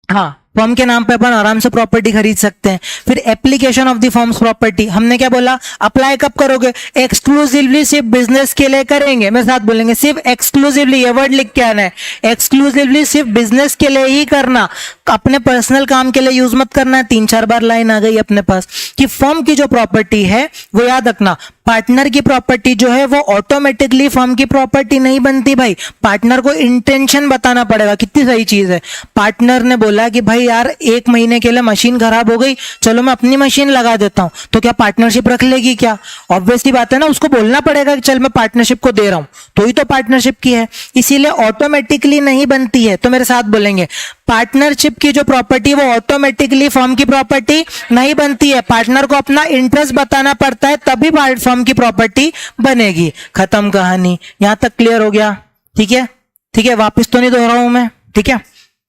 हाँ, फर्म के नाम पे अपन आराम से प्रॉपर्टी खरीद सकते हैं। फिर application of the firms property, हमने क्या बोला, अप्लाई कब करोगे, एक्सक्लूसिवली सिर्फ बिजनेस के लिए करेंगे। मेरे साथ बोलेंगे, सिर्फ एक्सक्लूसिवली, ये वर्ड लिख के आना है, एक्सक्लूसिवली सिर्फ बिजनेस के लिए ही करना, अपने पर्सनल काम के लिए यूज मत करना है। 3-4 बार लाइन आ गई अपने पास कि फर्म की जो प्रॉपर्टी है वो याद रखना, पार्टनर की प्रॉपर्टी जो है वो ऑटोमेटिकली फर्म की प्रॉपर्टी नहीं बनती भाई, पार्टनर को इंटेंशन बताना पड़ेगा। कितनी सही चीज है, पार्टनर ने बोला कि भाई यार 1 महीने के लिए मशीन खराब हो गई, चलो मैं अपनी मशीन लगा देता हूं, तो क्या पार्टनरशिप रख लेगी क्या? ऑब्वियसली बात है ना, उसको बोलना पड़ेगा कि चल मैं पार्टनरशिप को दे रहा हूं, तो ही तो पार्टनरशिप की है, इसीलिए ऑटोमेटिकली नहीं बनती है। तो मेरे साथ बोलेंगे, पार्टनरशिप की जो प्रॉपर्टी वो ऑटोमेटिकली फर्म की प्रॉपर्टी नहीं बनती है, पार्टनर को अपना इंटरेस्ट बताना पड़ता है तभी फर्म की प्रॉपर्टी बनेगी। खत्म कहानी। यहां तक क्लियर हो गया? ठीक है, ठीक है, वापस तो नहीं दोहराऊं मैं, ठीक है,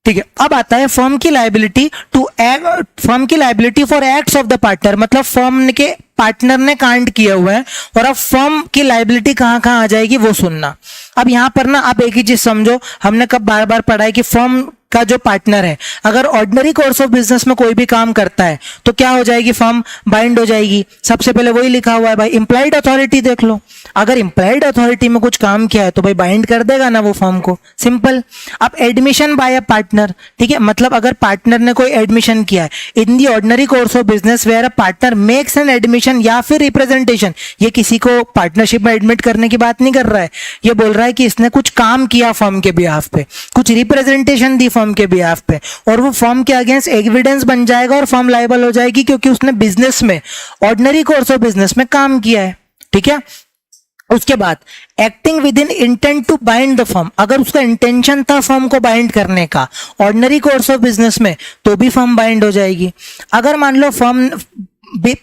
ठीक है। अब आता है फर्म की लायबिलिटी फर्म की liability for acts of the partner, मतलब फर्म के पार्टनर ने कांड किया हुआ है, और अब फर्म की लायबिलिटी कहां कहां आ जाएगी वो सुनना। अब यहां पर ना आप एक ही चीज समझो, हमने कब बार बार पढ़ा है कि फर्म का जो पार्टनर है अगर ऑर्डिनरी कोर्स ऑफ बिजनेस में कोई भी काम करता है तो क्या हो जाएगी? फर्म बाइंड हो जाएगी। सबसे पहले वही लिखा हुआ है भाई, इंप्लाइड अथॉरिटी देख लो, अगर इंप्लाइड अथॉरिटी में कुछ काम किया है तो भाई बाइंड कर देगा ना वो फर्म को, सिंपल। अब एडमिशन बाय अ पार्टनर, ठीक है, मतलब अगर पार्टनर ने कोई एडमिशन किया है in the ordinary course of business where a partner makes an admission या फिर रिप्रेजेंटेशन, ये किसी को पार्टनरशिप में एडमिट करने की बात नहीं कर रहा है, ये बोल रहा है कि इसने कुछ काम किया फर्म के बिहाफ पे, कुछ रिप्रेजेंटेशन दी फर्म के बिहाफ पे, और वो फर्म के अगेंस्ट एविडेंस बन जाएगा और फर्म लायबल हो जाएगी क्योंकि उसने बिजनेस में ऑर्डिनरी कोर्स ऑफ बिजनेस में काम किया है, ठीक है। उसके बाद acting within intent to bind the firm, अगर उसका इंटेंशन था फर्म को बाइंड करने का ऑर्डिनरी कोर्स ऑफ बिजनेस में तो भी फर्म बाइंड हो जाएगी। अगर मान लो फर्म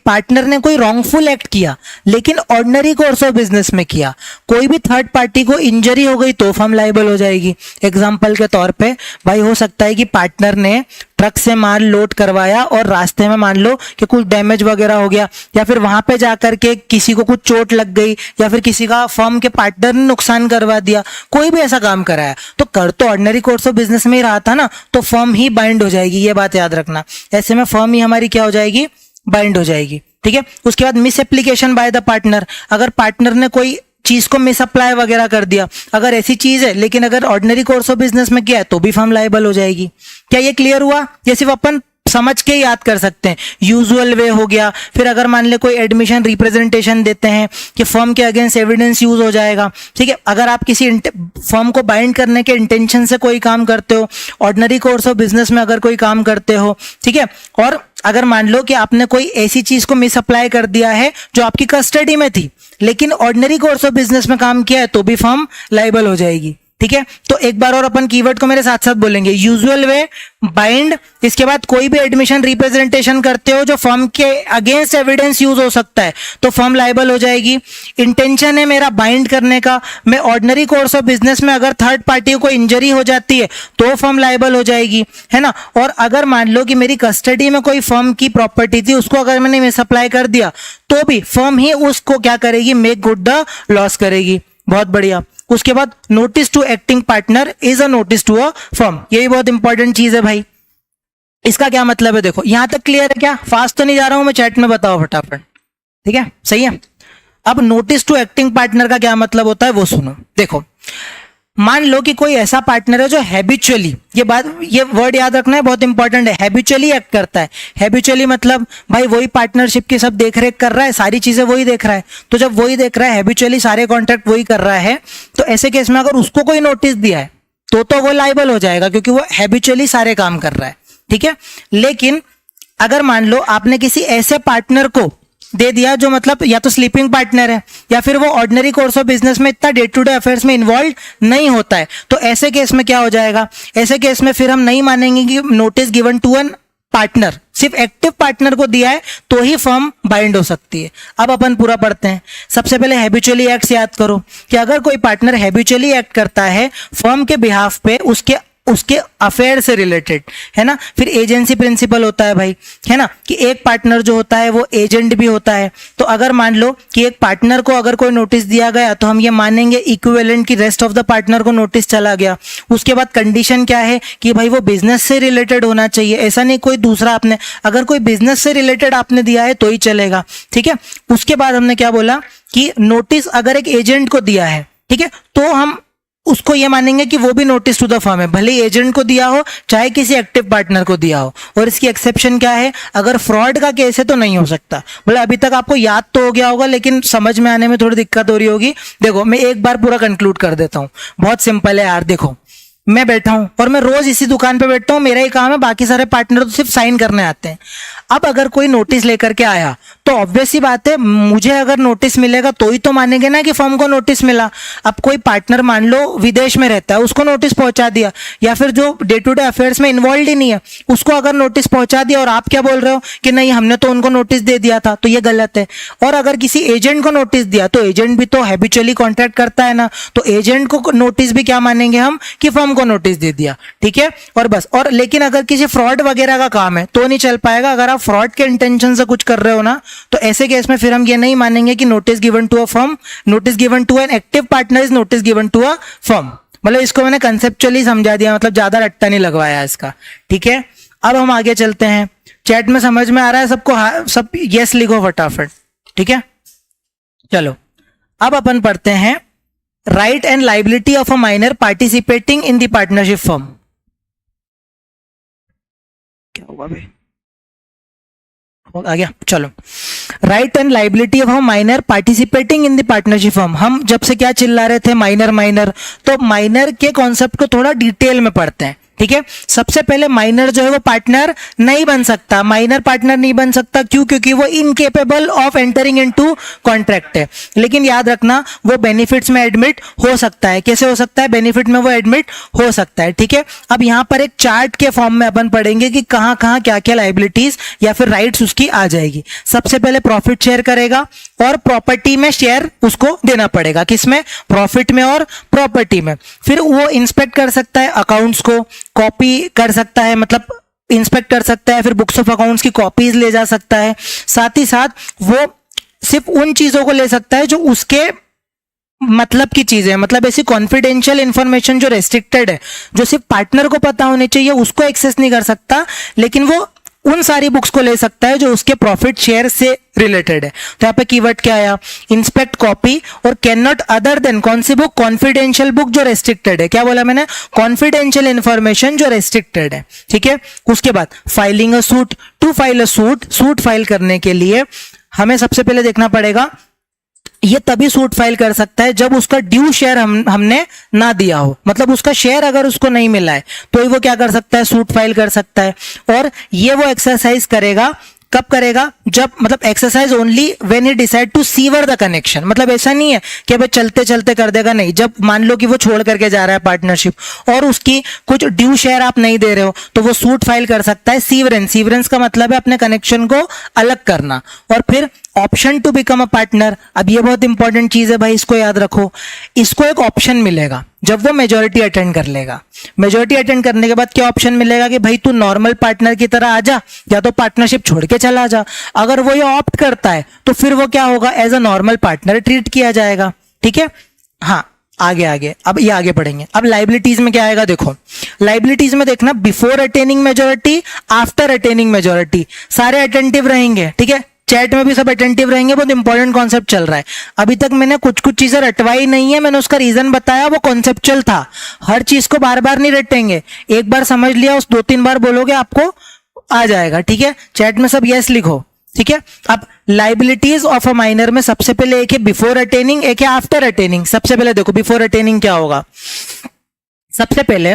पार्टनर ने कोई रॉन्गफुल एक्ट किया लेकिन ऑर्डिनरी कोर्स ऑफ बिजनेस में किया, कोई भी थर्ड पार्टी को इंजरी हो गई तो फर्म लायबल हो जाएगी। एग्जांपल के तौर पे भाई हो सकता है कि पार्टनर ने ट्रक से माल लोड करवाया और रास्ते में मान लो कि कुछ डैमेज वगैरह हो गया, या फिर वहां पे जाकर के किसी को कुछ चोट लग गई, या फिर किसी का फर्म के पार्टनर ने नुकसान करवा दिया, कोई भी ऐसा काम कराया तो कर तो ऑर्डिनरी कोर्स ऑफ बिजनेस में ही रहा था ना, तो फर्म ही बाइंड हो जाएगी, ये बात याद रखना। ऐसे में फर्म ही हमारी क्या हो जाएगी? बाइंड हो जाएगी, ठीक है। उसके बाद miss application by the partner, अगर पार्टनर ने कोई चीज को मिस अप्लाई वगैरह कर दिया, अगर ऐसी चीज है लेकिन अगर ऑर्डिनरी कोर्स ऑफ बिजनेस में किया है तो भी फर्म लायबल हो जाएगी। क्या ये क्लियर हुआ? ये सिर्फ अपन समझ के याद कर सकते हैं। यूजुअल वे हो गया, फिर अगर मान ले कोई एडमिशन रिप्रेजेंटेशन देते हैं कि फर्म के अगेंस्ट एविडेंस यूज हो जाएगा, ठीक है। अगर आप किसी फर्म को बाइंड करने के इंटेंशन से कोई काम करते हो, ऑर्डिनरी कोर्स ऑफ बिजनेस में अगर कोई काम करते हो, ठीक है, और अगर मान लो कि आपने कोई ऐसी चीज को मिस अप्लाई कर दिया है जो आपकी कस्टडी में थी लेकिन ऑर्डिनरी कोर्स ऑफ बिजनेस में काम किया है तो भी फर्म लायबल हो जाएगी, ठीक है। तो एक बार और अपन कीवर्ड को मेरे साथ साथ बोलेंगे, यूजुअल वे, बाइंड, इसके बाद कोई भी एडमिशन रिप्रेजेंटेशन करते हो जो फर्म के अगेंस्ट एविडेंस यूज हो सकता है तो फर्म लायबल हो जाएगी। इंटेंशन है मेरा बाइंड करने का, मैं ऑर्डिनरी कोर्स ऑफ बिजनेस में अगर थर्ड पार्टी को इंजरी हो जाती है तो फर्म लायबल हो जाएगी, है ना। और अगर मान लो कि मेरी कस्टडी में कोई फर्म की प्रॉपर्टी थी, उसको अगर मैंने मिसअप्लाई कर दिया तो भी फर्म ही उसको क्या करेगी? मेक गुड द लॉस करेगी। बहुत बढ़िया। उसके बाद notice to acting partner is a notice to a firm, यही बहुत इंपॉर्टेंट चीज है भाई। इसका क्या मतलब है? देखो यहां तक क्लियर है क्या? फास्ट तो नहीं जा रहा हूं मैं, चैट में बताओ फटाफट, ठीक है, सही है। अब नोटिस टू एक्टिंग पार्टनर का क्या मतलब होता है वो सुनो। देखो मान लो कि कोई ऐसा पार्टनर है जो हैबिचुअली, ये वर्ड याद रखना है, बहुत इंपॉर्टेंट है, हैबिचुअली एक्ट करता है। हैबिचुअली मतलब भाई वही पार्टनरशिप की सब देखरेख कर रहा है, सारी चीजें वही देख रहा है, तो जब वही देख रहा है, हैबिचुअली सारे कॉन्ट्रैक्ट वही कर रहा है, तो ऐसे केस में अगर उसको कोई नोटिस दिया है तो वो लायबल हो जाएगा क्योंकि वो हैबिचुअली सारे काम कर रहा है, ठीक है। लेकिन अगर मान लो आपने किसी ऐसे पार्टनर को दे दिया जो मतलब या तो स्लीपिंग पार्टनर है या फिर वो ऑर्डिनरी कोर्स ऑफ बिजनेस में इतना डे टू डे अफेयर्स में इन्वॉल्व नहीं होता है, तो ऐसे केस में क्या हो जाएगा? ऐसे केस में फिर हम नहीं मानेंगे कि notice given to an partner, सिर्फ एक्टिव पार्टनर को दिया है तो ही फर्म बाइंड हो सकती है। अब अपन पूरा पढ़ते हैं। सबसे पहले हैबिचुअली एक्ट याद करो कि अगर कोई पार्टनर हैबिचुअली एक्ट करता है फर्म के बिहाफ पे उसके अफेयर से रिलेटेड, है ना। फिर एजेंसी प्रिंसिपल होता है भाई, है ना, कि एक पार्टनर जो होता है वो एजेंट भी होता है। तो अगर मान लो कि एक पार्टनर को अगर कोई नोटिस दिया गया तो हम ये मानेंगे इक्विवेलेंट की रेस्ट ऑफ द पार्टनर को नोटिस चला गया। उसके बाद कंडीशन क्या है कि भाई वो बिजनेस से रिलेटेड होना चाहिए, ऐसा नहीं कोई दूसरा आपने, अगर कोई बिजनेस से रिलेटेड आपने दिया है तो ही चलेगा, ठीक है। उसके बाद हमने क्या बोला कि नोटिस अगर एक एजेंट को दिया है, ठीक है, तो हम उसको ये मानेंगे कि वो भी नोटिस टू द फर्म है, भले एजेंट को दिया हो चाहे किसी एक्टिव पार्टनर को दिया हो। और इसकी एक्सेप्शन क्या है, अगर फ्रॉड का केस है तो नहीं हो सकता। बोले अभी तक आपको याद तो हो गया होगा लेकिन समझ में आने में थोड़ी दिक्कत हो रही होगी। देखो मैं एक बार पूरा कंक्लूड कर देता हूं, बहुत सिंपल है यार। देखो मैं बैठा हूं और मैं रोज इसी दुकान पे बैठता हूं, मेरा ही काम है, बाकी सारे पार्टनर तो सिर्फ साइन करने आते हैं। अब अगर कोई नोटिस लेकर के आया तो ऑब्वियस ही बात है, मुझे अगर नोटिस मिलेगा तो ही तो मानेंगे ना कि फर्म को नोटिस मिला। अब कोई पार्टनर मान लो विदेश में रहता है, उसको नोटिस पहुंचा दिया, या फिर जो डे टू डे अफेयर्स में इन्वॉल्व ही नहीं है उसको अगर नोटिस पहुंचा दिया और आप क्या बोल रहे हो कि नहीं हमने तो उनको नोटिस दे दिया था, तो ये गलत है। और अगर किसी एजेंट को नोटिस दिया तो एजेंट भी तो हैबिचुअली कॉन्ट्रैक्ट करता है ना, तो एजेंट को नोटिस भी क्या मानेंगे हम कि फर्म को नोटिस दे दिया, ठीक है। और बस, और लेकिन अगर किसी फ्रॉड वगैरह का काम है तो नहीं चल पाएगा। अगर आप फ्रॉड के इंटेंशन से कुछ कर रहे हो ना, तो ऐसे केस में फिर हम ये नहीं मानेंगे कि notice given to a firm, notice given to an active partner is notice given to a firm. मतलब इसको मैंने कंसेप्चुअली समझा दिया, मतलब ज्यादा रट्टा नहीं लगवाया इसका, ठीक है। अब हम आगे चलते हैं। चैट में समझ में आ रहा है सबको? सब यस लिखो फटाफट, ठीक है। चलो अब अपन पढ़ते हैं right and liability of a minor participating in the partnership firm. क्या हुआ भाई, आ गया? चलो, right and liability of a minor participating in the partnership firm. हम जब से क्या चिल्ला रहे थे, माइनर माइनर, तो माइनर के कॉन्सेप्ट को थोड़ा डिटेल में पढ़ते हैं, ठीक है। सबसे पहले माइनर जो है वो पार्टनर नहीं बन सकता। माइनर पार्टनर नहीं बन सकता क्यों? क्योंकि वो incapable of entering into contract है। लेकिन याद रखना वो बेनिफिट्स में एडमिट हो सकता है। कैसे हो सकता है? बेनिफिट में वो एडमिट हो सकता है, ठीक है। अब यहां पर एक चार्ट के फॉर्म में अपन पढ़ेंगे कि कहां कहां क्या क्या लाइबिलिटीज या फिर राइट्स उसकी आ जाएगी। सबसे पहले प्रॉफिट शेयर करेगा और प्रॉपर्टी में शेयर उसको देना पड़ेगा। किसमें? प्रॉफिट में और प्रॉपर्टी में। फिर वो इंस्पेक्ट कर सकता है अकाउंट्स को, कॉपी कर सकता है, मतलब इंस्पेक्ट कर सकता है, फिर बुक्स ऑफ अकाउंट्स की कॉपीज ले जा सकता है। साथ ही साथ वो सिर्फ उन चीजों को ले सकता है जो उसके मतलब की चीजें, मतलब ऐसी कॉन्फिडेंशियल इंफॉर्मेशन जो रेस्ट्रिक्टेड है, जो सिर्फ पार्टनर को पता होनी चाहिए, उसको एक्सेस नहीं कर सकता। लेकिन वो उन सारी बुक्स को ले सकता है जो उसके प्रॉफिट शेयर से रिलेटेड है। तो यहाँ पे कीवर्ड क्या आया? इंस्पेक्ट कॉपी और कैन नॉट अदर देन, कौन सी बुक? कॉन्फिडेंशियल बुक जो रेस्ट्रिक्टेड है। क्या बोला मैंने? कॉन्फिडेंशियल इंफॉर्मेशन जो रेस्ट्रिक्टेड है, ठीक है। उसके बाद filing a suit, to file a suit, suit file करने के लिए हमें सबसे पहले देखना पड़ेगा, ये तभी सूट फाइल कर सकता है जब उसका ड्यू शेयर हमने ना दिया हो, मतलब उसका शेयर अगर उसको नहीं मिला है तो ही वो क्या कर सकता है? सूट फाइल कर सकता है। और ये वो एक्सरसाइज करेगा, कब करेगा? जब, मतलब exercise only when he decide to sever the connection. मतलब ऐसा नहीं है कि भाई चलते चलते कर देगा, नहीं। जब मान लो कि वो छोड़ करके जा रहा है पार्टनरशिप और उसकी कुछ ड्यू शेयर आप नहीं दे रहे हो, तो वो सूट फाइल कर सकता है। सीवरेंस, सीवरेंस का मतलब है अपने कनेक्शन को अलग करना। और फिर option to become a partner. अब ये बहुत इंपॉर्टेंट चीज है भाई, इसको याद रखो। इसको एक ऑप्शन मिलेगा जब वो मेजोरिटी अटेंड कर लेगा। मेजोरिटी अटेंड करने के बाद क्या ऑप्शन मिलेगा कि भाई तू नॉर्मल पार्टनर की तरह आ जा, या तो पार्टनरशिप छोड़ के चला जा। अगर वो ये ऑप्ट करता है तो फिर वो क्या होगा? As a normal partner treat किया जाएगा, ठीक है। हाँ, आगे आगे, अब ये आगे बढ़ेंगे। अब लाइबिलिटीज में क्या आएगा? देखो, लाइबिलिटीज में देखना, before attaining majority, after attaining majority, सारे अटेंटिव रहेंगे, ठीक है। चैट में भी सब अटेंटिव रहेंगे, बहुत इंपॉर्टेंट कॉन्सेप्ट चल रहा है। अभी तक मैंने कुछ कुछ चीजें रटवाई नहीं है, मैंने उसका रीजन बताया, वो कॉन्सेप्चुअल था। हर चीज को बार बार नहीं रटेंगे, एक बार समझ लिया, उस 2-3 बार बोलोगे आपको आ जाएगा, ठीक है। चैट में सब यस लिखो, ठीक है। अब लाइबिलिटीज ऑफ अ माइनर में सबसे पहले एक है बिफोर अटेनिंग, एक है आफ्टर अटेनिंग। सबसे पहले देखो बिफोर अटेनिंग क्या होगा। सबसे पहले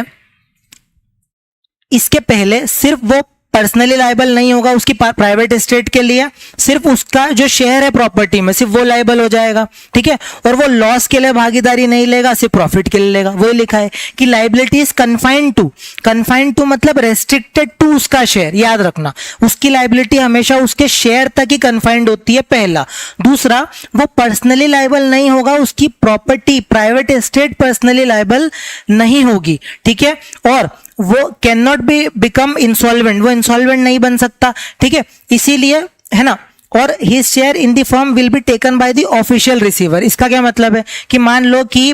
इसके पहले सिर्फ वो पर्सनली लायबल नहीं होगा उसकी प्राइवेट एस्टेट के लिए, सिर्फ उसका जो शेयर है प्रॉपर्टी में सिर्फ वो लायबल हो जाएगा, ठीक है। और वो लॉस के लिए भागीदारी नहीं लेगा, सिर्फ प्रॉफिट के लिए लेगा। वही लिखा है कि लायबिलिटी इज कन्फाइंड टू मतलब रेस्ट्रिक्टेड टू उसका शेयर। याद रखना, उसकी लायबिलिटी हमेशा उसके शेयर तक ही कन्फाइंड होती है, पहला। दूसरा, वो पर्सनली लायबल नहीं होगा, उसकी property private estate personally liable नहीं होगी, ठीक है। और वो can not be become insolvent, वो इंसॉल्वेंट नहीं बन सकता, ठीक है। इसीलिए, है ना। और his share in the firm will be taken by the official receiver. इसका क्या मतलब है कि मान लो कि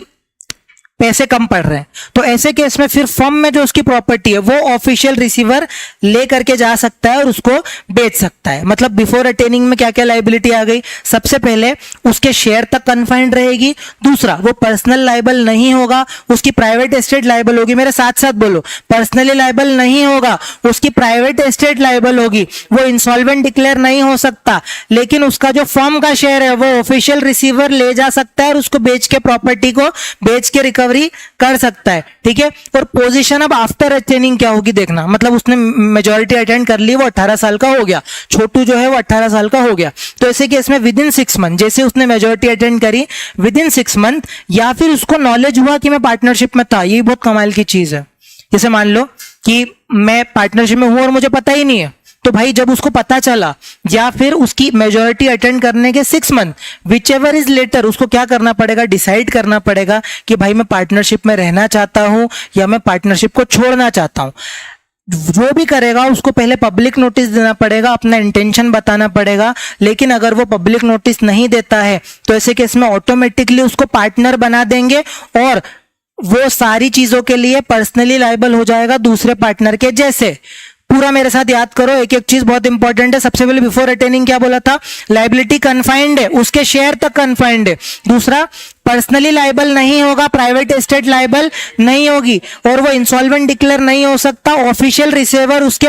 पैसे कम पड़ रहे हैं, तो ऐसे केस में फिर फर्म में जो उसकी प्रॉपर्टी है वो ऑफिशियल रिसीवर ले करके जा सकता है और उसको बेच सकता है। मतलब बिफोर अटेनिंग में क्या क्या लाइबिलिटी आ गई, सबसे पहले उसके शेयर तक कन्फाइंड रहेगी, दूसरा वो पर्सनल लाइबल नहीं होगा, उसकी प्राइवेट एस्टेट लाइबल होगी, मेरे साथ साथ बोलो, पर्सनली लाइबल नहीं होगा, उसकी प्राइवेट एस्टेट लाइबल होगी, वो इंसॉल्वेंट डिक्लेयर नहीं हो सकता, लेकिन उसका जो फर्म का शेयर है वो ऑफिशियल रिसीवर ले जा सकता है और उसको बेच के प्रॉपर्टी को बेच के रिकवरी कर सकता है, ठीक है। और पोजीशन अब आफ्टर अटेनिंग क्या होगी देखना, मतलब उसने मेजॉरिटी अटेंड कर ली, वो 18 साल का हो गया, छोटू जो है वो 18 साल का हो गया, तो ऐसे केस में विद इन 6 मंथ, जैसे उसने मेजॉरिटी अटेंड करी विद इन 6 मंथ, या फिर उसको नॉलेज हुआ कि मैं पार्टनरशिप में था, ये बहुत कमाल की चीज है। जैसे मान लो कि मैं पार्टनरशिप में हूं और मुझे पता ही नहीं है, तो भाई जब उसको पता चला या फिर उसकी मेजॉरिटी अटेंड करने के 6 month whichever is later, उसको क्या करना पड़ेगा, डिसाइड करना पड़ेगा कि भाई मैं पार्टनरशिप में रहना चाहता हूं या मैं पार्टनरशिप को छोड़ना चाहता हूं। जो भी करेगा उसको पहले पब्लिक नोटिस देना पड़ेगा, अपना इंटेंशन बताना पड़ेगा, लेकिन अगर वो पब्लिक नोटिस नहीं देता है तो ऐसे केस में ऑटोमेटिकली उसको पार्टनर बना देंगे और वो सारी चीजों के लिए पर्सनली लायबल हो जाएगा दूसरे पार्टनर के जैसे। पूरा मेरे साथ याद करो, एक एक चीज बहुत इंपॉर्टेंट है। सबसे पहले बिफोर अटेनिंग क्या बोला था, लायबिलिटी कन्फाइंड है, उसके शेयर तक कन्फाइंड है। दूसरा, पर्सनली लायबल नहीं होगा, प्राइवेट एस्टेट लायबल नहीं होगी, और वो इंसॉल्वेंट डिक्लेयर नहीं हो सकता। ऑफिशियल रिसीवर उसके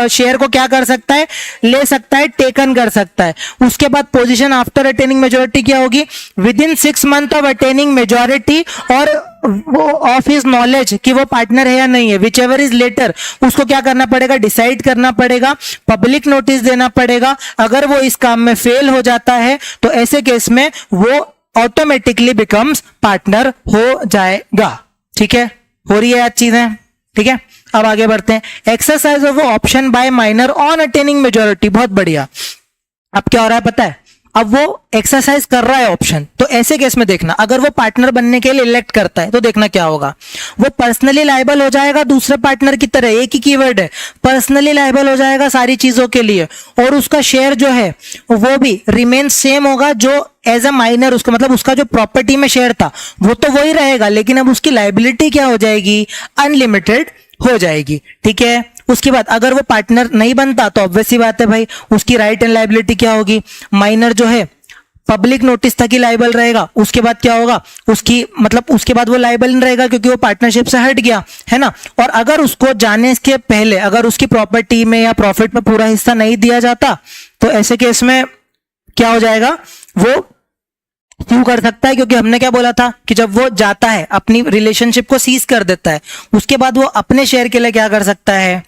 शेयर को क्या कर सकता है, ले सकता है, टेकन कर सकता है। उसके बाद पोजीशन आफ्टर अटेनिंग मेजोरिटी क्या होगी, with in 6 month of attaining majority और वो ऑफ हिज नॉलेज कि वो पार्टनर है या नहीं है, विच एवर इज लेटर, उसको क्या करना पड़ेगा, डिसाइड करना पड़ेगा, पब्लिक नोटिस देना पड़ेगा। अगर वो इस काम में फेल हो जाता है तो ऐसे केस में वो ऑटोमेटिकली बिकम्स पार्टनर हो जाएगा। ठीक है, हो रही है आज चीजें, ठीक है। अब आगे बढ़ते हैं। Exercise of option by minor on attaining majority, बहुत बढ़िया। अब क्या हो रहा है पता है, अब वो एक्सरसाइज कर रहा है ऑप्शन, तो ऐसे केस में देखना, अगर वो पार्टनर बनने के लिए इलेक्ट करता है तो देखना क्या होगा, वो पर्सनली लायबल हो जाएगा दूसरे पार्टनर की तरह। एक ही कीवर्ड है, पर्सनली लायबल हो जाएगा सारी चीजों के लिए, और उसका शेयर जो है वो भी रिमेन सेम होगा जो एज अ माइनर, उसका मतलब उसका जो प्रॉपर्टी में शेयर था वो तो वही रहेगा, लेकिन अब उसकी लायबिलिटी क्या हो जाएगी, अनलिमिटेड हो जाएगी। ठीक है। उसके बाद अगर वो पार्टनर नहीं बनता तो ऑब्वियस सी बात है भाई, उसकी राइट एंड लायबिलिटी क्या होगी, माइनर जो है पब्लिक नोटिस तक ही लायबल रहेगा। उसके बाद क्या होगा, उसकी मतलब उसके बाद वो लायबल नहीं रहेगा क्योंकि वो पार्टनरशिप से हट गया, है ना। और अगर उसको जाने के पहले अगर उसकी प्रॉपर्टी में या प्रॉफिट में पूरा हिस्सा नहीं दिया जाता तो ऐसे केस में क्या हो जाएगा, वो क्यों कर सकता है, क्योंकि हमने क्या बोला था कि जब वो जाता है अपनी रिलेशनशिप को सीज कर देता है, उसके बाद वो अपने शेयर के लिए क्या कर सकता है,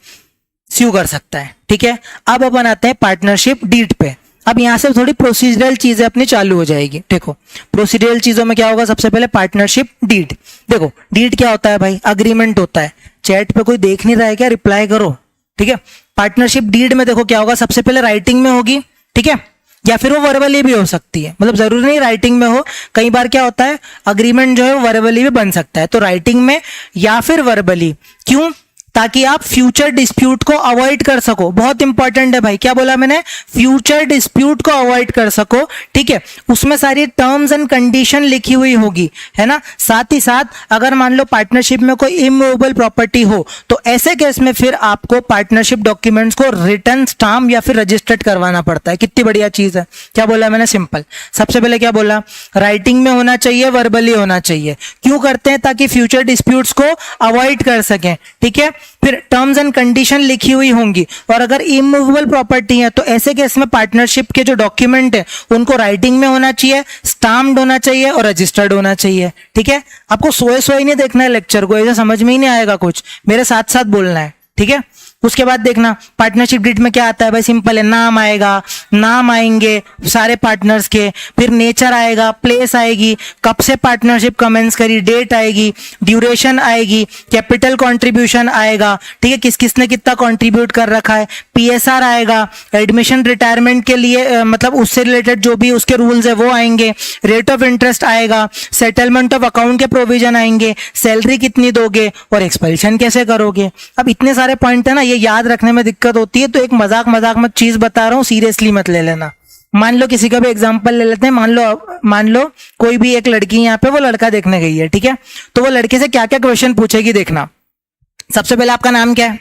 स्यू कर सकता है। ठीक है। अब अपन आते हैं पार्टनरशिप डीड पे। अब यहां से थोड़ी प्रोसीजरल चीजें अपनी चालू हो जाएगी। देखो प्रोसीजरल चीजों में क्या होगा, सबसे पहले पार्टनरशिप डीड। देखो डीड क्या होता है भाई, अग्रीमेंट होता है। चैट पे कोई देख नहीं रहा है क्या, रिप्लाई करो। ठीक है। पार्टनरशिप डीड में देखो क्या होगा, सबसे पहले राइटिंग में होगी, ठीक है, या फिर वो वर्बली भी हो सकती है, मतलब जरूरी नहीं राइटिंग में हो। कई बार क्या होता है, अग्रीमेंट जो है वो वर्बली भी बन सकता है, तो राइटिंग में या फिर वर्बली। क्यों, ताकि आप फ्यूचर डिस्प्यूट को अवॉइड कर सको। बहुत इंपॉर्टेंट है भाई, क्या बोला मैंने, फ्यूचर डिस्प्यूट को अवॉइड कर सको। ठीक है। उसमें सारी टर्म्स एंड कंडीशन लिखी हुई होगी, है ना। साथ ही साथ अगर मान लो पार्टनरशिप में कोई इमूवेबल प्रॉपर्टी हो तो ऐसे केस में फिर आपको पार्टनरशिप डॉक्यूमेंट्स को रिटर्न स्टाम्प या फिर रजिस्टर्ड करवाना पड़ता है। कितनी बढ़िया चीज है। क्या बोला मैंने, सिंपल। सबसे पहले क्या बोला, राइटिंग में होना चाहिए, वर्बली होना चाहिए। क्यों करते हैं, ताकि फ्यूचर डिस्प्यूट्स को अवॉइड कर सकें। ठीक है। फिर टर्म्स एंड कंडीशन लिखी हुई होंगी, और अगर इमूवेबल प्रॉपर्टी है तो ऐसे केस में पार्टनरशिप के जो डॉक्यूमेंट है उनको राइटिंग में होना चाहिए, स्टाम्प्ड होना चाहिए और रजिस्टर्ड होना चाहिए। ठीक है। आपको सोए सोए नहीं देखना है लेक्चर को, ऐसे समझ में ही नहीं आएगा कुछ, मेरे साथ साथ बोलना है। ठीक है। उसके बाद देखना पार्टनरशिप डीड में क्या आता है भाई, सिंपल है, नाम आएगा, नाम आएंगे सारे पार्टनर्स के, फिर नेचर आएगा, प्लेस आएगी, कब से पार्टनरशिप कमेंस करी, डेट आएगी, ड्यूरेशन आएगी, कैपिटल कंट्रीब्यूशन आएगा, ठीक है, किस किसने कितना कंट्रीब्यूट कर रखा है, पीएसआर आएगा, एडमिशन रिटायरमेंट के लिए मतलब उससे रिलेटेड जो भी उसके रूल्स है वो आएंगे, रेट ऑफ इंटरेस्ट आएगा, सेटलमेंट ऑफ अकाउंट के प्रोविजन आएंगे, सैलरी कितनी दोगे और एक्सपेल्शन कैसे करोगे। अब इतने सारे पॉइंट है ना, ये याद रखने में दिक्कत होती है, तो एक मजाक मजाक में चीज बता रहा हूं, सीरियसली मत ले लेना। मान लो किसी का भी एग्जांपल ले लेते हैं, मान लो मान लो कोई भी एक लड़की यहाँ पे वो लड़का देखने गई है, ठीक है, तो वो लड़के से क्या क्या क्वेश्चन पूछेगी देखना। सबसे पहले आपका नाम क्या है,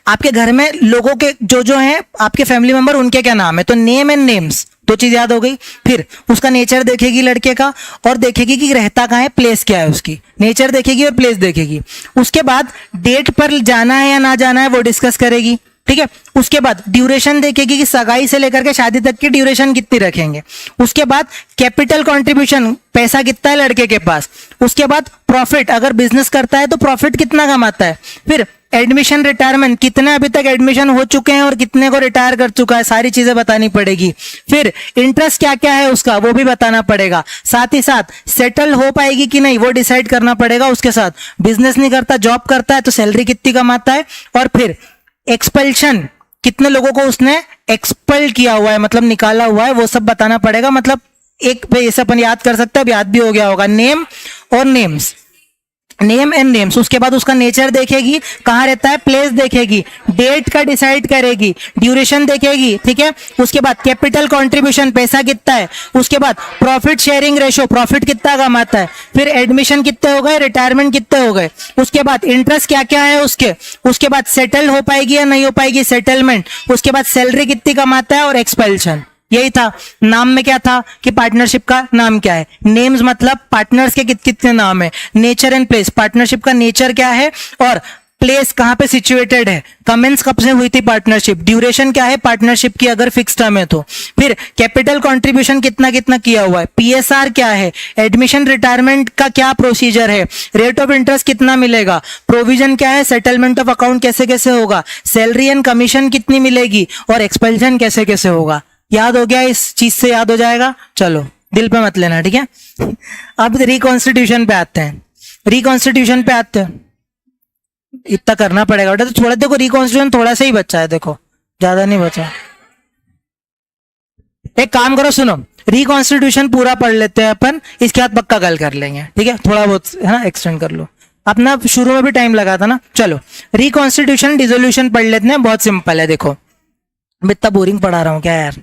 आपके घर में लोगों के जो जो हैं आपके फैमिली मेंबर उनके क्या नाम है, तो नेम एंड नेम्स, दो चीज याद हो गई। फिर उसका नेचर देखेगी लड़के का, और देखेगी कि रहता कहाँ है, प्लेस क्या है उसकी, नेचर देखेगी और प्लेस देखेगी। उसके बाद डेट पर जाना है या ना जाना है वो डिस्कस करेगी, ठीक है। उसके बाद ड्यूरेशन देखेगी कि सगाई से लेकर के शादी तक की ड्यूरेशन कितनी रखेंगे। उसके बाद कैपिटल कंट्रीब्यूशन, पैसा कितना है लड़के के पास। उसके बाद प्रॉफिट, अगर बिजनेस करता है तो प्रॉफिट कितना कमाता है। फिर एडमिशन रिटायरमेंट, कितने अभी तक एडमिशन हो चुके हैं और कितने को रिटायर कर चुका है, सारी चीजें बतानी पड़ेगी। फिर इंटरेस्ट क्या क्या है उसका वो भी बताना पड़ेगा। साथ ही साथ सेटल हो पाएगी कि नहीं वो डिसाइड करना पड़ेगा उसके साथ। बिजनेस नहीं करता, जॉब करता है तो सैलरी कितनी कमाता है। और फिर एक्सपल्शन, कितने लोगों को उसने एक्सपल किया हुआ है, मतलब निकाला हुआ है, वो सब बताना पड़ेगा। मतलब एक पे ऐसा अपन याद कर सकते हैं, अब याद भी हो गया होगा, नेम और नेम्स, नेम एंड नेम्स। उसके बाद उसका नेचर देखेगी, कहाँ रहता है, प्लेस देखेगी, डेट का डिसाइड करेगी, ड्यूरेशन देखेगी, ठीक है। उसके बाद कैपिटल कंट्रीब्यूशन, पैसा कितना है। उसके बाद प्रॉफिट शेयरिंग रेशो, प्रॉफिट कितना कमाता है। फिर एडमिशन कितने हो गए, रिटायरमेंट कितने हो गए। उसके बाद इंटरेस्ट क्या क्या है उसके। उसके बाद सेटल हो पाएगी या नहीं हो पाएगी, सेटलमेंट। उसके बाद सैलरी कितनी कमाता है और एक्सपेल्शन। यही था। नाम में क्या था कि पार्टनरशिप का नाम क्या है। नेम्स मतलब पार्टनर्स के कितने नाम है। नेचर एंड प्लेस, पार्टनरशिप का नेचर क्या है और प्लेस कहां पे सिचुएटेड है। कमेंस कब से हुई थी पार्टनरशिप। ड्यूरेशन क्या है पार्टनरशिप की अगर फिक्स टर्म है तो। फिर कैपिटल कंट्रीब्यूशन कितना कितना किया हुआ है। पीएसआर क्या है। एडमिशन रिटायरमेंट का क्या प्रोसीजर है। रेट ऑफ इंटरेस्ट कितना मिलेगा। प्रोविजन क्या है, सेटलमेंट ऑफ अकाउंट कैसे कैसे होगा। सैलरी एंड कमीशन कितनी मिलेगी और एक्सपेल्शन कैसे कैसे होगा। याद हो गया, इस चीज से याद हो जाएगा। चलो दिल पे मत लेना, ठीक है। अब रिकॉन्स्टिट्यूशन पे आते हैं। रिकॉन्स्टिट्यूशन पे आते हैं, इतना करना पड़ेगा बेटा। तो थोड़ा देखो, रिकॉन्स्टिट्यूशन थोड़ा सा ही बचा है, देखो ज्यादा नहीं बचा। एक काम करो, सुनो, रिकॉन्स्टिट्यूशन पूरा पढ़ लेते हैं अपन, इसके बाद पक्का कल कर लेंगे, ठीक है। थोड़ा बहुत है ना एक्सटेंड कर लो, अपना शुरू में भी टाइम लगा था ना। चलो रिकॉन्स्टिट्यूशन डिसोल्यूशन पढ़ लेते हैं, बहुत सिंपल है। देखो मैं इतना बोरिंग पढ़ा रहा हूं क्या यार,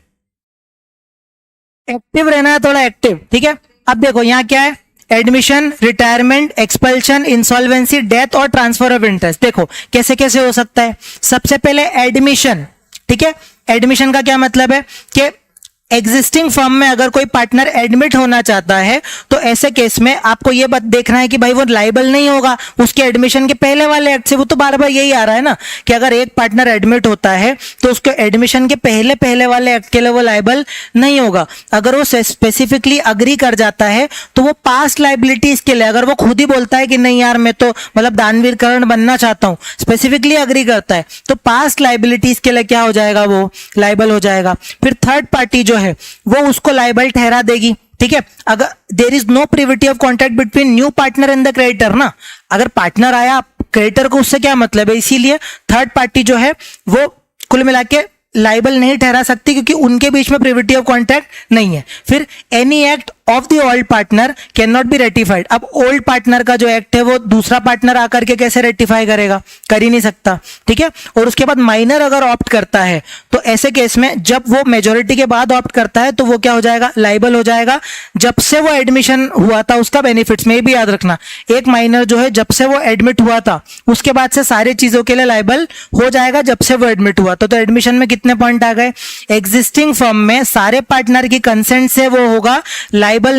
एक्टिव रहना है थोड़ा, एक्टिव, ठीक है। अब देखो यहाँ क्या है, admission, retirement, expulsion, insolvency, death और ट्रांसफर ऑफ इंटरेस्ट। देखो कैसे कैसे हो सकता है। सबसे पहले एडमिशन, ठीक है। एडमिशन का क्या मतलब है कि एग्जिस्टिंग फर्म में अगर कोई पार्टनर एडमिट होना चाहता है तो ऐसे केस में आपको ये बात देखना है कि भाई वो लाइबल नहीं होगा उसके एडमिशन के पहले वाले एक्ट से। वो तो बार बार यही आ रहा है ना कि अगर एक पार्टनर एडमिट होता है तो उसके एडमिशन के पहले पहले वाले एक्ट के लिए वो लाइबल नहीं होगा। अगर वो स्पेसिफिकली अग्री कर जाता है तो वो पास्ट लाइबिलिटीज के लिए, अगर वो खुद ही बोलता है कि नहीं यार मैं तो मतलब दानवीर कर्ण बनना चाहता हूं, स्पेसिफिकली अग्री करता है, तो पास्ट लाइबिलिटीज के लिए क्या हो जाएगा, वो लाइबल हो जाएगा। फिर थर्ड पार्टी जो है वो उसको लाइबल ठहरा देगी, ठीक है। अगर there is no privity of contract between new partner and the creditor ना, अगर पार्टनर आया क्रेडिटर को उससे क्या मतलब है, इसीलिए थर्ड पार्टी जो है वो कुल मिला के लाइबल नहीं ठहरा सकती क्योंकि उनके बीच में प्रिविटी ऑफ कॉन्ट्रैक्ट नहीं है। फिर any act of the old partner can not be ratified. अब ओल्ड पार्टनर का जो एक्ट है वो दूसरा पार्टनर आकर के कैसे रेटिफाई करेगा, कर ही नहीं सकता, ठीक है। और उसके बाद माइनर अगर ऑप्ट करता है तो ऐसे केस में जब वो मेजोरिटी के बाद ऑप्ट करता है तो वो क्या हो जाएगा, लाइबल हो जाएगा। जब से वो एडमिशन हुआ था उसका बेनिफिट्स में भी याद रखना, एक माइनर जो है जब से वो एडमिट हुआ था उसके बाद से सारी चीजों के लिए लाइबल हो जाएगा जब से वो एडमिट हुआ था। तो एडमिशन में कितने पॉइंट आ गए, एग्जिस्टिंग फर्म में सारे पार्टनर की कंसेंट से वो होगा लाइबल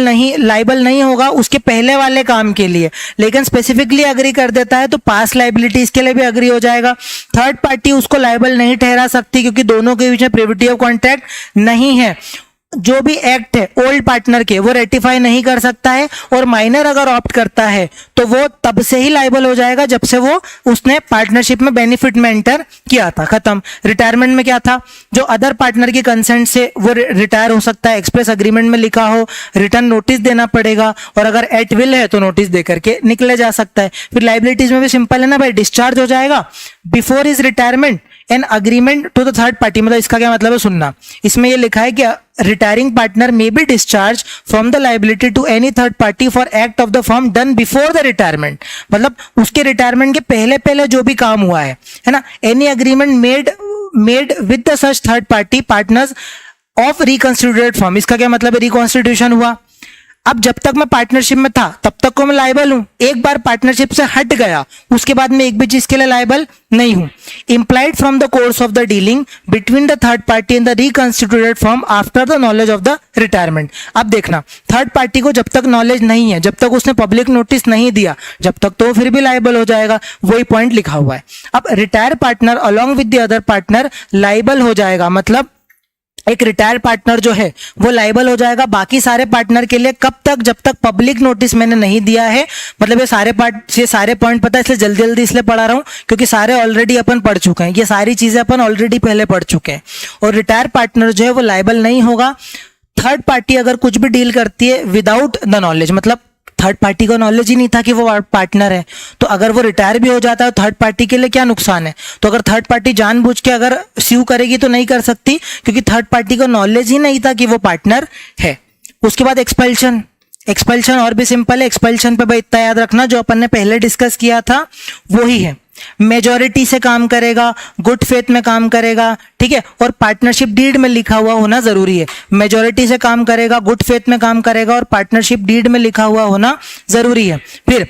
नहीं होगा उसके पहले वाले काम के लिए, लेकिन स्पेसिफिकली अग्री कर देता है तो पास लाइबिलिटीज के लिए भी अग्री हो जाएगा। थर्ड पार्टी उसको लाइबल नहीं ठहरा सकती क्योंकि दोनों के बीच में प्रिविटी ऑफ कॉन्ट्रैक्ट नहीं है। जो भी एक्ट है ओल्ड पार्टनर के वो रेटिफाई नहीं कर सकता है, और माइनर अगर ऑप्ट करता है तो वो तब से ही लाइबल हो जाएगा जब से वो उसने पार्टनरशिप में बेनिफिट में एंटर किया था, खत्म। रिटायरमेंट में क्या था, जो अदर पार्टनर की कंसेंट से वो रिटायर हो सकता है, एक्सप्रेस अग्रीमेंट में लिखा हो, रिटर्न नोटिस देना पड़ेगा, और अगर एट विल है तो नोटिस दे करके निकले जा सकता है। फिर लाइबिलिटीज में भी सिंपल है ना भाई, डिस्चार्ज हो जाएगा before is retirement an agreement to the third party. मतलब इसका क्या मतलब है सुनना, इसमें ये लिखा है कि retiring partner may be discharge from the liability to any third party for act of the firm done before the retirement. मतलब उसके रिटायरमेंट के पहले पहले जो भी काम हुआ है ना, any agreement made with the such third party partners of reconstituted firm. इसका क्या मतलब है, रिकॉन्स्टिट्यूशन हुआ, अब जब तक मैं पार्टनरशिप में था तब तक को मैं लायबल हूं, एक बार पार्टनरशिप से हट गया उसके बाद मैं एक भी चीज के लिए लायबल नहीं हूं। Implied from the course of the dealing between the third party and the reconstituted firm after the knowledge of the retirement. अब देखना, थर्ड पार्टी को जब तक नॉलेज नहीं है, जब तक उसने पब्लिक नोटिस नहीं दिया, जब तक तो फिर भी लायबल हो जाएगा, वही पॉइंट लिखा हुआ है। अब retire partner along with the other partner liable हो जाएगा, मतलब एक रिटायर पार्टनर जो है वो लायबल हो जाएगा बाकी सारे पार्टनर के लिए। कब तक? जब तक पब्लिक नोटिस मैंने नहीं दिया है। मतलब ये सारे पॉइंट पता है, इसलिए जल्दी जल्दी इसलिए पढ़ा रहा हूं क्योंकि सारे ऑलरेडी अपन पढ़ चुके हैं, ये सारी चीजें अपन ऑलरेडी पहले पढ़ चुके हैं। और रिटायर पार्टनर जो है वो लायबल नहीं होगा। थर्ड पार्टी अगर कुछ भी डील करती है विदाउट द नॉलेज, मतलब थर्ड पार्टी को नॉलेज ही नहीं था कि वो पार्टनर है, तो अगर वो रिटायर भी हो जाता है तो थर्ड पार्टी के लिए क्या नुकसान है? तो अगर थर्ड पार्टी जानबूझ के अगर स्यू करेगी तो नहीं कर सकती क्योंकि थर्ड पार्टी को नॉलेज ही नहीं था कि वो पार्टनर है। उसके बाद एक्सपल्शन और भी सिंपल है। एक्सपल्शन पे भाई इतना याद रखना, जो अपन ने पहले डिस्कस किया था वो ही है। मेजॉरिटी से काम करेगा, गुड फेथ में काम करेगा, ठीक है, और पार्टनरशिप डीड में लिखा हुआ होना जरूरी है। मेजॉरिटी से काम करेगा, गुड फेथ में काम करेगा और पार्टनरशिप डीड में लिखा हुआ होना जरूरी है। फिर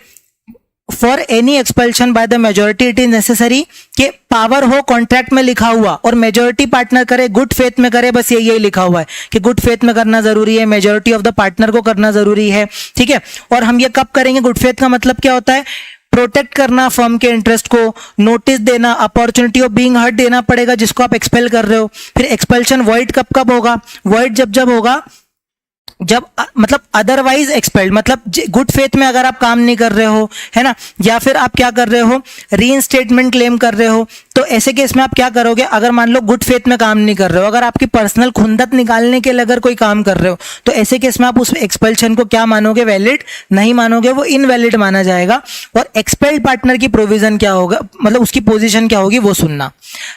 for any expulsion by the majority it is necessary कि पावर हो कॉन्ट्रैक्ट में लिखा हुआ और मेजोरिटी पार्टनर करे, गुड फेथ में करे, बस यही लिखा हुआ है कि गुड फेथ में करना जरूरी है, मेजोरिटी ऑफ द पार्टनर को करना जरूरी है, ठीक है। और हम ये कब करेंगे? गुड फेथ का मतलब क्या होता है? प्रोटेक्ट करना फर्म के इंटरेस्ट को, नोटिस देना, अपॉर्चुनिटी ऑफ बीइंग हर्ट देना पड़ेगा जिसको आप एक्सपेल कर रहे हो। फिर एक्सपेल्शन वॉइड कब होगा? वॉइड जब होगा जब मतलब अदरवाइज एक्सपेल्ड, मतलब गुड फेथ में अगर आप काम नहीं कर रहे हो, है ना, या फिर आप क्या कर रहे हो, रीइंस्टेटमेंट क्लेम कर रहे हो, तो ऐसे केस में आप क्या करोगे? अगर मान लो गुड फेथ में काम नहीं कर रहे हो, अगर आपकी पर्सनल खुंदत निकालने के लिए अगर कोई काम कर रहे हो, तो ऐसे केस में आप उस एक्सपेल्शन को क्या मानोगे? वैलिड नहीं मानोगे, वो इनवैलिड माना जाएगा। और एक्सपेल्ड पार्टनर की प्रोविजन क्या होगा, मतलब उसकी पोजीशन क्या होगी वो सुनना।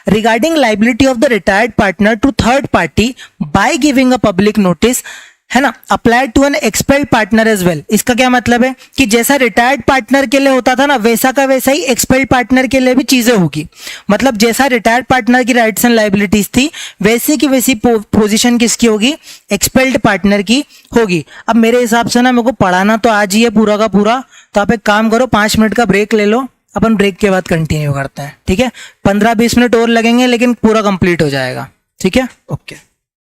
Regarding liability of the retired partner to third party by giving a public notice, है ना, apply to an expelled partner as well. इसका क्या मतलब है कि जैसा रिटायर्ड पार्टनर के लिए होता था ना, वैसा का वैसा ही एक्सपेल्ड पार्टनर के लिए भी चीजें होगी। मतलब जैसा रिटायर्ड पार्टनर की राइट्स एंड लायबिलिटीज थी, वैसी की वैसी पोजीशन किसकी होगी? एक्सपेल्ड पार्टनर की होगी। अब मेरे हिसाब से ना मेरे को पढ़ाना तो आज ही है पूरा का पूरा, तो आप एक काम करो, 5 मिनट का ब्रेक ले लो, अपन ब्रेक के बाद कंटिन्यू करते हैं, ठीक है। 15-20 मिनट और लगेंगे लेकिन पूरा कंप्लीट हो जाएगा, ठीक है, ओके।